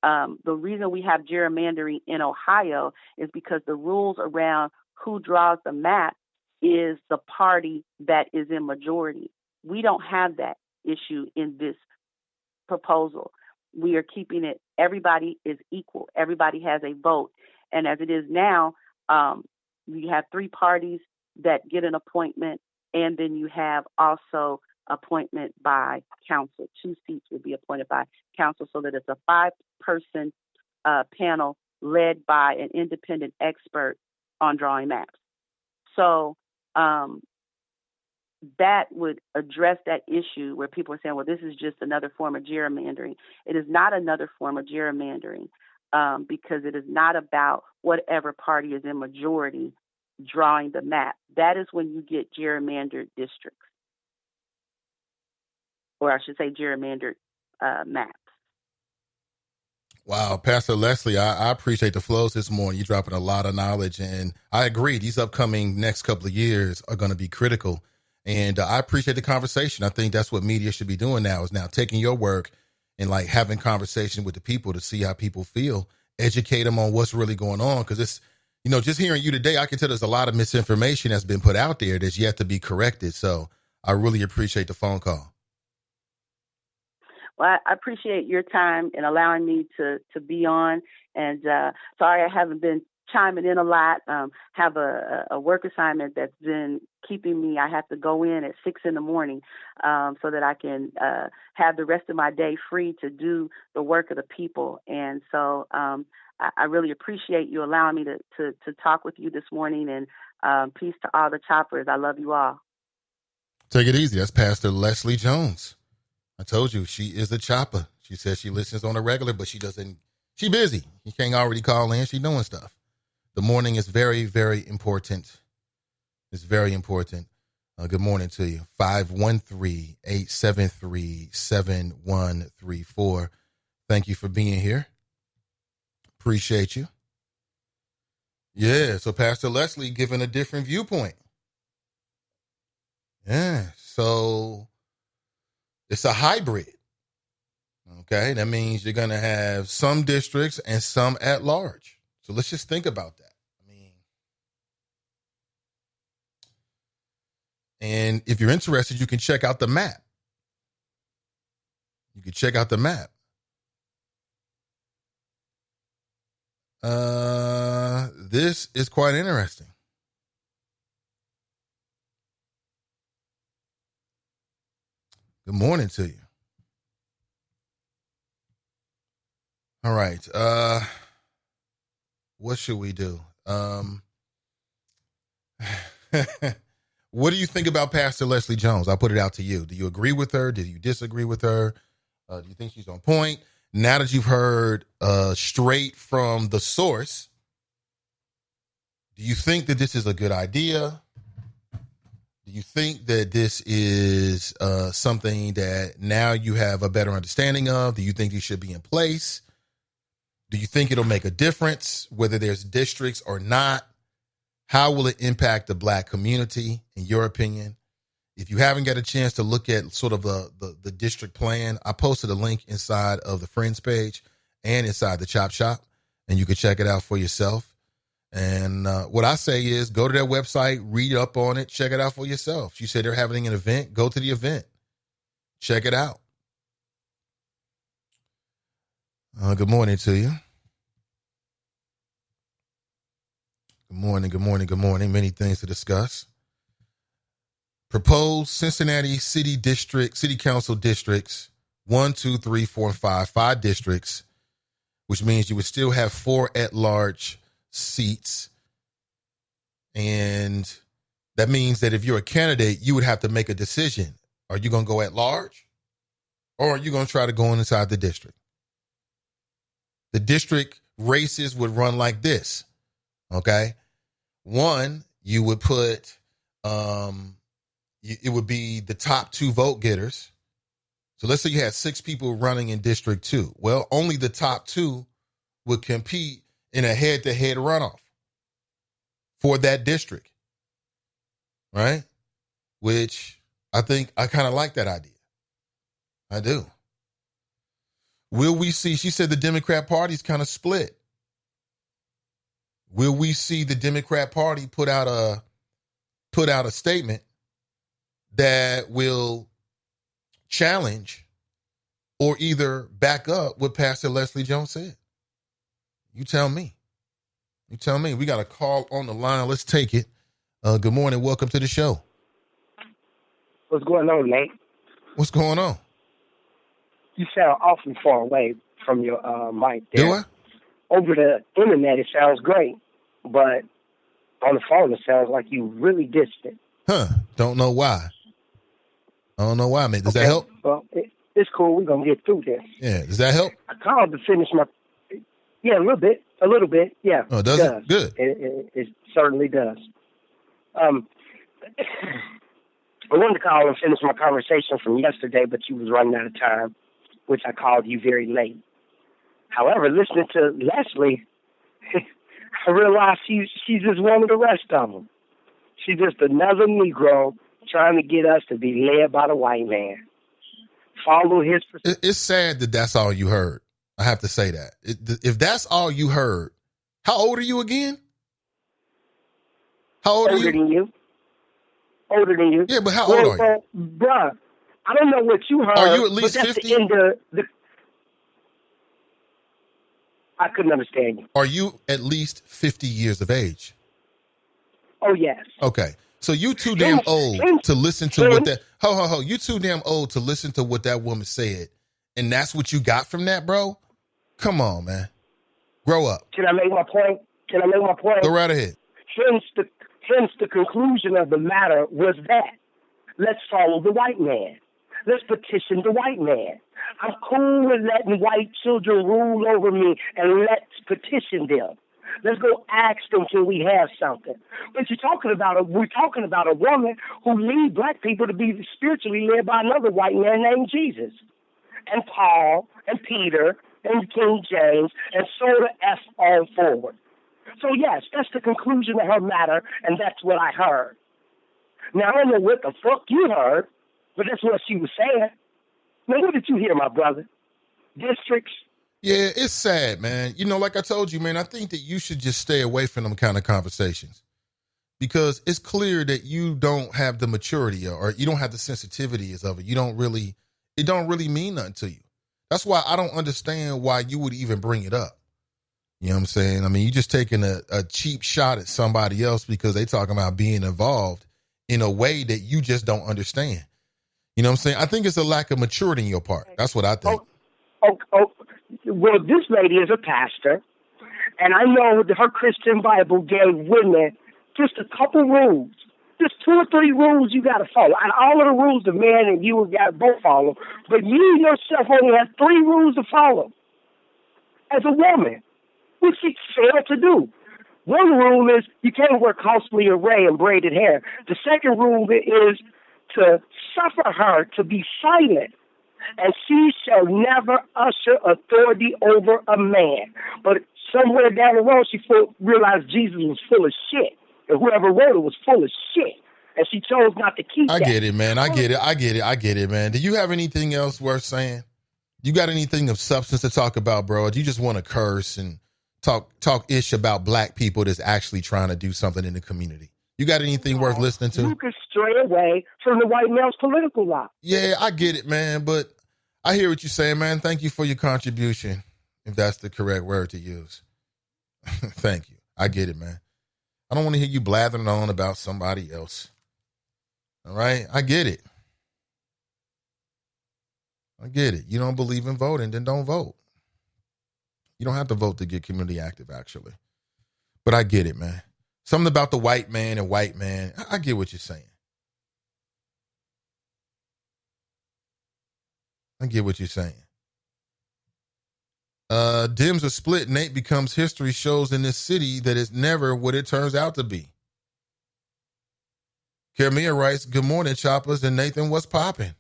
S4: the reason we have gerrymandering in Ohio is because the rules around who draws the map is the party that is in majority. We don't have that issue in this proposal. We are keeping it, everybody is equal. Everybody has a vote. And as it is now, you have three parties that get an appointment, and then you have also appointment by council. 2 seats would be appointed by council, so that it's a 5-person panel led by an independent expert on drawing maps. So that would address that issue where people are saying, well, this is just another form of gerrymandering. It is not another form of gerrymandering because it is not about whatever party is in majority drawing the map. That is when you get gerrymandered districts, or I should say gerrymandered maps.
S2: Wow, Pastor Leslie, I appreciate the flows this morning. You're dropping a lot of knowledge, and I agree. These upcoming next couple of years are going to be critical, and I appreciate the conversation. I think that's what media should be doing now, is now taking your work and like having conversation with the people to see how people feel, educate them on what's really going on. Because it's, just hearing you today, I can tell there's a lot of misinformation that's been put out there that's yet to be corrected. So I really appreciate the phone call.
S4: Well, I appreciate your time and allowing me to be on. And sorry I haven't been chiming in a lot. Have a work assignment that's been keeping me. I have to go in at 6 a.m. so that I can have the rest of my day free to do the work of the people. And so I really appreciate you allowing me to talk with you this morning. And peace to all the choppers. I love you all.
S2: Take it easy. That's Pastor Leslie Jones. I told you, she is a chopper. She says she listens on a regular, but she busy. You can't already call in. She doing stuff. The morning is very, very important. It's very important. Good morning to you. 513-873-7134. Thank you for being here. Appreciate you. Yeah, so Pastor Leslie giving a different viewpoint. Yeah, so it's a hybrid. Okay, that means you're going to have some districts and some at large. So let's just think about that. I mean, And if you're interested, you can check out the map. You can check out the map. This is quite interesting. Good morning to you. All right. What should we do? What do you think about Pastor Leslie Jones? I'll put it out to you. Do you agree with her? Do you disagree with her? Do you think she's on point? Now that you've heard straight from the source, do you think that this is a good idea? Do you think that this is something that now you have a better understanding of? Do you think these should be in place? Do you think it'll make a difference whether there's districts or not? How will it impact the Black community, in your opinion? If you haven't got a chance to look at sort of the district plan, I posted a link inside of the Friends page and inside the Chop Shop, and you can check it out for yourself. And what I say is go to their website, read up on it, check it out for yourself. She said they're having an event. Go to the event. Check it out. Good morning to you. Good morning, good morning, good morning. Many things to discuss. Proposed Cincinnati City Council districts, 1, 2, 3, 4, and 5, 5 districts, which means you would still have 4 at-large seats. And that means that if you're a candidate, you would have to make a decision. Are you going to go at large, or are you going to try to go inside the district? The district races would run like this, okay? 1, you would put, it would be the top 2 vote getters. So let's say you had 6 people running in District 2. Well, only the top 2 would compete in a head-to-head runoff for that district, right? Which I think I kind of like that idea. I do. Will we see, she said the Democrat Party's kind of split. Will we see the Democrat Party put out a statement that will challenge or either back up what Pastor Leslie Jones said? You tell me. You tell me. We got a call on the line. Let's take it. Good morning. Welcome to the show.
S5: What's going on, Nate?
S2: What's going on?
S5: You sound awfully far away from your mic there.
S2: Do I?
S5: Over the internet, it sounds great, but on the phone, it sounds like you really distant.
S2: Huh. Don't know why. I don't know why, man. Does that help?
S5: Well, it's cool. We're going to get through this.
S2: Yeah. Does that help?
S5: I called to finish my... Yeah, a little bit. Yeah.
S2: Oh, does it? Good.
S5: It certainly does. I wanted to call and finish my conversation from yesterday, but you was running out of time, which I called you very late. However, listening to Leslie, I realized she's just one of the rest of them. She's just another Negro trying to get us to be led by the white man. Follow his...
S2: It's sad that that's all you heard. I have to say that. If that's all you heard, how old are you again? How old are you?
S5: Older than you.
S2: Yeah, but how old are you?
S5: Bruh, I don't know what you heard.
S2: Are you at least 50?
S5: I couldn't understand you.
S2: Are you at least 50 years of age?
S5: Oh, yes.
S2: Okay. So you too damn old to listen to what that... You too damn old to listen to what that woman said. And that's what you got from that, bro? Come on, man. Grow up.
S5: Can I make my point?
S2: Go right ahead.
S5: Hence the conclusion of the matter was that let's follow the white man. Let's petition the white man. I'm cool with letting white children rule over me, and let's petition them. Let's go ask them, can we have something? But we're talking about a woman who leads black people to be spiritually led by another white man named Jesus, and Paul, and Peter, and King James, and so the F all forward. So yes, that's the conclusion of her matter, and that's what I heard. Now I don't know what the fuck you heard, but that's what she was saying. Now what did you hear, my brother? Districts?
S2: Yeah, it's sad, man. You know, like I told you, man, I think that you should just stay away from them kind of conversations. because it's clear that you don't have the maturity or you don't have the sensitivities of it. It don't really mean nothing to you. That's why I don't understand why you would even bring it up. You know what I'm saying? I mean, you just taking a cheap shot at somebody else because they talking about being involved in a way that you just don't understand. You know what I'm saying? I think it's a lack of maturity in your part. That's what I think.
S5: Well, this lady is a pastor, and I know that her Christian Bible gave women just a couple rules. Just 2 or 3 rules you got to follow. And all of the rules the man and you got to both follow. But you yourself only have 3 rules to follow as a woman, which she failed to do. One rule is you can't wear costly array and braided hair. The second rule is to suffer her to be silent, and she shall never usher authority over a man. But somewhere down the road, she realized Jesus was full of shit, and whoever wrote it was full of shit, and she chose not to keep that.
S2: I get it, man. I get it, man. Do you have anything else worth saying? You got anything of substance to talk about, bro? Or do you just want to curse and talk ish about black people that's actually trying to do something in the community? You got anything worth listening to?
S5: You could stray away from the white male's political lie.
S2: Yeah, I get it, man, but I hear what you're saying, man. Thank you for your contribution, if that's the correct word to use. Thank you. I get it, man. I don't want to hear you blathering on about somebody else. All right? I get it. You don't believe in voting, then don't vote. You don't have to vote to get community active, actually. But I get it, man. Something about the white man and white man. I get what you're saying. Dems are split. Nate becomes history shows in this city that is never what it turns out to be. Kermia writes, good morning, choppers. And Nathan, what's popping?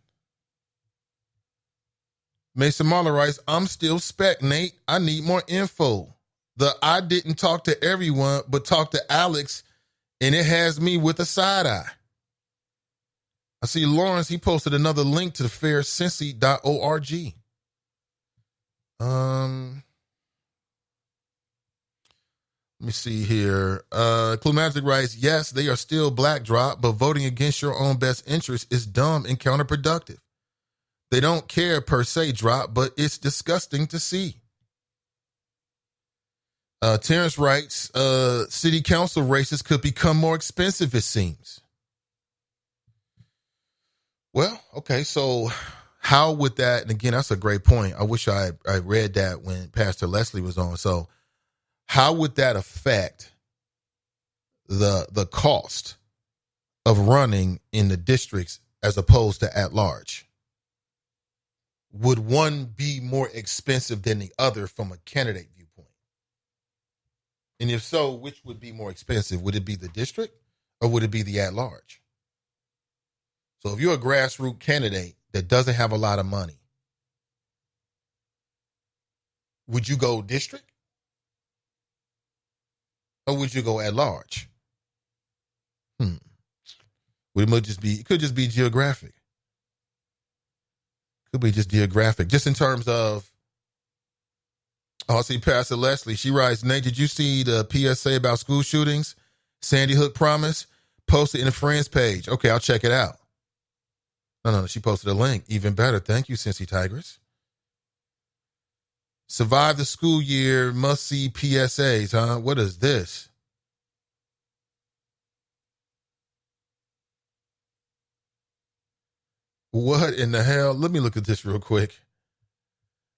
S2: Mason Marler writes, I'm still spec, Nate. I need more info. I didn't talk to everyone, but talk to Alex, and it has me with a side eye. I see Lawrence, he posted another link to the fair, Cincy.org. Let me see here. Clumagic writes, yes, they are still black drop, but voting against your own best interest is dumb and counterproductive. They don't care per se drop, but it's disgusting to see. Terrence writes, city council races could become more expensive, it seems. Well, okay, so how would that, and again, that's a great point. I wish I read that when Pastor Leslie was on. So how would that affect the cost of running in the districts as opposed to at large? Would one be more expensive than the other from a candidate viewpoint? And if so, which would be more expensive? Would it be the district or would it be the at large? So if you're a grassroots candidate that doesn't have a lot of money, would you go district or would you go at large? It could just be geographic. Could be just geographic. Just in terms of, I see Pastor Leslie. She writes, Nate, did you see the PSA about school shootings? Sandy Hook promise? Posted in a friend's page. Okay, I'll check it out. No, she posted a link. Even better. Thank you, Cincy Tigress. Survive the school year, must see PSAs, huh? What is this? What in the hell? Let me look at this real quick.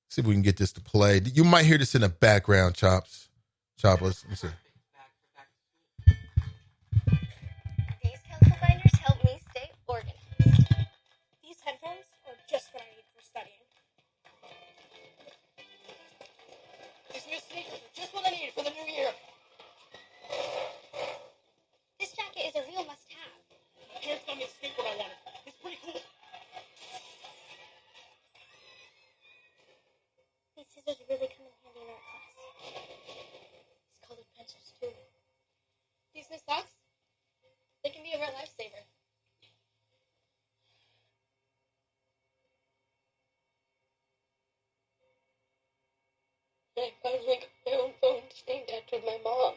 S2: See if we can get this to play. You might hear this in the background, Choppers. Let me see.
S6: These pencil binders help me stay organized. These headphones are just what I need for studying. These new sneakers are just what I need for the new year. This jacket is a real must-have. My parents got me a skateboard I wanted. It's pretty cool. These scissors really come in handy in art class. These colored pencils, too. These new socks, they can be a real lifesaver. I finally got my own phone named after my mom.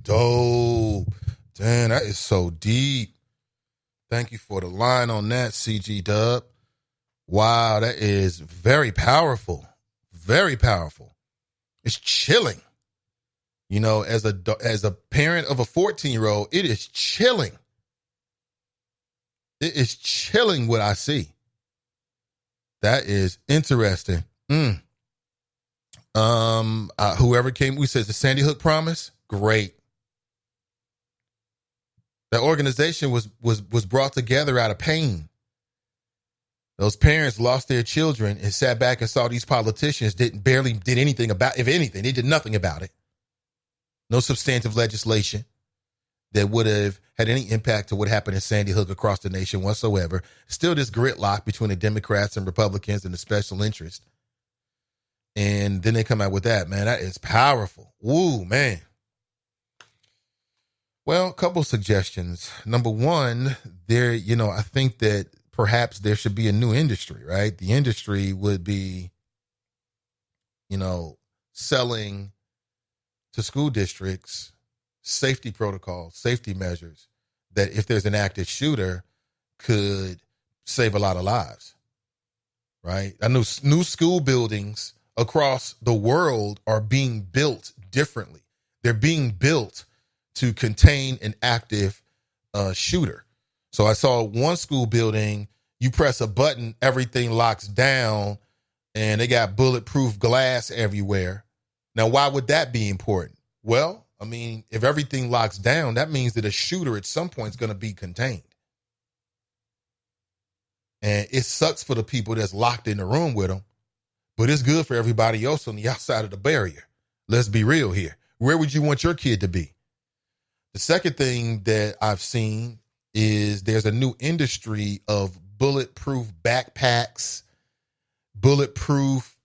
S2: Dope. Damn, that is so deep. Thank you for the line on that, CG Dub. Wow, that is very powerful. Very powerful. It's chilling. You know, as a parent of a 14-year-old, it is chilling. It is chilling what I see. That is interesting. Whoever came, we said the Sandy Hook Promise, great. That organization was brought together out of pain. Those parents lost their children and sat back and saw these politicians barely did anything about, if anything, they did nothing about it. No substantive legislation that would have had any impact to what happened in Sandy Hook across the nation whatsoever. Still this gridlock between the Democrats and Republicans and the special interest. And then they come out with that, man. That is powerful. Woo, man. Well, a couple suggestions. Number one, I think that perhaps there should be a new industry, right? The industry would be, selling to school districts safety protocols, safety measures that if there's an active shooter could save a lot of lives, right? I know new school buildings across the world are being built differently. They're being built to contain an active shooter. So I saw one school building, you press a button, everything locks down, and they got bulletproof glass everywhere. Now, why would that be important? Well, I mean, if everything locks down, that means that a shooter at some point is going to be contained. And it sucks for the people that's locked in the room with them, but it's good for everybody else on the outside of the barrier. Let's be real here. Where would you want your kid to be? The second thing that I've seen is there's a new industry of bulletproof backpacks, bulletproof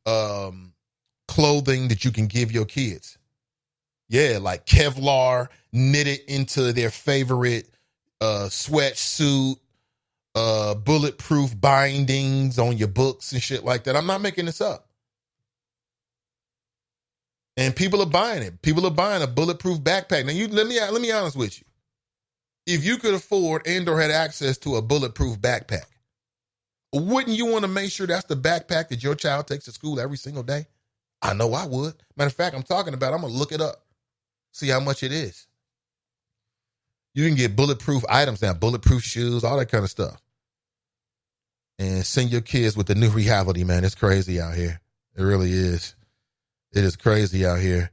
S2: clothing that you can give your kids. Yeah, like Kevlar knitted into their favorite sweatsuit, bulletproof bindings on your books and shit like that. I'm not making this up. And people are buying it. People are buying a bulletproof backpack. Now, let me honest with you. If you could afford and or had access to a bulletproof backpack, wouldn't you want to make sure that's the backpack that your child takes to school every single day? I know I would. Matter of fact, I'm going to look it up, see how much it is. You can get bulletproof items now, bulletproof shoes, all that kind of stuff. And send your kids with the new reality, man. It's crazy out here. It really is. It is crazy out here.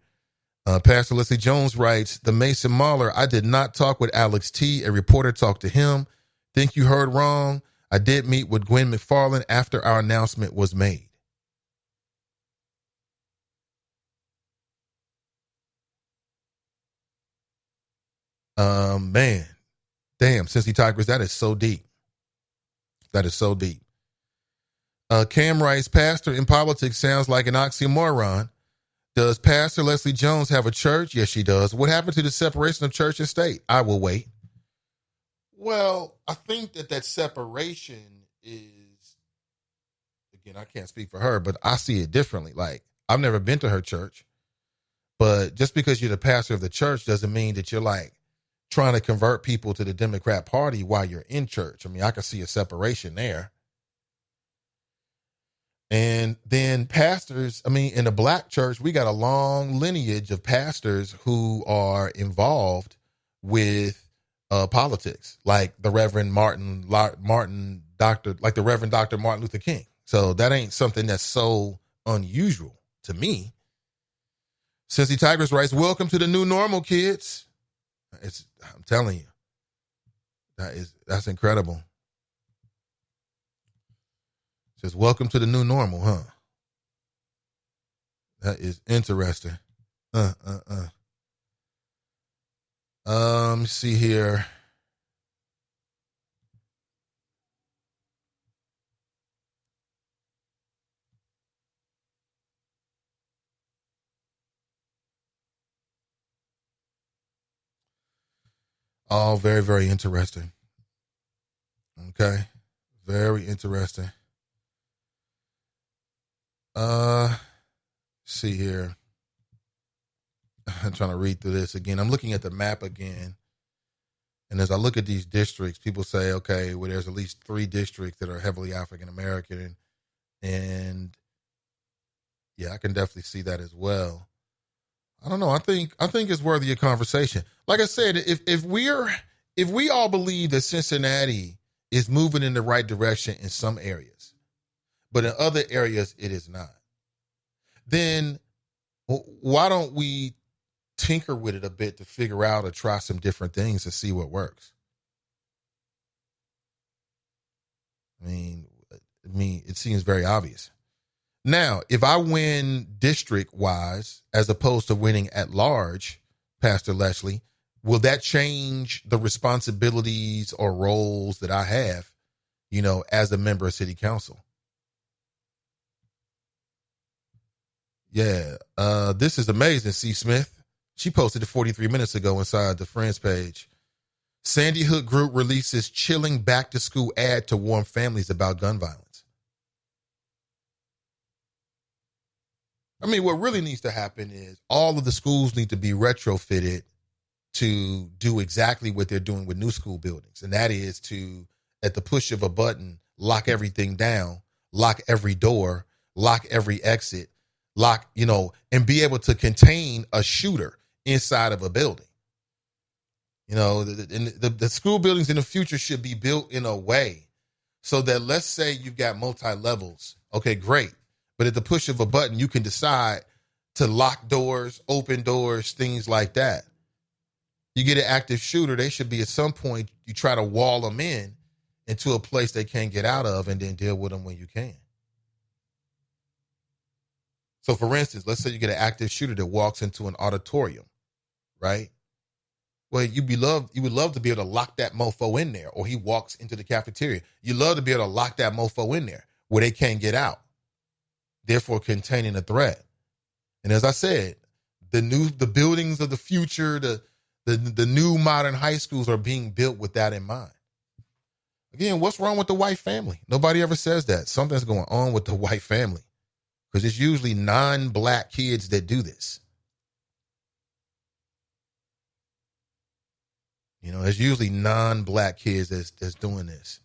S2: Pastor Leslie Jones writes, the Mason Mahler, I did not talk with Alex T. A reporter talked to him. Think you heard wrong. I did meet with Gwen McFarland after our announcement was made. Man, damn, Cincy Tigers, that is so deep. That is so deep. Cam writes, pastor in politics sounds like an oxymoron. Does Pastor Leslie Jones have a church? Yes, she does. What happened to the separation of church and state? I will wait. Well, I think that separation is, again, I can't speak for her, but I see it differently. Like, I've never been to her church, but just because you're the pastor of the church doesn't mean that you're like trying to convert people to the Democrat Party while you're in church. I mean, I can see a separation there. And then pastors, I mean, in the black church, we got a long lineage of pastors who are involved with politics, like the Reverend the Reverend Dr. Martin Luther King. So that ain't something that's so unusual to me. Cincy Tigers writes, welcome to the new normal, kids. I'm telling you, that's incredible. Says, welcome to the new normal, huh? That is interesting. Let me see here. All very, very interesting. Okay. Very interesting. See here. I'm trying to read through this again. I'm looking at the map again. And as I look at these districts, people say, okay, well, there's at least 3 districts that are heavily African American. And yeah, I can definitely see that as well. I don't know. I think it's worthy of conversation. Like I said, if we all believe that Cincinnati is moving in the right direction in some areas, but in other areas it is not, then why don't we tinker with it a bit to figure out or try some different things to see what works? I mean, it seems very obvious. Now, if I win district-wise as opposed to winning at large, Pastor Leslie, will that change the responsibilities or roles that I have, as a member of city council? Yeah, this is amazing, C. Smith. She posted it 43 minutes ago inside the Friends page. Sandy Hook Group releases chilling back-to-school ad to warn families about gun violence. I mean, what really needs to happen is all of the schools need to be retrofitted to do exactly what they're doing with new school buildings. And that is to, at the push of a button, lock everything down, lock every door, lock every exit, and be able to contain a shooter inside of a building. The school buildings in the future should be built in a way so that, let's say you've got multi-levels. Okay, great. But at the push of a button, you can decide to lock doors, open doors, things like that. You get an active shooter, they should be at some point, you try to wall them in into a place they can't get out of and then deal with them when you can. So for instance, let's say you get an active shooter that walks into an auditorium, right? Well, you would love to be able to lock that mofo in there, or he walks into the cafeteria. You love to be able to lock that mofo in there where they can't get out, therefore containing a threat. And as I said, the buildings of the future, the new modern high schools are being built with that in mind. Again, what's wrong with the white family? Nobody ever says that. Something's going on with the white family, because it's usually non-black kids that do this. It's usually non-black kids that's doing this.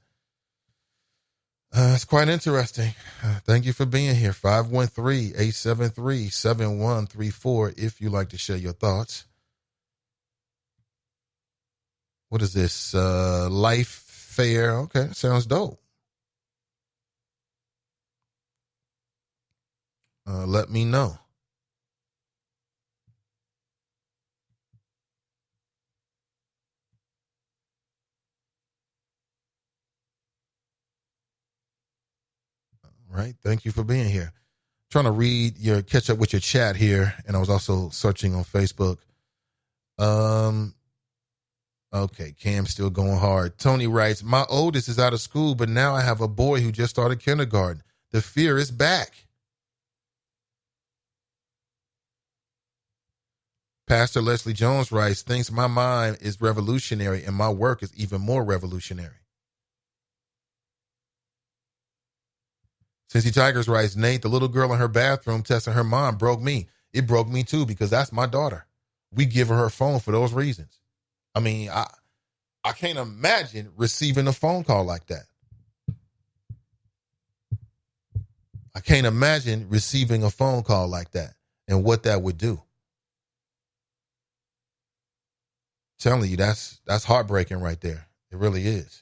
S2: It's quite interesting. Thank you for being here. 513-873-7134 if you'd like to share your thoughts. What is this? Life Fair. Okay, sounds dope. Let me know. Right. Thank you for being here. Trying to catch up with your chat here. And I was also searching on Facebook. Okay. Cam's still going hard. Tony writes, my oldest is out of school, but now I have a boy who just started kindergarten. The fear is back. Pastor Leslie Jones writes, thinks my mind is revolutionary and my work is even more revolutionary. Cincy Tigers writes, Nate, the little girl in her bathroom testing her mom broke me. It broke me too, because that's my daughter. We give her phone for those reasons. I mean, I can't imagine receiving a phone call like that. I can't imagine receiving a phone call like that and what that would do. Telling you, that's heartbreaking right there. It really is.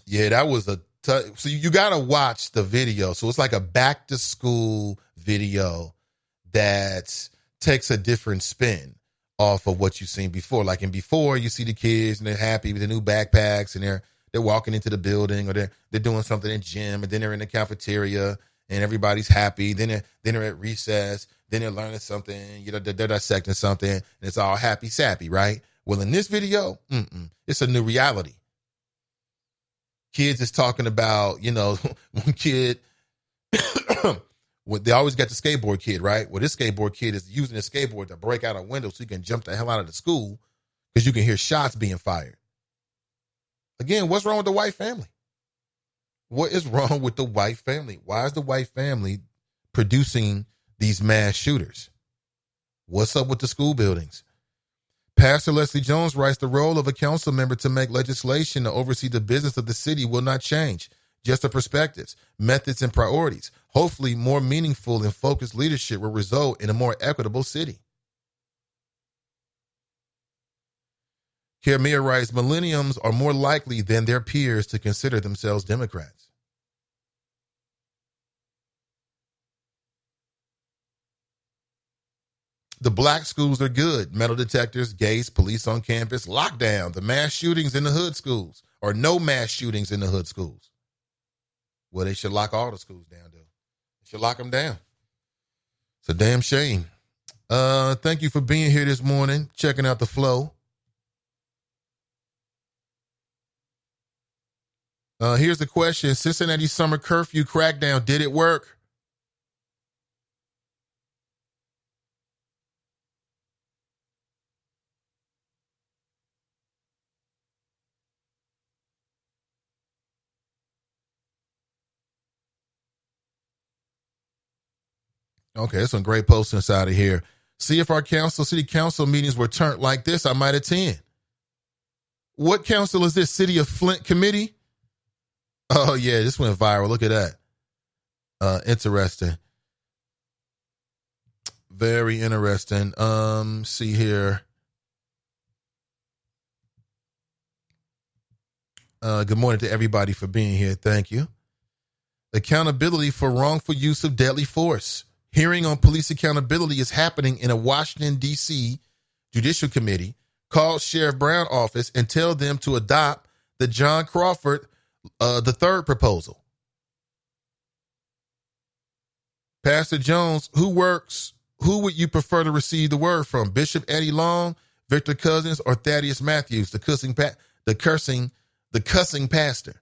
S2: Yeah, that was so you got to watch the video. So it's like a back to school video that takes a different spin off of what you've seen before. Like in before, you see the kids and they're happy with the new backpacks and they're walking into the building, or they're doing something in gym, and then they're in the cafeteria and everybody's happy. Then they're at recess. Then they're learning something. They're dissecting something, and it's all happy sappy, right? Well, in this video, it's a new reality. Kids is talking about, one kid, they always got the skateboard kid, right? Well, this skateboard kid is using his skateboard to break out a window so he can jump the hell out of the school, because you can hear shots being fired. Again, what's wrong with the white family? What is wrong with the white family? Why is the white family producing these mass shooters? What's up with the school buildings? Pastor Leslie Jones writes, the role of a council member to make legislation to oversee the business of the city will not change. Just the perspectives, methods, and priorities. Hopefully, more meaningful and focused leadership will result in a more equitable city. Kermia writes, millennials are more likely than their peers to consider themselves Democrats. The black schools are good. Metal detectors, gates, police on campus, lockdown, the mass shootings in the hood schools, or no mass shootings in the hood schools. Well, they should lock all the schools down, though. They should lock them down. It's a damn shame. Thank you for being here this morning, checking out the flow. Here's the question. Cincinnati summer curfew crackdown, did it work? Okay, there's some great posts inside of here. See if our city council meetings were turned like this, I might attend. What council is this? City of Flint Committee? Oh, yeah, this went viral. Look at that. Interesting. Very interesting. See here. Good morning to everybody for being here. Thank you. Accountability for wrongful use of deadly force. Hearing on police accountability is happening in a Washington, D.C. Judicial Committee. Call Sheriff Brown office and tell them to adopt the John Crawford the third proposal. Pastor Jones, who would you prefer to receive the word from? Bishop Eddie Long, Victor Cousins, or Thaddeus Matthews, the cussing pastor?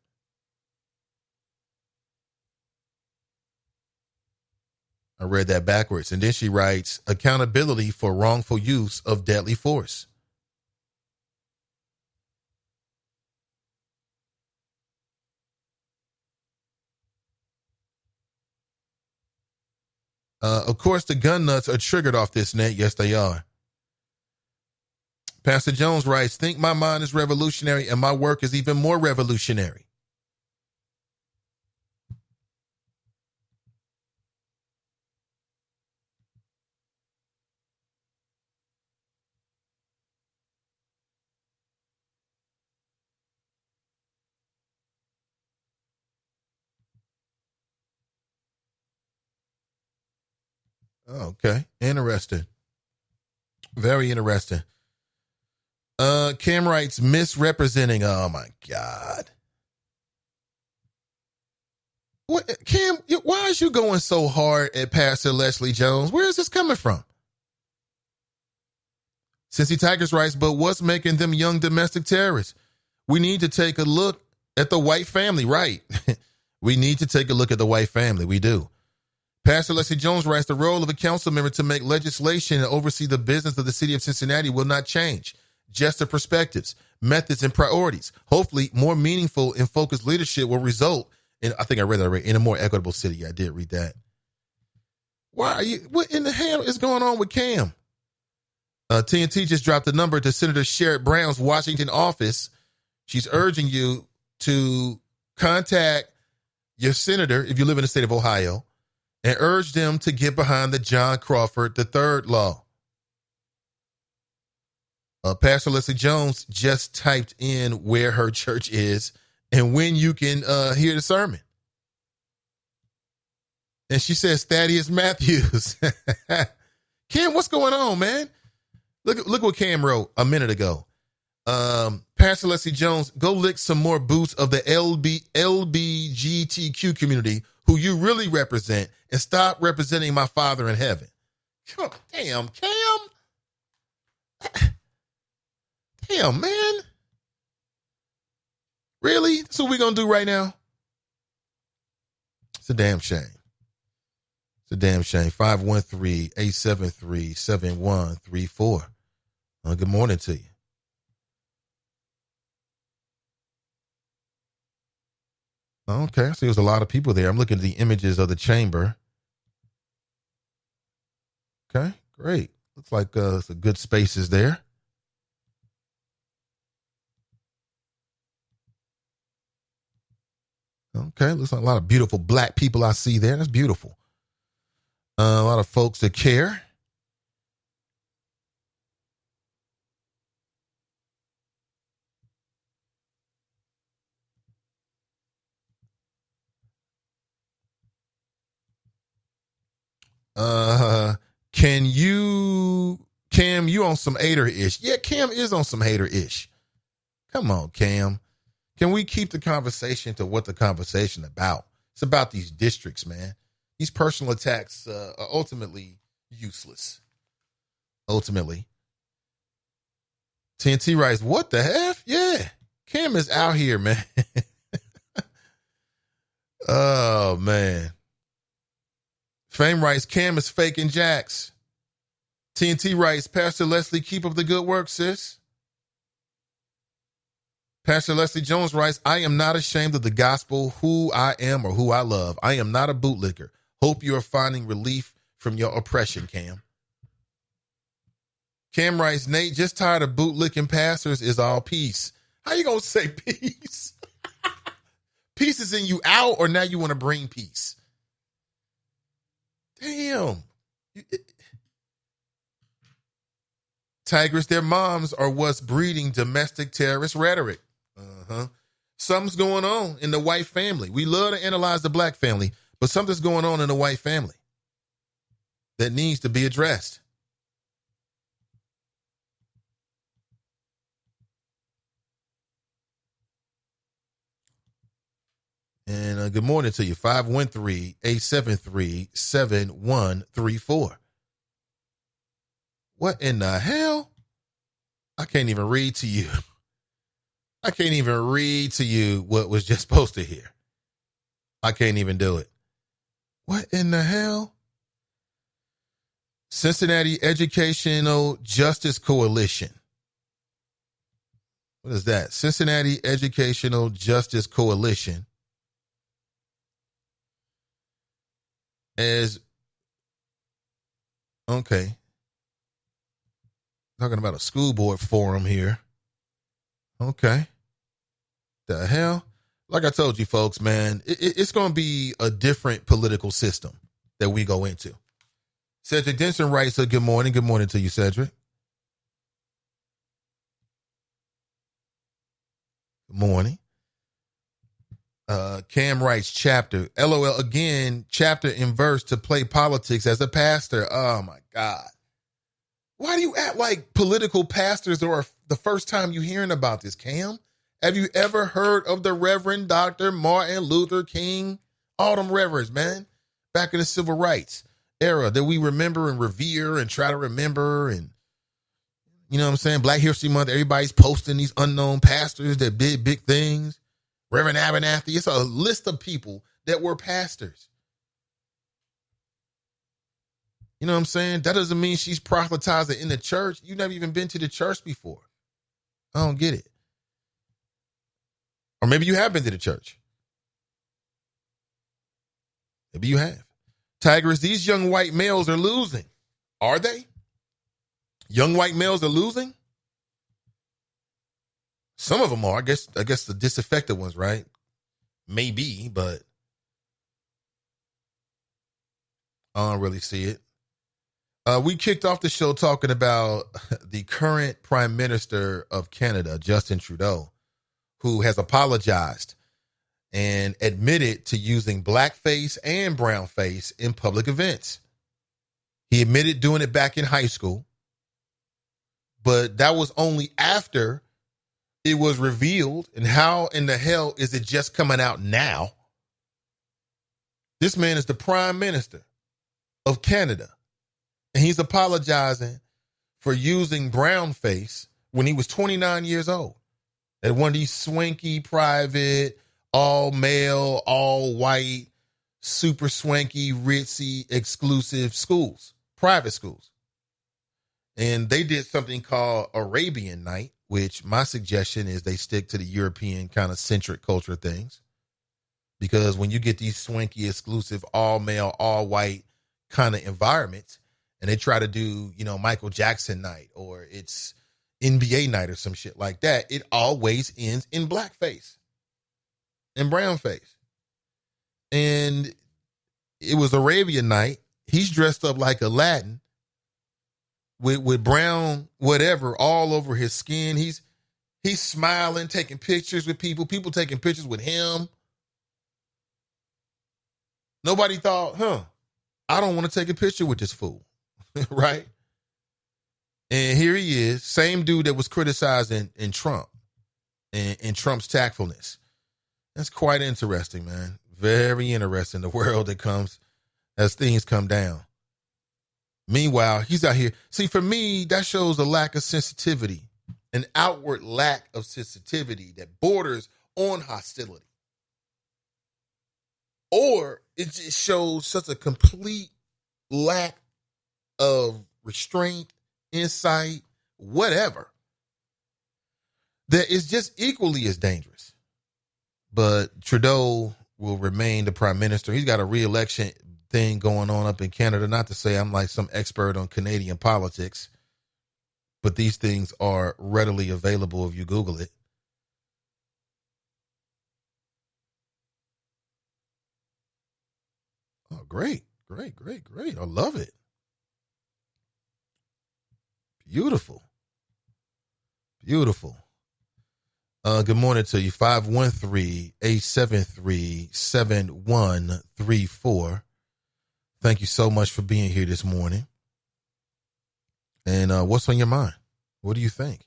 S2: I read that backwards. And then she writes, accountability for wrongful use of deadly force. Of course, the gun nuts are triggered off this net. Yes, they are. Pastor Jones writes, think my mind is revolutionary and my work is even more revolutionary. Okay, interesting. Very interesting. Cam writes, misrepresenting. Oh my God. What, Cam, why is you going so hard at Pastor Leslie Jones? Where is this coming from? Cincy Tigers writes, but what's making them young domestic terrorists? We need to take a look at the white family, right? We need to take a look at the white family. We do. Pastor Leslie Jones writes, the role of a council member to make legislation and oversee the business of the city of Cincinnati will not change. Just the perspectives, methods, and priorities. Hopefully, more meaningful and focused leadership will result in, I think I read that right, in a more equitable city. Yeah, I did read that. Why are you, what in the hell is going on with Cam? TNT just dropped a number to Senator Sherrod Brown's Washington office. She's urging you to contact your senator, if you live in the state of Ohio, and urge them to get behind the John Crawford III law. Pastor Leslie Jones just typed in where her church is and when you can hear the sermon. And she says, Thaddeus Matthews. Cam, what's going on, man? Look what Cam wrote a minute ago. Pastor Leslie Jones, go lick some more boots of the LBGTQ community who you really represent and stop representing my Father in heaven. Oh, damn, Cam. Damn, man. Really? That's what we're going to do right now? It's a damn shame. It's a damn shame. 513-873-7134. Good morning to you. Okay, I see there's a lot of people there. I'm looking at the images of the chamber. Okay, great. Looks like some good spaces there. Okay, looks like a lot of beautiful black people I see there. That's beautiful. A lot of folks that care. Cam, you on some hater-ish. Yeah, Cam is on some hater-ish. Come on, Cam. Can we keep the conversation to what the conversation about? It's about these districts, man. These personal attacks are ultimately useless. Ultimately. TNT writes, what the F? Yeah. Cam is out here, man. Oh, man. Fame writes, Cam is faking jacks. TNT writes, Pastor Leslie, keep up the good work, sis. Pastor Leslie Jones writes, I am not ashamed of the gospel, who I am or who I love. I am not a bootlicker. Hope you are finding relief from your oppression, Cam. Cam writes, Nate, just tired of bootlicking pastors is all peace. How you going to say peace? Peace is in you out or now you want to bring peace? Damn. Tigers, their moms are what's breeding domestic terrorist rhetoric. Something's going on in the white family. We love to analyze the black family, but something's going on in the white family that needs to be addressed. And good morning to you, 513-873-7134. What in the hell? I can't even read to you. I can't even read to you what was just supposed to hear. I can't even do it. What in the hell? Cincinnati Educational Justice Coalition. What is that? Cincinnati Educational Justice Coalition. Okay. Talking about a school board forum here. Okay. The hell? Like I told you folks, man, it's going to be a different political system that we go into. Cedric Denson writes, good morning. Good morning to you, Cedric. Good morning. Cam writes, chapter. LOL again, chapter and verse to play politics as a pastor. Oh, my God. Why do you act like political pastors are the first time you hearing about this, Cam? Have you ever heard of the Reverend Dr. Martin Luther King? All them reverends, man, back in the civil rights era that we remember and revere and try to remember. And, you know what I'm saying? Black History Month, everybody's posting these unknown pastors that did big things. Reverend Abernathy, it's a list of people that were pastors. You know what I'm saying? That doesn't mean she's proselytizing in the church. You've never even been to the church before. I don't get it. Or maybe you have been to the church. Maybe you have. Tigers, these young white males are losing. Are they? Young white males are losing? Some of them are. I guess the disaffected ones, right? Maybe, but I don't really see it. We kicked off the show talking about the current Prime Minister of Canada, Justin Trudeau, who has apologized and admitted to using blackface and brownface in public events. He admitted doing it back in high school, but that was only after it was revealed. And how in the hell is it just coming out now? This man is the Prime Minister of Canada, and he's apologizing for using brownface when he was 29 years old at one of these swanky, private, all male, all white, super swanky, ritzy, exclusive schools, private schools. And they did something called Arabian Night, which my suggestion is they stick to the European kind of centric culture things. Because when you get these swanky, exclusive, all male, all white kind of environments, and they try to do, Michael Jackson night or it's NBA night or some shit like that, it always ends in blackface and brownface. And it was Arabian night. He's dressed up like Aladdin with brown whatever all over his skin. He's smiling, taking pictures with people taking pictures with him. Nobody thought, I don't want to take a picture with this fool, right? And here he is, same dude that was criticizing in Trump and Trump's tactfulness. That's quite interesting, man. Very interesting, the world that comes as things come down. Meanwhile, he's out here. See, for me, that shows a lack of sensitivity, an outward lack of sensitivity that borders on hostility. Or it just shows such a complete lack of restraint, insight, whatever, that is just equally as dangerous. But Trudeau will remain the prime minister. He's got a re-election thing going on up in Canada. Not to say I'm like some expert on Canadian politics, but these things are readily available if you Google it. Oh, great. I love it. Beautiful. Good morning to you. 513-873-7134. Thank you so much for being here this morning. And what's on your mind? What do you think?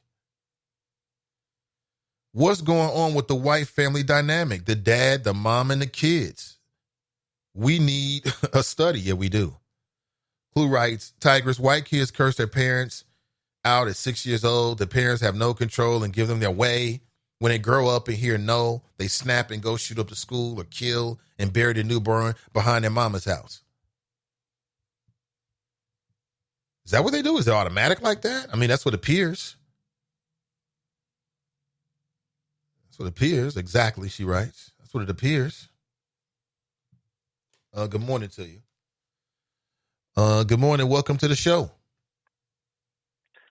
S2: What's going on with the white family dynamic? The dad, the mom, and the kids. We need a study. Yeah, we do. Clue writes, Tigress, white kids curse their parents out at 6 years old. The parents have no control and give them their way. When they grow up and hear no, they snap and go shoot up the school or kill and bury the newborn behind their mama's house. Is that what they do? Is it automatic like that? I mean, that's what it appears. That's what it appears. Exactly, she writes. That's what it appears. Good morning to you. Good morning. Welcome to the show.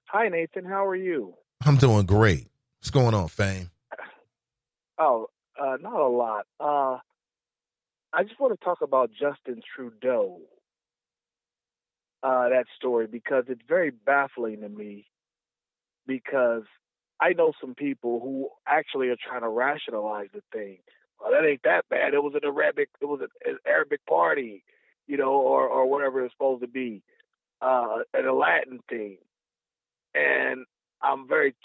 S7: Hi, Nathan. How are you?
S2: I'm doing great. What's going on, Fame?
S7: Oh, not a lot. I just want to talk about Justin Trudeau, that story, because it's very baffling to me, because I know some people who actually are trying to rationalize the thing. Well, that ain't that bad. It was an Arabic party, or whatever it's supposed to be, and a Latin thing. And I'm like,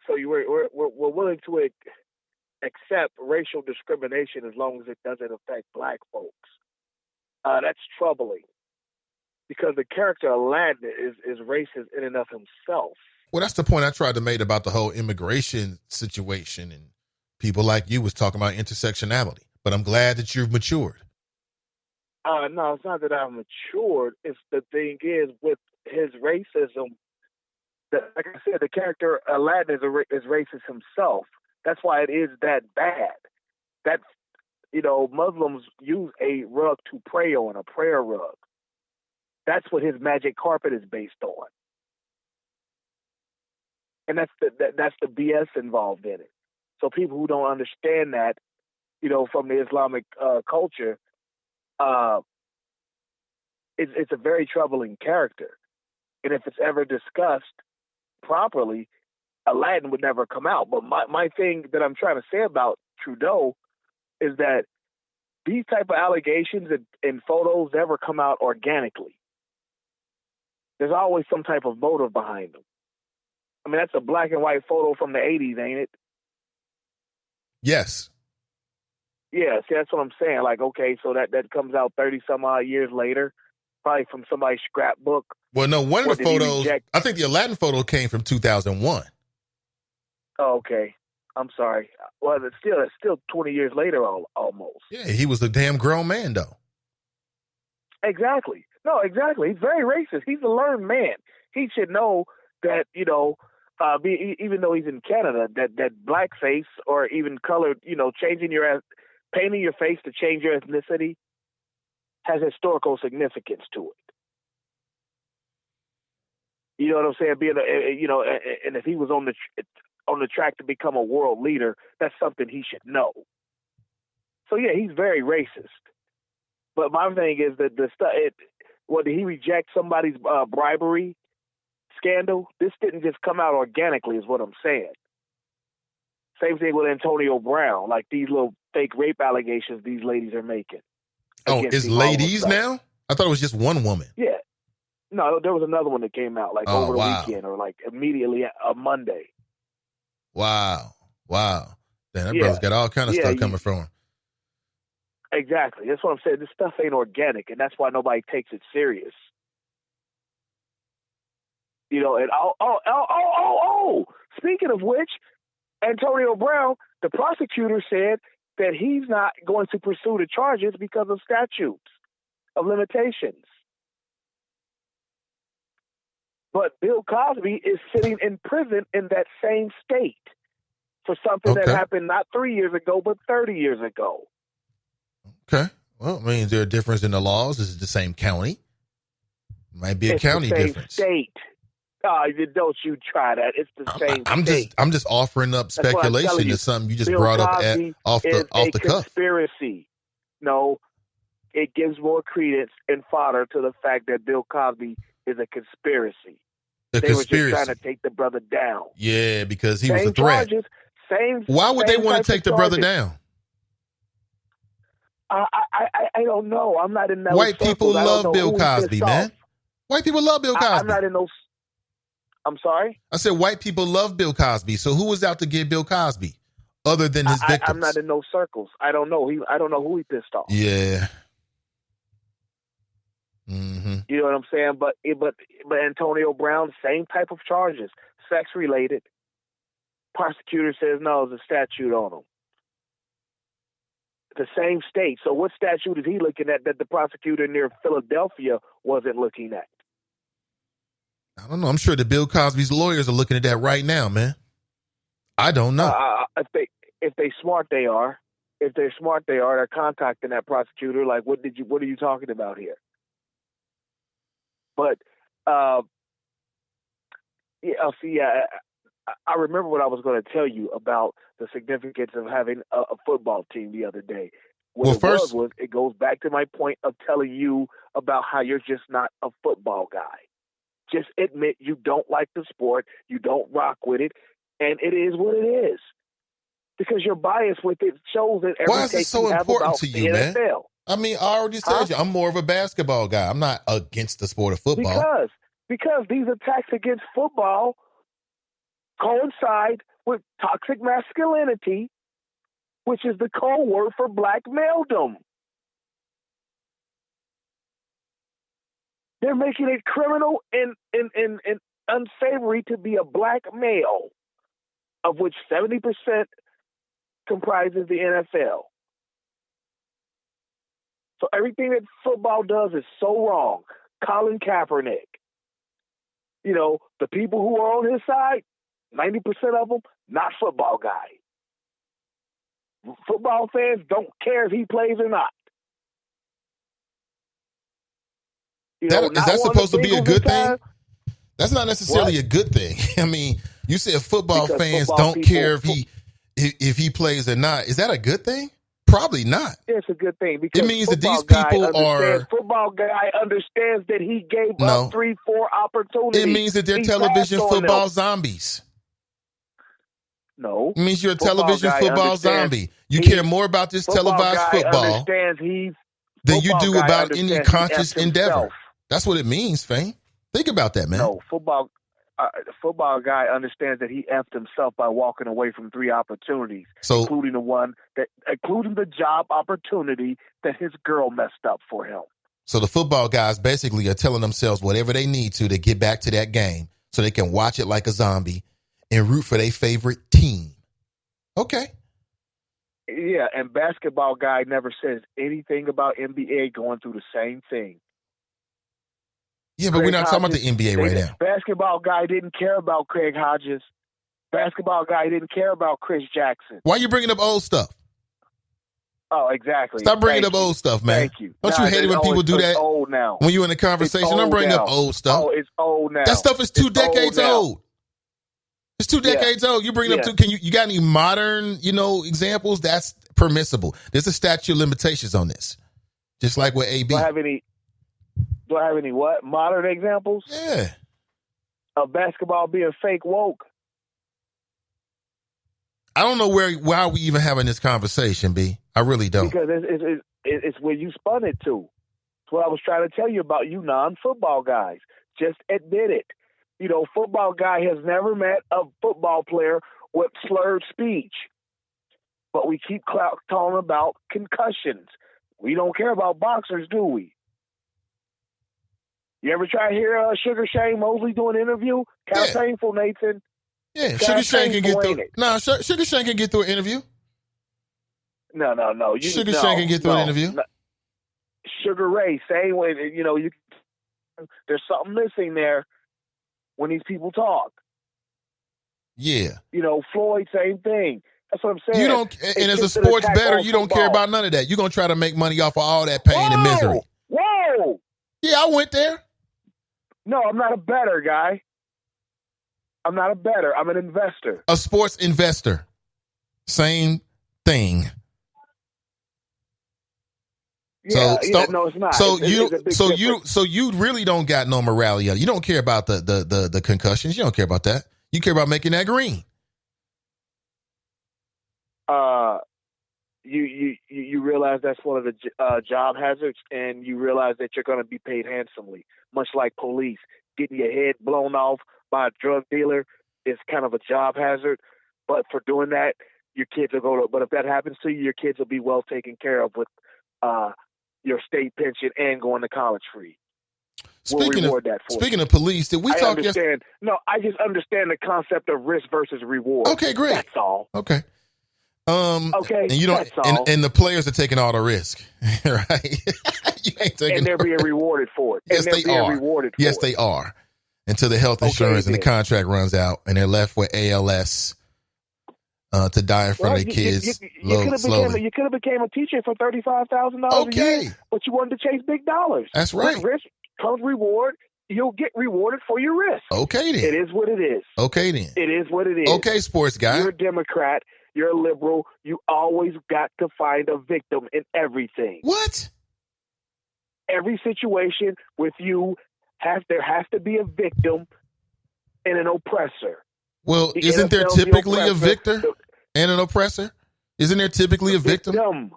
S7: so we're willing to accept racial discrimination as long as it doesn't affect black folks. That's troubling, because the character Aladdin is racist in and of himself.
S2: Well, that's the point I tried to make about the whole immigration situation, and people like you was talking about intersectionality. But I'm glad that you've matured.
S7: No, it's not that I'm matured. It's the thing is with his racism. Like I said, the character Aladdin is racist himself. That's why it is that bad. That, Muslims use a rug to pray on, a prayer rug. That's what his magic carpet is based on. And that's the BS involved in it. So people who don't understand that, from the Islamic culture, it's a very troubling character. And if it's ever discussed properly, Aladdin would never come out. But my thing that I'm trying to say about Trudeau is that these type of allegations and photos never come out organically. There's always some type of motive behind them. I mean, that's a black and white photo from the 80s, ain't it?
S2: Yes.
S7: Yeah, see, that's what I'm saying. Like, okay, so that comes out 30 some odd years later, probably from somebody's scrapbook.
S2: Well, no, one of the photos, I think the Aladdin photo came from 2001.
S7: Oh, okay. I'm sorry. Well, it's still 20 years later almost.
S2: Yeah, he was a damn grown man, though.
S7: Exactly. No, exactly. He's very racist. He's a learned man. He should know that, even though he's in Canada, that blackface or even colored, changing your painting your face to change your ethnicity has historical significance to it. You know what I'm saying? And if he was on the track to become a world leader, that's something he should know. So yeah, he's very racist. But my thing is that did he reject somebody's bribery scandal? This didn't just come out organically, is what I'm saying. Same thing with Antonio Brown, like these little fake rape allegations these ladies are making.
S2: Oh, it's ladies now? I thought it was just one woman.
S7: Yeah. No, there was another one that came out over the weekend or immediately a Monday.
S2: Wow. Damn, that brother's got all kind of stuff coming from him.
S7: Exactly. That's what I'm saying. This stuff ain't organic, and that's why nobody takes it serious. You know, and speaking of which, Antonio Brown, the prosecutor said that he's not going to pursue the charges because of statutes of limitations. But Bill Cosby is sitting in prison in that same state for something that happened not 3 years ago, but 30 years ago.
S2: Okay. Well, I mean, is there a difference in the laws? Is it the same county? Might be a county difference.
S7: State. Don't you try that. It's the same state.
S2: I'm just offering up speculation to something you just brought up off the cuff.
S7: Conspiracy. No, it gives more credence and fodder to the fact that Bill Cosby is a conspiracy. They were just trying to take the brother down.
S2: Yeah, because he was a threat. Why would they want to take the brother down?
S7: I don't know. I'm not in that.
S2: White people love Bill Cosby, man. White people love Bill Cosby.
S7: I'm not in those. I'm sorry?
S2: I said white people love Bill Cosby. So who was out to get Bill Cosby other than his victims?
S7: I'm not in those circles. I don't know. I don't know who he pissed off.
S2: Yeah. Mm-hmm.
S7: You know what I'm saying? But Antonio Brown, same type of charges, sex related. Prosecutor says no, there's a statute on him. The same state. So what statute is he looking at that the prosecutor near Philadelphia wasn't looking at?
S2: I don't know. I'm sure the Bill Cosby's lawyers are looking at that right now, man. I don't know.
S7: If they smart, they are. If they're smart, they are. They're contacting that prosecutor. Like, what are you talking about here? But I remember what I was going to tell you about the significance of having a football team the other day. It goes back to my point of telling you about how you're just not a football guy. Just admit you don't like the sport, you don't rock with it, and it is what it is. Because your bias with it shows that every
S2: Why is it so important to you, man? I mean, I already said you, I'm more of a basketball guy. I'm not against the sport of football.
S7: Because these attacks against football coincide with toxic masculinity, which is the code word for black maledom. They're making it criminal and unsavory to be a black male, of which 70% comprises the NFL. So everything that football does is so wrong. Colin Kaepernick. You know, the people who are on his side, 90% of them, not football guys. Football fans don't care if he plays or not.
S2: Is that supposed to be a good thing? That's not necessarily a good thing. I mean, you said football fans don't care if he plays or not. Is that a good thing? Probably not.
S7: It's a good thing because
S2: it means that these people are.
S7: Football guy understands that he gave up 3-4 opportunities.
S2: It means that they're television football zombies.
S7: No.
S2: It means you're a television football zombie. You care more about this televised football than you do about any conscious endeavor. That's what it means, Fame. Think about that, man.
S7: No, the football guy understands that he effed himself by walking away from 3 opportunities, including the job opportunity that his girl messed up for him.
S2: So the football guys basically are telling themselves whatever they need to get back to that game so they can watch it like a zombie and root for their favorite team. Okay.
S7: Yeah, and basketball guy never says anything about NBA going through the same thing.
S2: Yeah, but we're not talking about the NBA right now.
S7: Basketball guy didn't care about Craig Hodges. Basketball guy didn't care about Chris Jackson.
S2: Why are you bringing up old stuff?
S7: Oh, exactly.
S2: Stop bringing
S7: Thank
S2: up
S7: you.
S2: old stuff, man.
S7: Thank you.
S2: Don't you hate it when people do
S7: it's
S2: that?
S7: old now.
S2: When you in a conversation,
S7: It's
S2: don't bring
S7: old
S2: up
S7: now.
S2: old stuff.
S7: Oh, it's old now.
S2: That stuff is two
S7: It's old
S2: decades
S7: now.
S2: old. It's 2 decades old. You bring up
S7: Yeah.
S2: you got any modern, examples? That's permissible. There's a statute of limitations on this. Just like with AB.
S7: Do I have any what? Modern examples
S2: Yeah.
S7: of basketball being fake woke?
S2: I don't know why we even having this conversation, B. I really don't.
S7: Because it's where you spun it to. It's what I was trying to tell you about you non-football guys. Just admit it. Football guy has never met a football player with slurred speech. But we keep talking about concussions. We don't care about boxers, do we? You ever try to hear Sugar Shane Mosley do an interview? Kind of painful, Nathan.
S2: Yeah, Sugar Shane can get through. No, Sugar Shane can get through an interview.
S7: No.
S2: Sugar Shane can get through an interview.
S7: No. Sugar Ray, same way. There's something missing there when these people talk.
S2: Yeah.
S7: Floyd, same thing. That's what I'm saying.
S2: You don't, and as a sports bettor, you don't care about none of that. You're gonna try to make money off of all that pain and misery.
S7: Whoa!
S2: Yeah, I went there.
S7: No, I'm not a bettor, guy. I'm not a bettor. I'm an investor.
S2: A sports investor. Same thing.
S7: Yeah, no, it's not.
S2: So you really don't got no morality. You don't care about the concussions. You don't care about that. You care about making that green.
S7: You realize that's one of the job hazards, and you realize that you're going to be paid handsomely, much like police. Getting your head blown off by a drug dealer is kind of a job hazard, but for doing that, your kids will go to. But if that happens to you, your kids will be well taken care of with your state pension and going to college free.
S2: Speaking of police, did we talk yesterday?
S7: No, I just understand the concept of risk versus reward.
S2: Okay, great.
S7: That's all.
S2: Okay.
S7: Okay.
S2: And you don't,
S7: that's all.
S2: And the players are taking all the risk, right? You ain't taking
S7: and they're being rewarded for it.
S2: Yes, they are. Yes, they are. Until the health insurance and the contract runs out, and they're left with ALS to die in front of their kids.
S7: You could have became a teacher for $35,000 a year, but you wanted to chase big dollars.
S2: That's right.
S7: With risk comes reward. You'll get rewarded for your risk.
S2: Okay, then.
S7: It is what it is.
S2: Okay, then.
S7: It is what it is.
S2: Okay, sports guy.
S7: You're a Democrat. You're a liberal. You always got to find a victim in everything.
S2: What?
S7: Every situation with you, there has to be a victim and an oppressor.
S2: Well, isn't there typically a victor and an oppressor? Isn't there typically a victim?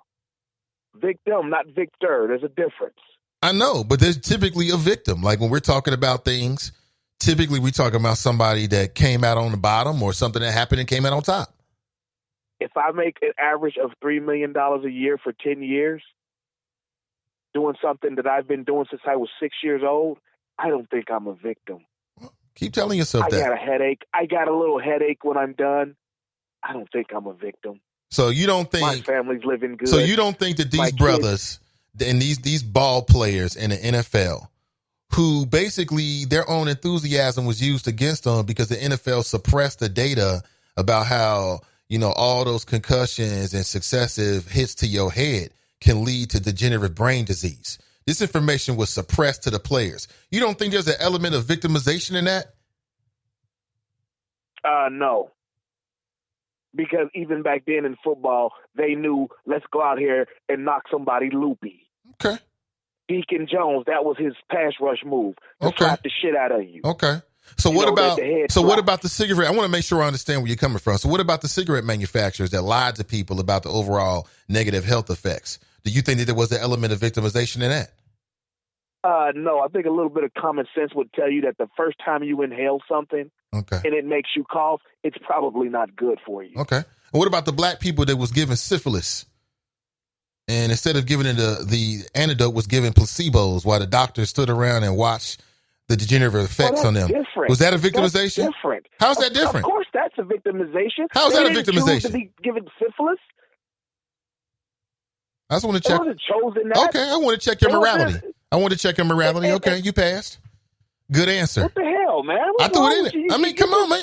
S7: Victim, not victor. There's a difference.
S2: I know, but there's typically a victim. Like when we're talking about things, typically we're talking about somebody that came out on the bottom or something that happened and came out on top.
S7: If I make an average of $3 million a year for 10 years, doing something that I've been doing since I was 6 years old, I don't think I'm a victim.
S2: Keep telling yourself that.
S7: I got a headache. I got a little headache when I'm done. I don't think I'm a victim.
S2: So you don't think
S7: my family's living good?
S2: So you don't think that these brothers and these ball players in the NFL, who basically their own enthusiasm was used against them because the NFL suppressed the data about how, all those concussions and successive hits to your head can lead to degenerative brain disease. This information was suppressed to the players. You don't think there's an element of victimization in that?
S7: No. Because even back then in football, they knew, let's go out here and knock somebody loopy.
S2: Okay.
S7: Deacon Jones, that was his pass rush move. To slap the shit out of you.
S2: Okay. So what about the cigarette? I want to make sure I understand where you're coming from. So what about the cigarette manufacturers that lied to people about the overall negative health effects? Do you think that there was an element of victimization in that?
S7: No, I think a little bit of common sense would tell you that the first time you inhale something and it makes you cough, it's probably not good for you.
S2: Okay. And what about the black people that was given syphilis? And instead of giving it the antidote, was given placebos while the doctor stood around and watched the degenerative effects on them.
S7: Different.
S2: Was that a victimization?
S7: That's different.
S2: How's that different?
S7: Of course, that's a victimization.
S2: How's that a victimization?
S7: To be given syphilis.
S2: I just want to check.
S7: Wasn't chosen that.
S2: Okay, I want to check your morality. I want to check your morality. Okay, you passed. Good answer.
S7: What the hell, man?
S2: I threw it in it. I mean, come on, man.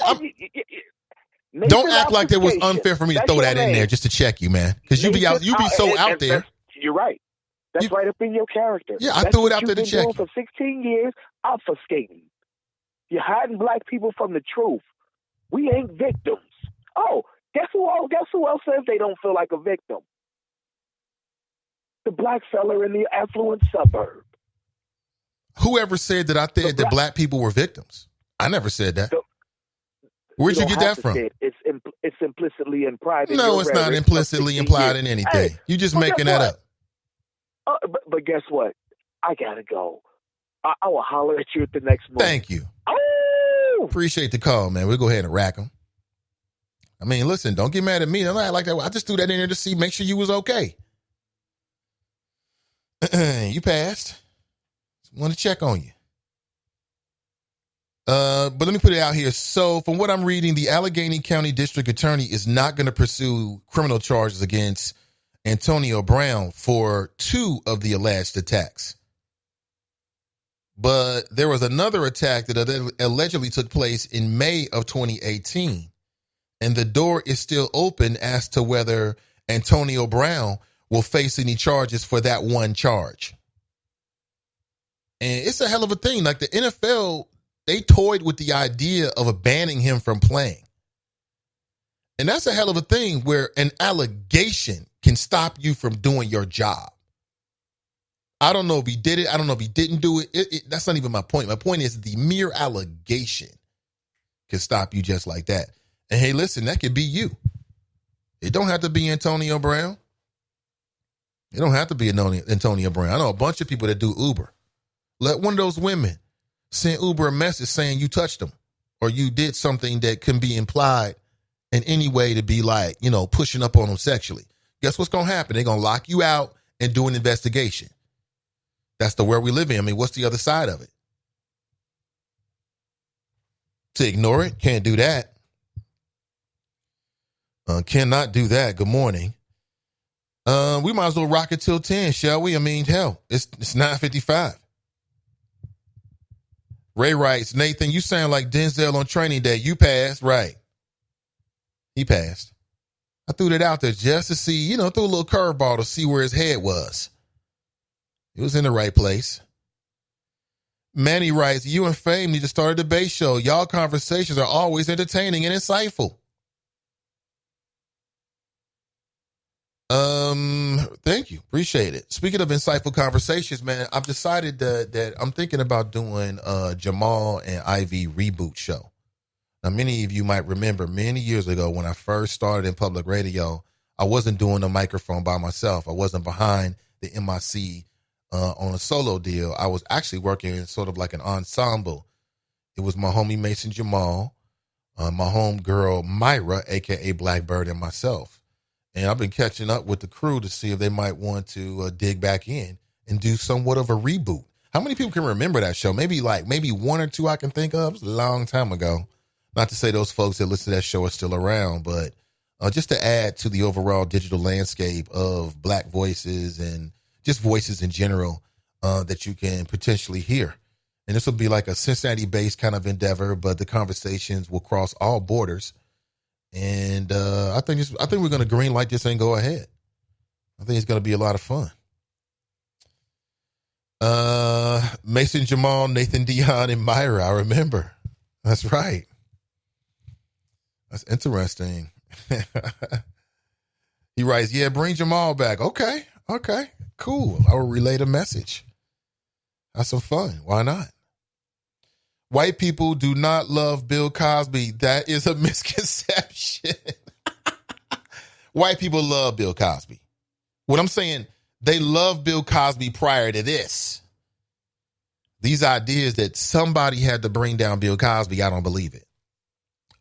S2: Don't act like it was unfair for me to throw that in there just to check you, man. Because you be so out there.
S7: You're right. That's right up in your character.
S2: Yeah, I threw it out there to check you.
S7: For 16 years, obfuscating. You're hiding black people from the truth. We ain't victims. Oh, guess who else says they don't feel like a victim? The black fella in the affluent suburb.
S2: Whoever said that I said that black people were victims? I never said that. Where'd you get that from?
S7: It's implicitly implied.
S2: No, it's not implicitly implied in anything. Hey, you're just making that up.
S7: But guess what? I gotta go. I will holler at you at the next moment.
S2: Thank you. Oh! Appreciate the call, man. We'll go ahead and rack them. I mean, listen, don't get mad at me. I'm not like that. I just threw that in there to make sure you was okay. You passed. Want to check on you. But let me put it out here. So from what I'm reading, the Allegheny County District Attorney is not going to pursue criminal charges against Antonio Brown for 2 of the alleged attacks. But there was another attack that allegedly took place in May of 2018. And the door is still open as to whether Antonio Brown will face any charges for that one charge. And it's a hell of a thing. Like the NFL, they toyed with the idea of banning him from playing. And that's a hell of a thing where an allegation can stop you from doing your job. I don't know if he did it. I don't know if he didn't do it. That's not even my point. My point is the mere allegation can stop you just like that. And hey, listen, that could be you. It don't have to be Antonio Brown. It don't have to be Antonio Brown. I know a bunch of people that do Uber. Let one of those women send Uber a message saying you touched them or you did something that can be implied in any way to be like, pushing up on them sexually. Guess what's going to happen? They're going to lock you out and do an investigation. That's the world we live in. I mean, what's the other side of it? To ignore it? Can't do that. Cannot do that. Good morning. We might as well rock it till 10, shall we? I mean, hell, it's 9:55. Ray writes, Nathan, you sound like Denzel on Training Day. You passed. Right. He passed. I threw that out there just to see, threw a little curveball to see where his head was. It was in the right place. Manny writes, you and Fame need to start a debate show. Y'all conversations are always entertaining and insightful. Thank you. Appreciate it. Speaking of insightful conversations, man, I've decided that I'm thinking about doing a Jamal and Ivy reboot show. Now, many of you might remember many years ago when I first started in public radio, I wasn't doing a microphone by myself. I wasn't behind the MIC on a solo deal. I was actually working in sort of like an ensemble. It was my homie Mason Jamal, my home girl Myra, a.k.a. Blackbird, and myself. And I've been catching up with the crew to see if they might want to dig back in and do somewhat of a reboot. How many people can remember that show? Maybe 1 or 2 I can think of. It was a long time ago. Not to say those folks that listen to that show are still around, but just to add to the overall digital landscape of black voices and just voices in general that you can potentially hear. And this will be like a Cincinnati-based kind of endeavor, but the conversations will cross all borders. And I think we're going to green light this and go ahead. I think it's going to be a lot of fun. Mason Jamal, Nathan Dion, and Myra. I remember. That's right. That's interesting. He writes, yeah, bring Jamal back. Okay. Cool. I will relay the message. That's some fun. Why not? White people do not love Bill Cosby. That is a misconception. White people love Bill Cosby. What I'm saying, they love Bill Cosby prior to this. These ideas that somebody had to bring down Bill Cosby, I don't believe it.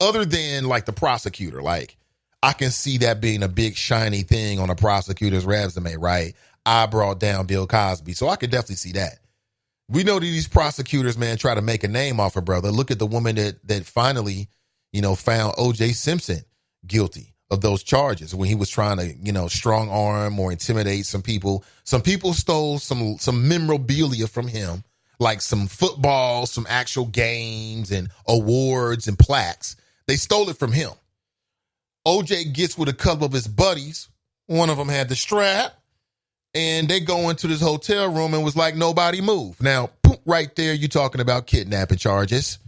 S2: Other than like the prosecutor, like I can see that being a big shiny thing on a prosecutor's resume, right? I brought down Bill Cosby. So I could definitely see that. We know that these prosecutors, man, try to make a name off her brother. Look at the woman that finally, found O.J. Simpson guilty of those charges when he was trying to, strong arm or intimidate some people. Some people stole some memorabilia from him, like some footballs, some actual games and awards and plaques. They stole it from him. OJ gets with a couple of his buddies. One of them had the strap, and they go into this hotel room and was like, nobody move. Now, right there, you're talking about kidnapping charges.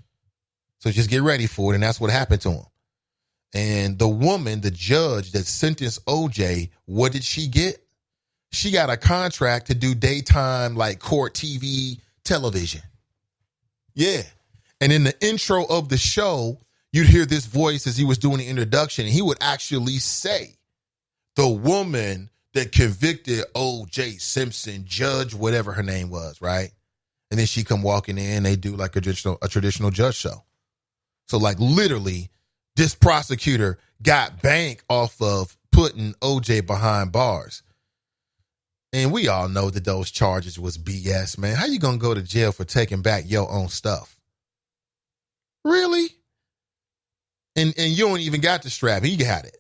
S2: So just get ready for it, and that's what happened to him. And the woman, the judge that sentenced OJ, what did she get? She got a contract to do daytime, like court TV television. Yeah. And in the intro of the show, you'd hear this voice as he was doing the introduction, and he would actually say, the woman that convicted O.J. Simpson, judge, whatever her name was, right? And then she come walking in, they do like a traditional judge show. So like literally, this prosecutor got bank off of putting O.J. behind bars. And we all know that those charges was BS, man. How you gonna go to jail for taking back your own stuff? Really? And you don't even got the strap. He got it.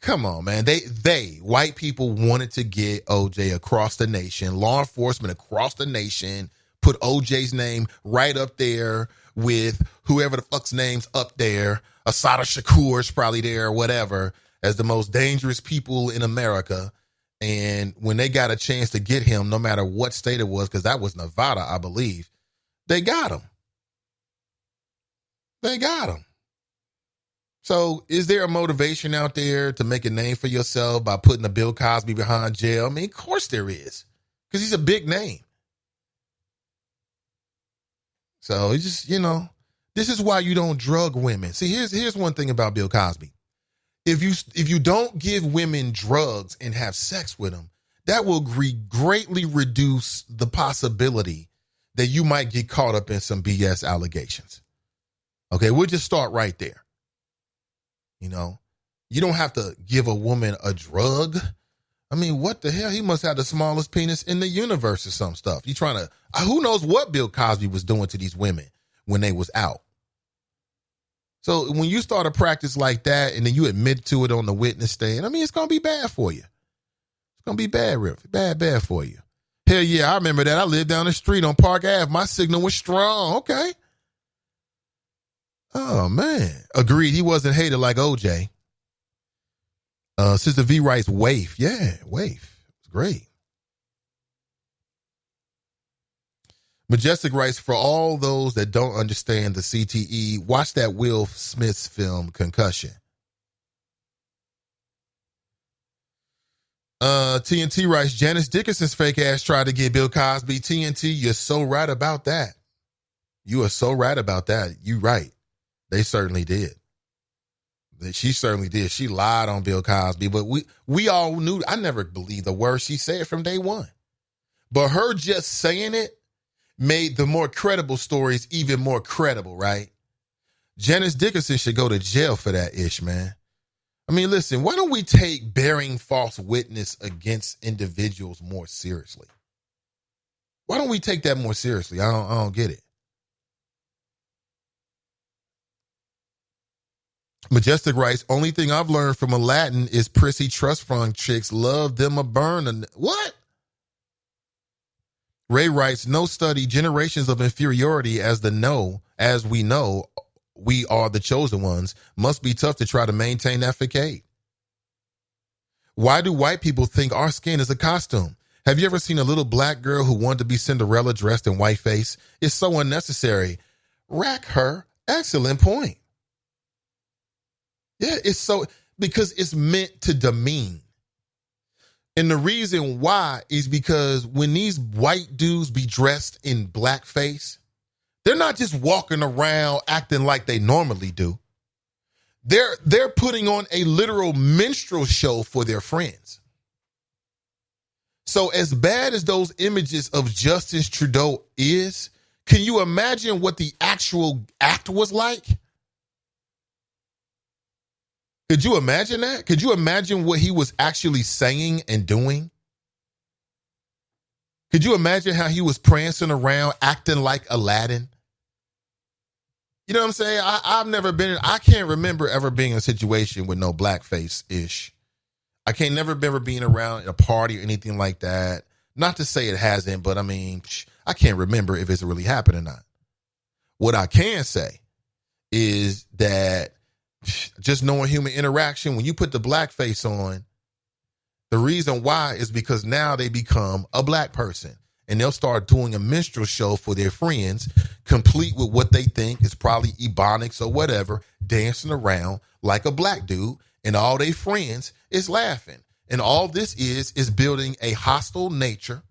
S2: Come on, man. They white people wanted to get OJ across the nation. Law enforcement across the nation put OJ's name right up there with whoever the fuck's name's up there. Assata Shakur's probably there or whatever as the most dangerous people in America. And when they got a chance to get him, no matter what state it was, because that was Nevada, I believe, they got him. They got him. So is there a motivation out there to make a name for yourself by putting a Bill Cosby behind jail? I mean, of course there is, because he's a big name. So it's just, this is why you don't drug women. See, here's one thing about Bill Cosby. If you don't give women drugs and have sex with them, that will greatly reduce the possibility that you might get caught up in some BS allegations. Okay, we'll just start right there. You don't have to give a woman a drug. I mean, what the hell? He must have the smallest penis in the universe or some stuff. You trying to, who knows what Bill Cosby was doing to these women when they was out. So when you start a practice like that and then you admit to it on the witness stand, I mean, it's going to be bad for you. It's going to be bad, Riff. Bad for you. Hell yeah, I remember that. I lived down the street on Park Ave. My signal was strong. Okay. Oh, man. Agreed. He wasn't hated like OJ. Sister V writes, waif. Yeah, waif. It's great. Majestic writes, for all those that don't understand the CTE, watch that Will Smith's film, Concussion. TNT writes, Janice Dickinson's fake ass tried to get Bill Cosby. TNT, you're so right about that. You are so right about that. You right. They certainly did. She certainly did. She lied on Bill Cosby, but we all knew. I never believed the word she said from day one. But her just saying it made the more credible stories even more credible, right? Janice Dickinson should go to jail for that ish, man. I mean, listen, why don't we take bearing false witness against individuals more seriously? Why don't we take that more seriously? I don't get it. Majestic writes, only thing I've learned from Aladdin is prissy trust fund chicks love them a burn. What? Ray writes, no study, generations of inferiority as we know, we are the chosen ones. Must be tough to try to maintain that facade. Why do white people think our skin is a costume? Have you ever seen a little black girl who wanted to be Cinderella dressed in whiteface? It's so unnecessary. Rack her. Excellent point. Yeah, it's so, because it's meant to demean. And the reason why is because when these white dudes be dressed in blackface, they're not just walking around acting like they normally do. They're putting on a literal minstrel show for their friends. So as bad as those images of Justin Trudeau is, can you imagine what the actual act was like? Could you imagine that? Could you imagine what he was actually saying and doing? Could you imagine how he was prancing around acting like Aladdin? You know what I'm saying? I can't remember ever being in a situation with no blackface-ish. I can't never remember being around a party or anything like that. Not to say it hasn't, but I mean, I can't remember if it's really happened or not. What I can say is that just knowing human interaction, when you put the blackface on, the reason why is because now they become a black person. And they'll start doing a minstrel show for their friends, complete with what they think is probably Ebonics or whatever, dancing around like a black dude, and all their friends is laughing. And all this is building a hostile nature,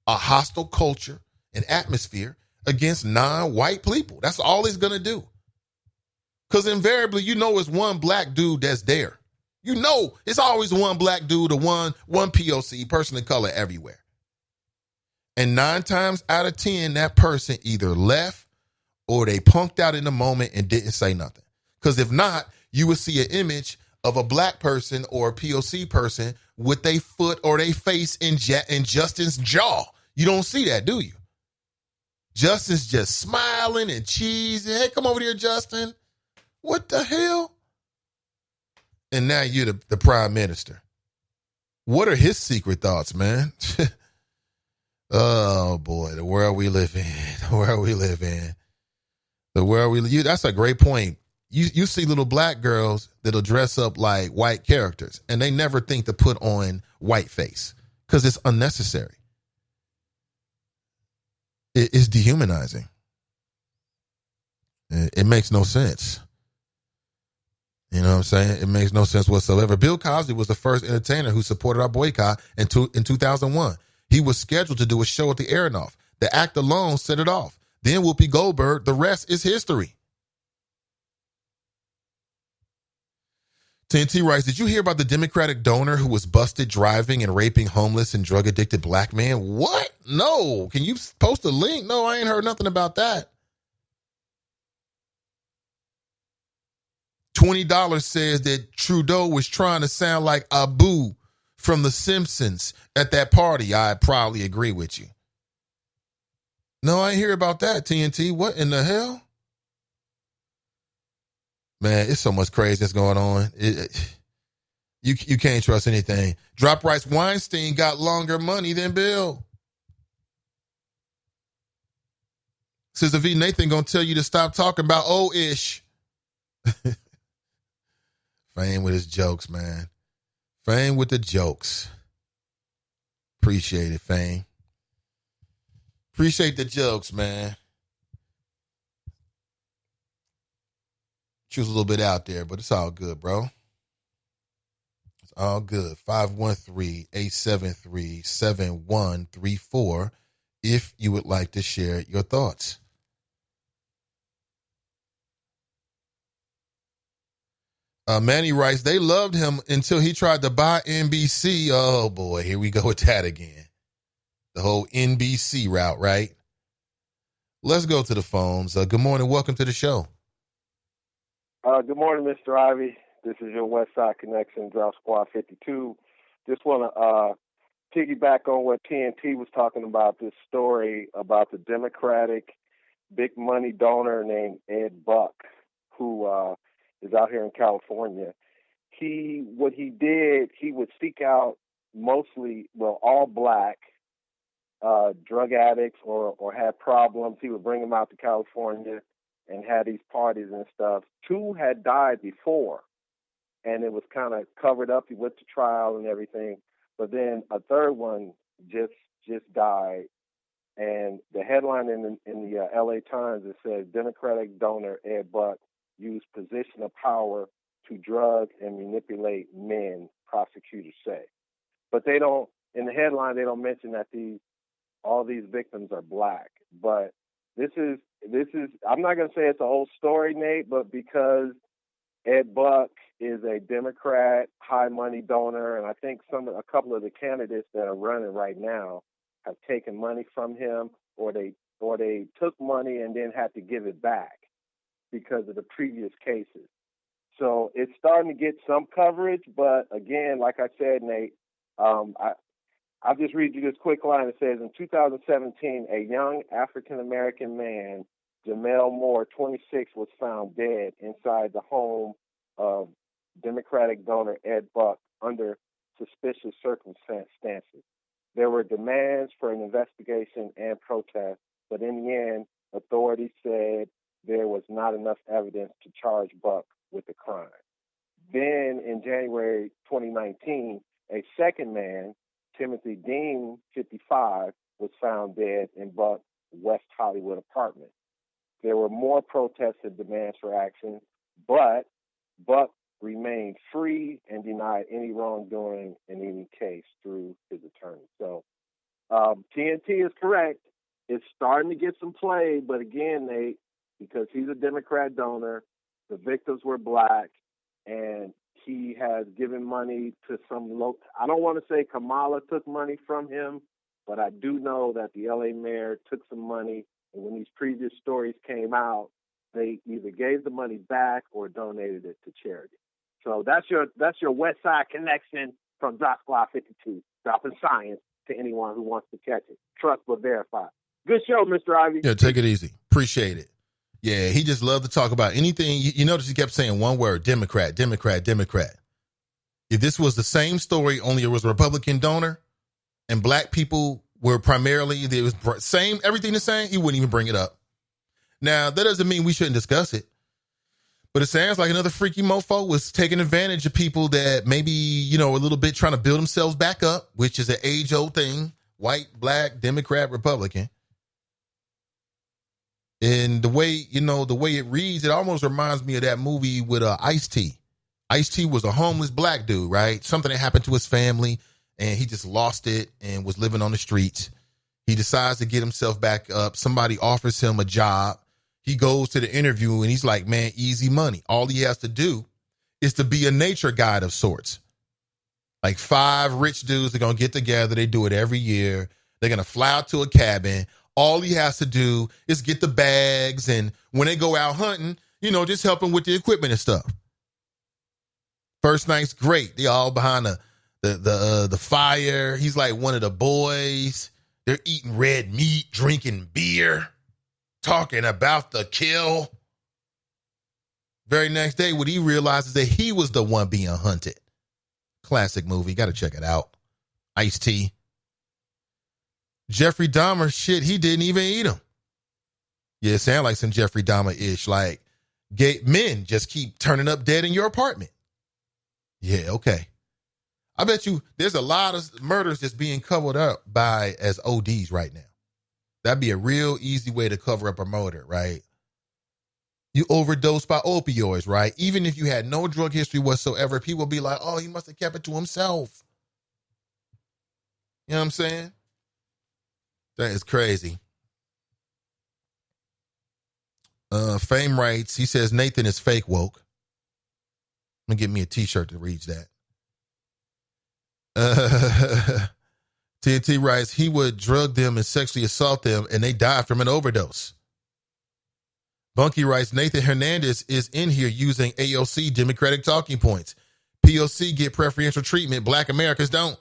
S2: a hostile culture, an atmosphere against non-white people. That's all it's going to do. Because invariably, it's one black dude that's there. It's always one black dude or one POC, person of color everywhere. And 9 times out of 10, that person either left or they punked out in the moment and didn't say nothing. Because if not, you would see an image of a black person or a POC person with their foot or their face in Justin's jaw. You don't see that, do you? Justin's just smiling and cheesing. Hey, come over here, Justin. What the hell? And now you're the prime minister. What are his secret thoughts, man? Oh, boy, the world we live in. The world we live in. That's a great point. You see little black girls that'll dress up like white characters, and they never think to put on white face because it's unnecessary. It's dehumanizing. It makes no sense. You know what I'm saying? It makes no sense whatsoever. Bill Cosby was the first entertainer who supported our boycott in 2001. He was scheduled to do a show at the Aronoff. The act alone set it off. Then Whoopi Goldberg, the rest is history. TNT writes, did you hear about the Democratic donor who was busted driving and raping homeless and drug-addicted black man? What? No. Can you post a link? No, I ain't heard nothing about that. $20 says that Trudeau was trying to sound like Abu from The Simpsons at that party. I probably agree with you. No, I ain't hear about that, TNT. What in the hell? Man, it's so much craziness going on. You can't trust anything. Drop Rice Weinstein got longer money than Bill. Says the V Nathan gonna tell you to stop talking about old-ish. Fame with his jokes, man. Fame with the jokes. Appreciate it, Fame. Appreciate the jokes, man. She was a little bit out there, but it's all good, bro. It's all good. 513-873-7134 if you would like to share your thoughts. Manny writes, they loved him until he tried to buy NBC. Oh, boy, here we go with that again. The whole NBC route, right? Let's go to the phones. Good morning. Welcome to the show.
S8: Good morning, Mr. Ivy. This is your West Side Connection, Drop Squad 52. Just want to piggyback on what TNT was talking about, this story about the Democratic big money donor named Ed Buck, who is out here in California. What he did, he would seek out all black drug addicts or had problems. He would bring them out to California and had these parties and stuff. 2 had died before, and it was kind of covered up. He went to trial and everything, but then a 3rd one just died. And the headline in the L.A. Times, it says Democratic donor Ed Buck used position of power to drug and manipulate men, prosecutors say. But they don't, in the headline, they don't mention that all these victims are black. But this is, I'm not going to say it's a whole story, Nate, but because Ed Buck is a Democrat, high money donor, and I think a couple of the candidates that are running right now have taken money from him, or they took money and then had to give it back because of the previous cases. So it's starting to get some coverage, but again, like I said, Nate, I'll just read you this quick line. It says, in 2017, a young African-American man, Jamel Moore, 26, was found dead inside the home of Democratic donor Ed Buck under suspicious circumstances. There were demands for an investigation and protest, but in the end, authorities said there was not enough evidence to charge Buck with the crime. Then in January 2019, a second man, Timothy Dean, 55, was found dead in Buck's West Hollywood apartment. There were more protests and demands for action, but Buck remained free and denied any wrongdoing in any case through his attorney. So TNT is correct. It's starting to get some play, but again, because he's a Democrat donor, the victims were black, and he has given money to some local. I don't want to say Kamala took money from him, but I do know that the LA mayor took some money, and when these previous stories came out, they either gave the money back or donated it to charity. So that's your West Side connection from Drop Squad 52, dropping science to anyone who wants to catch it. Trust but verify. Good show, Mr. Ivy.
S2: Yeah, take it easy. Appreciate it. Yeah, he just loved to talk about anything. You notice he kept saying one word: Democrat, Democrat, Democrat. If this was the same story, only it was a Republican donor, and black people were primarily, there was same, everything the same, he wouldn't even bring it up. Now, that doesn't mean we shouldn't discuss it, but it sounds like another freaky mofo was taking advantage of people that maybe, a little bit trying to build themselves back up, which is an age-old thing: white, black, Democrat, Republican. And the way it reads, it almost reminds me of that movie with Ice-T. Ice-T was a homeless black dude, right? Something that happened to his family, and he just lost it and was living on the streets. He decides to get himself back up. Somebody offers him a job. He goes to the interview, and he's like, man, easy money. All he has to do is to be a nature guide of sorts. Like 5 rich dudes are going to get together. They do it every year. They're going to fly out to a cabin. All he has to do is get the bags, and when they go out hunting, just help him with the equipment and stuff. First night's great. They all behind the fire. He's like one of the boys. They're eating red meat, drinking beer, talking about the kill. Very next day, what he realizes that he was the one being hunted. Classic movie. Got to check it out. Ice-T. Jeffrey Dahmer, shit, he didn't even eat him. Yeah, it sounds like some Jeffrey Dahmer-ish. Like, gay men just keep turning up dead in your apartment. Yeah, okay. I bet you there's a lot of murders that's being covered up as ODs right now. That'd be a real easy way to cover up a murder, right? You overdosed by opioids, right? Even if you had no drug history whatsoever, people be like, oh, he must have kept it to himself. You know what I'm saying? That is crazy. Fame writes, he says, Nathan is fake woke. I'm going to get me a t-shirt that reads that. TNT writes, he would drug them and sexually assault them, and they died from an overdose. Bunky writes, Nathan Hernandez is in here using AOC Democratic talking points. POC get preferential treatment. Black Americans don't.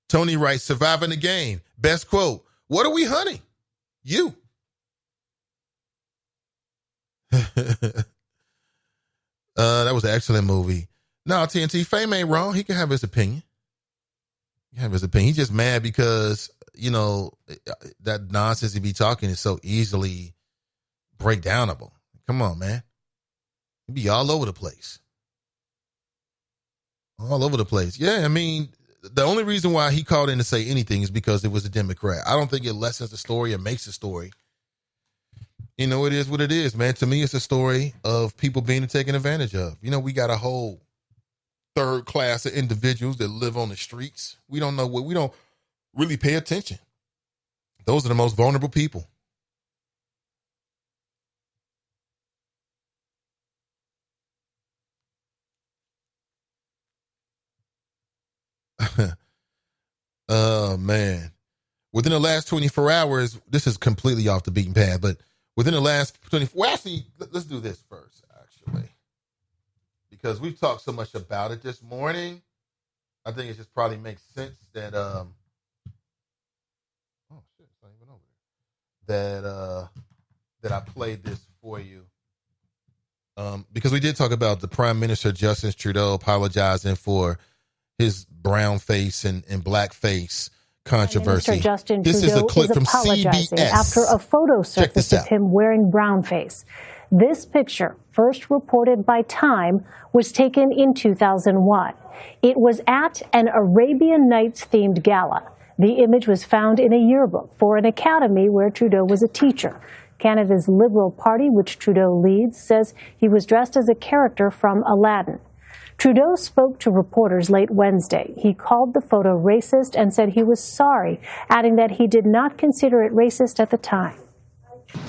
S2: Tony writes, surviving the game. Best quote. What are we hunting? You. That was an excellent movie. No, TNT, Fame ain't wrong. He can have his opinion. He's just mad because, that nonsense he be talking is so easily breakdownable. Come on, man. He be all over the place. Yeah, I mean, the only reason why he called in to say anything is because it was a Democrat. I don't think it lessens the story or makes the story. It is what it is, man. To me, it's a story of people being taken advantage of. We got a whole third class of individuals that live on the streets. We don't really pay attention. Those are the most vulnerable people. Oh, man. Within the last 24 hours, this is completely off the beaten path, but within the last 24, well, actually, let's do this first, actually. Because we've talked so much about it this morning. I think it just probably makes sense that, oh, shit, it's not even over there. That I played this for you. Because we did talk about the Prime Minister, Justin Trudeau, apologizing for his brown face and blackface controversy.
S9: Mr. Justin
S2: This
S9: Trudeau
S2: is a clip from
S9: apologizing
S2: CBS.
S9: after a photo
S2: Check this
S9: surfaced of
S2: out.
S9: him wearing brown face. This picture, first reported by Time, was taken in 2001. It was at an Arabian Nights-themed gala. The image was found in a yearbook for an academy where Trudeau was a teacher. Canada's Liberal Party, which Trudeau leads, says he was dressed as a character from Aladdin. Trudeau spoke to reporters late Wednesday. He called the photo racist and said he was sorry, adding that he did not consider it racist at the time.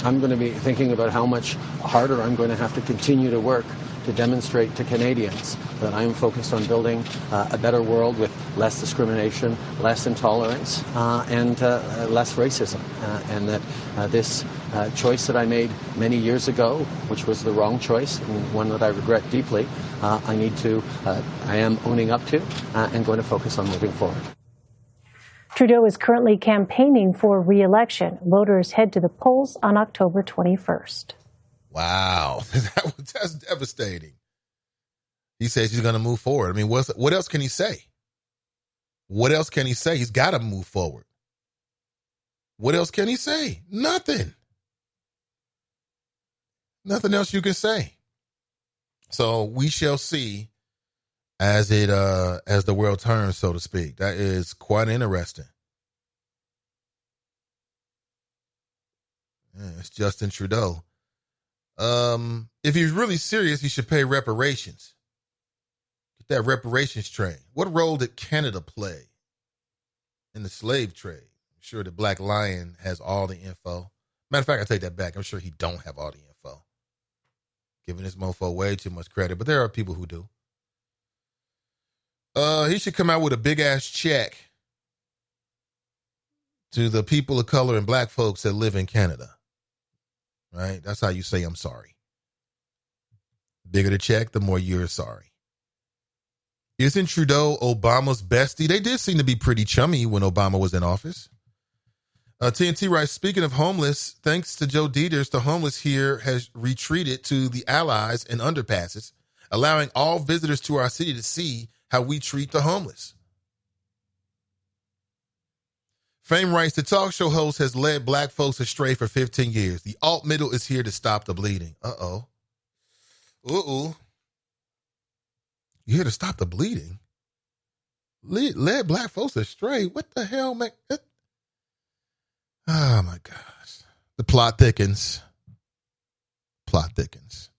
S10: I'm going to be thinking about how much harder I'm going to have to continue to work to demonstrate to Canadians that I am focused on building a better world with less discrimination, less intolerance, and less racism. And that this choice that I made many years ago, which was the wrong choice, and one that I regret deeply, I am owning up to and going to focus on moving forward.
S9: Trudeau is currently campaigning for re-election. Voters head to the polls on October 21st.
S2: Wow, that's devastating. He says he's going to move forward. I mean, what else can he say? What else can he say? He's got to move forward. What else can he say? Nothing. Nothing else you can say. So we shall see as the world turns, so to speak. That is quite interesting. Yeah, it's Justin Trudeau. If he's really serious, he should pay reparations. Get that reparations train. What role did Canada play in the slave trade? I'm sure the Black Lion has all the info. Matter of fact, I take that back. I'm sure he don't have all the info. Giving this mofo way too much credit, but there are people who do. He should come out with a big ass check to the people of color and black folks that live in Canada. Right? That's how you say I'm sorry. Bigger the check, the more you're sorry. Isn't Trudeau Obama's bestie? They did seem to be pretty chummy when Obama was in office. TNT writes, speaking of homeless, thanks to Joe Dieters, the homeless here has retreated to the Allies and underpasses, allowing all visitors to our city to see how we treat the homeless. Fame writes, the talk show host has led black folks astray for 15 years. The alt middle is here to stop the bleeding. Uh-oh. Uh-oh. You here to stop the bleeding? Led black folks astray? What the hell, man? Oh, my gosh. The plot thickens. Plot thickens.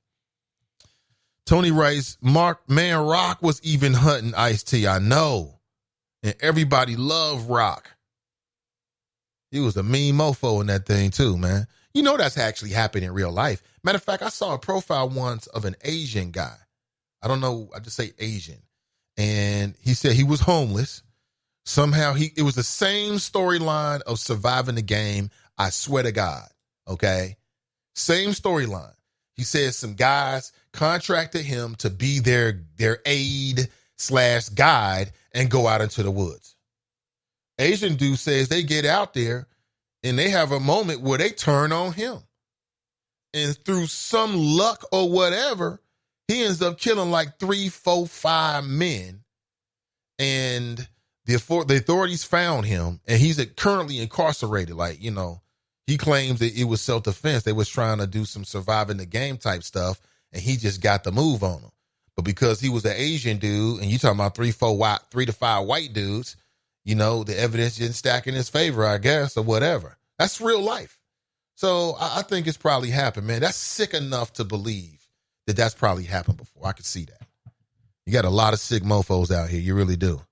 S2: Tony writes, Man Rock was even hunting Ice-T. I know. And everybody loved Rock. He was a mean mofo in that thing too, man. You know that's actually happened in real life. Matter of fact, I saw a profile once of an Asian guy. I don't know, I just say Asian. And he said he was homeless. Somehow it was the same storyline of surviving the game. I swear to God. Okay. Same storyline. He said some guys contracted him to be their aide/guide and go out into the woods. Asian dude says they get out there and they have a moment where they turn on him. And through some luck or whatever, he ends up killing like 3, 4, 5 men. And the authorities found him and he's currently incarcerated. Like, you know, he claims that it was self-defense. They was trying to do some surviving the game type stuff and he just got the move on him. But because he was an Asian dude and you talking about 3 to 5 white dudes, you know, the evidence didn't stack in his favor, I guess, or whatever. That's real life. So I think it's probably happened, man. That's sick enough to believe that that's probably happened before. I could see that. You got a lot of sick mofos out here. You really do.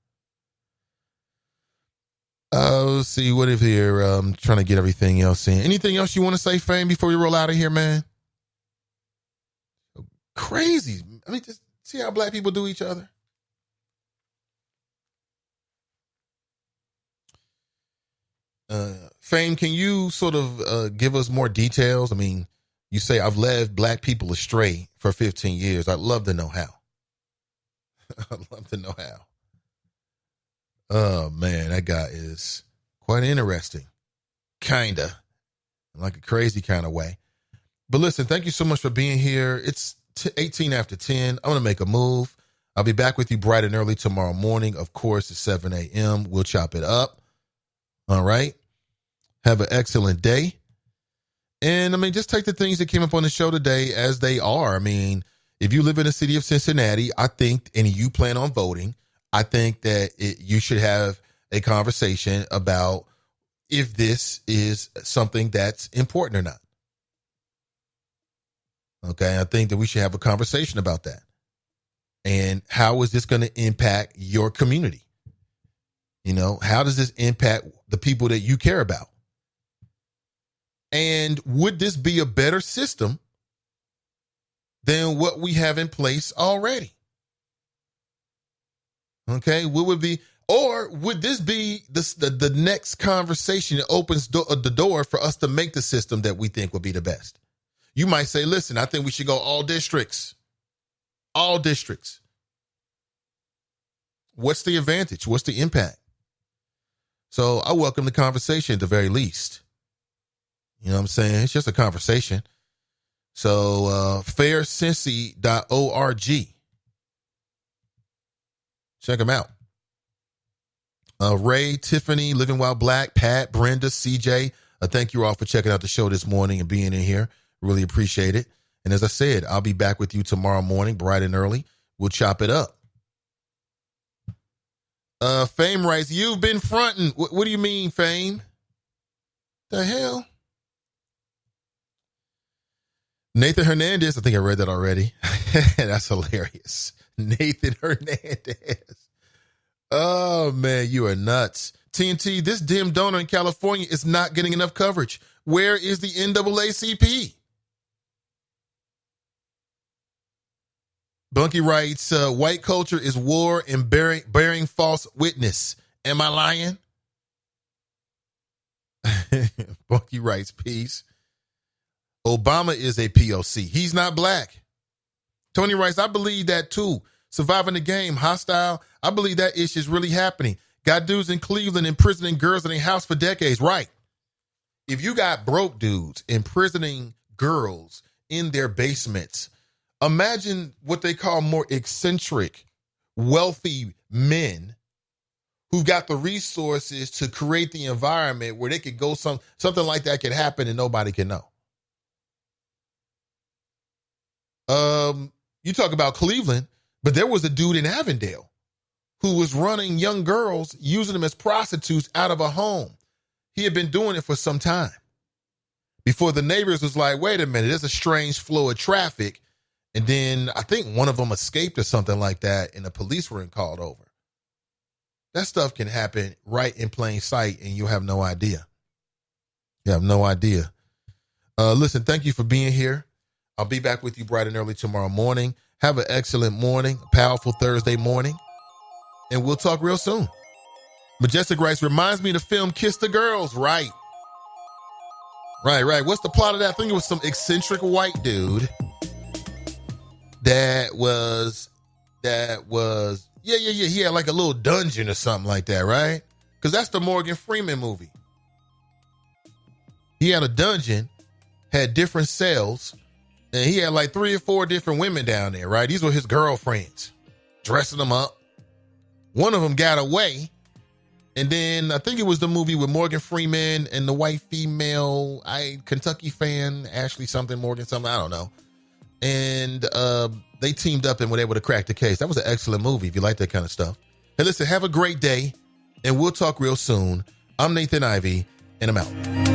S2: Let's see. What if here? I'm trying to get everything else in. Anything else you want to say, Fame, before we roll out of here, man? Crazy. I mean, just see how black people do each other. Fame, can you sort of give us more details? I mean, you say I've led black people astray for 15 years. I'd love to know how. I'd love to know how. Oh, man, that guy is quite interesting. Kinda. Like a crazy kind of way. But listen, thank you so much for being here. It's 18 after 10. I'm going to make a move. I'll be back with you bright and early tomorrow morning. Of course, at 7 a.m. We'll chop it up. All right. Have an excellent day. And I mean, just take the things that came up on the show today as they are. I mean, if you live in the city of Cincinnati, I think, and you plan on voting, I think that you should have a conversation about if this is something that's important or not. Okay, I think that we should have a conversation about that. And how is this going to impact your community? You know, how does this impact the people that you care about? And would this be a better system than what we have in place already? Okay, what would be, or would this be the next conversation that opens the door for us to make the system that we think would be the best? You might say, listen, I think we should go all districts. All districts. What's the advantage? What's the impact? So I welcome the conversation at the very least. You know what I'm saying? It's just a conversation. So faircincy.org. Check them out. Ray, Tiffany, Living While Black, Pat, Brenda, CJ. Thank you all for checking out the show this morning and being in here. Really appreciate it. And as I said, I'll be back with you tomorrow morning, bright and early. We'll chop it up. Fame writes, you've been fronting. What do you mean, Fame? The hell? Nathan Hernandez, I think I read that already. That's hilarious. Nathan Hernandez. Oh, man, you are nuts. TNT, this dim donor in California is not getting enough coverage. Where is the NAACP? Bunky writes, white culture is war and bearing false witness. Am I lying? Bunky writes, peace. Obama is a POC. He's not black. Tony writes, I believe that too. Surviving the game, hostile. I believe that issue is really happening. Got dudes in Cleveland imprisoning girls in their house for decades. Right. If you got broke dudes imprisoning girls in their basements, imagine what they call more eccentric, wealthy men who've got the resources to create the environment where they could go something like that could happen and nobody can know. You talk about Cleveland, but there was a dude in Avondale who was running young girls, using them as prostitutes out of a home. He had been doing it for some time before the neighbors was like, wait a minute, there's a strange flow of traffic. And then I think one of them escaped or something like that, and the police were called over. That stuff can happen right in plain sight, and you have no idea. You have no idea. Listen, thank you for being here. I'll be back with you bright and early tomorrow morning. Have an excellent morning, a powerful Thursday morning, and we'll talk real soon. Majestic Rice reminds me of the film Kiss the Girls. Right. What's the plot of that? I think it was some eccentric white dude that was, he had like a little dungeon or something like that, right? Because that's the Morgan Freeman movie. He had a dungeon, had different cells, and he had like 3 or 4 different women down there, right? These were his girlfriends, dressing them up. One of them got away. And then I think it was the movie with Morgan Freeman and the white female, Kentucky fan, Ashley something, Morgan something, I don't know. And they teamed up and were able to crack the case. That was an excellent movie if you like that kind of stuff. Hey, listen, have a great day, and we'll talk real soon. I'm Nathan Ivey, and I'm out.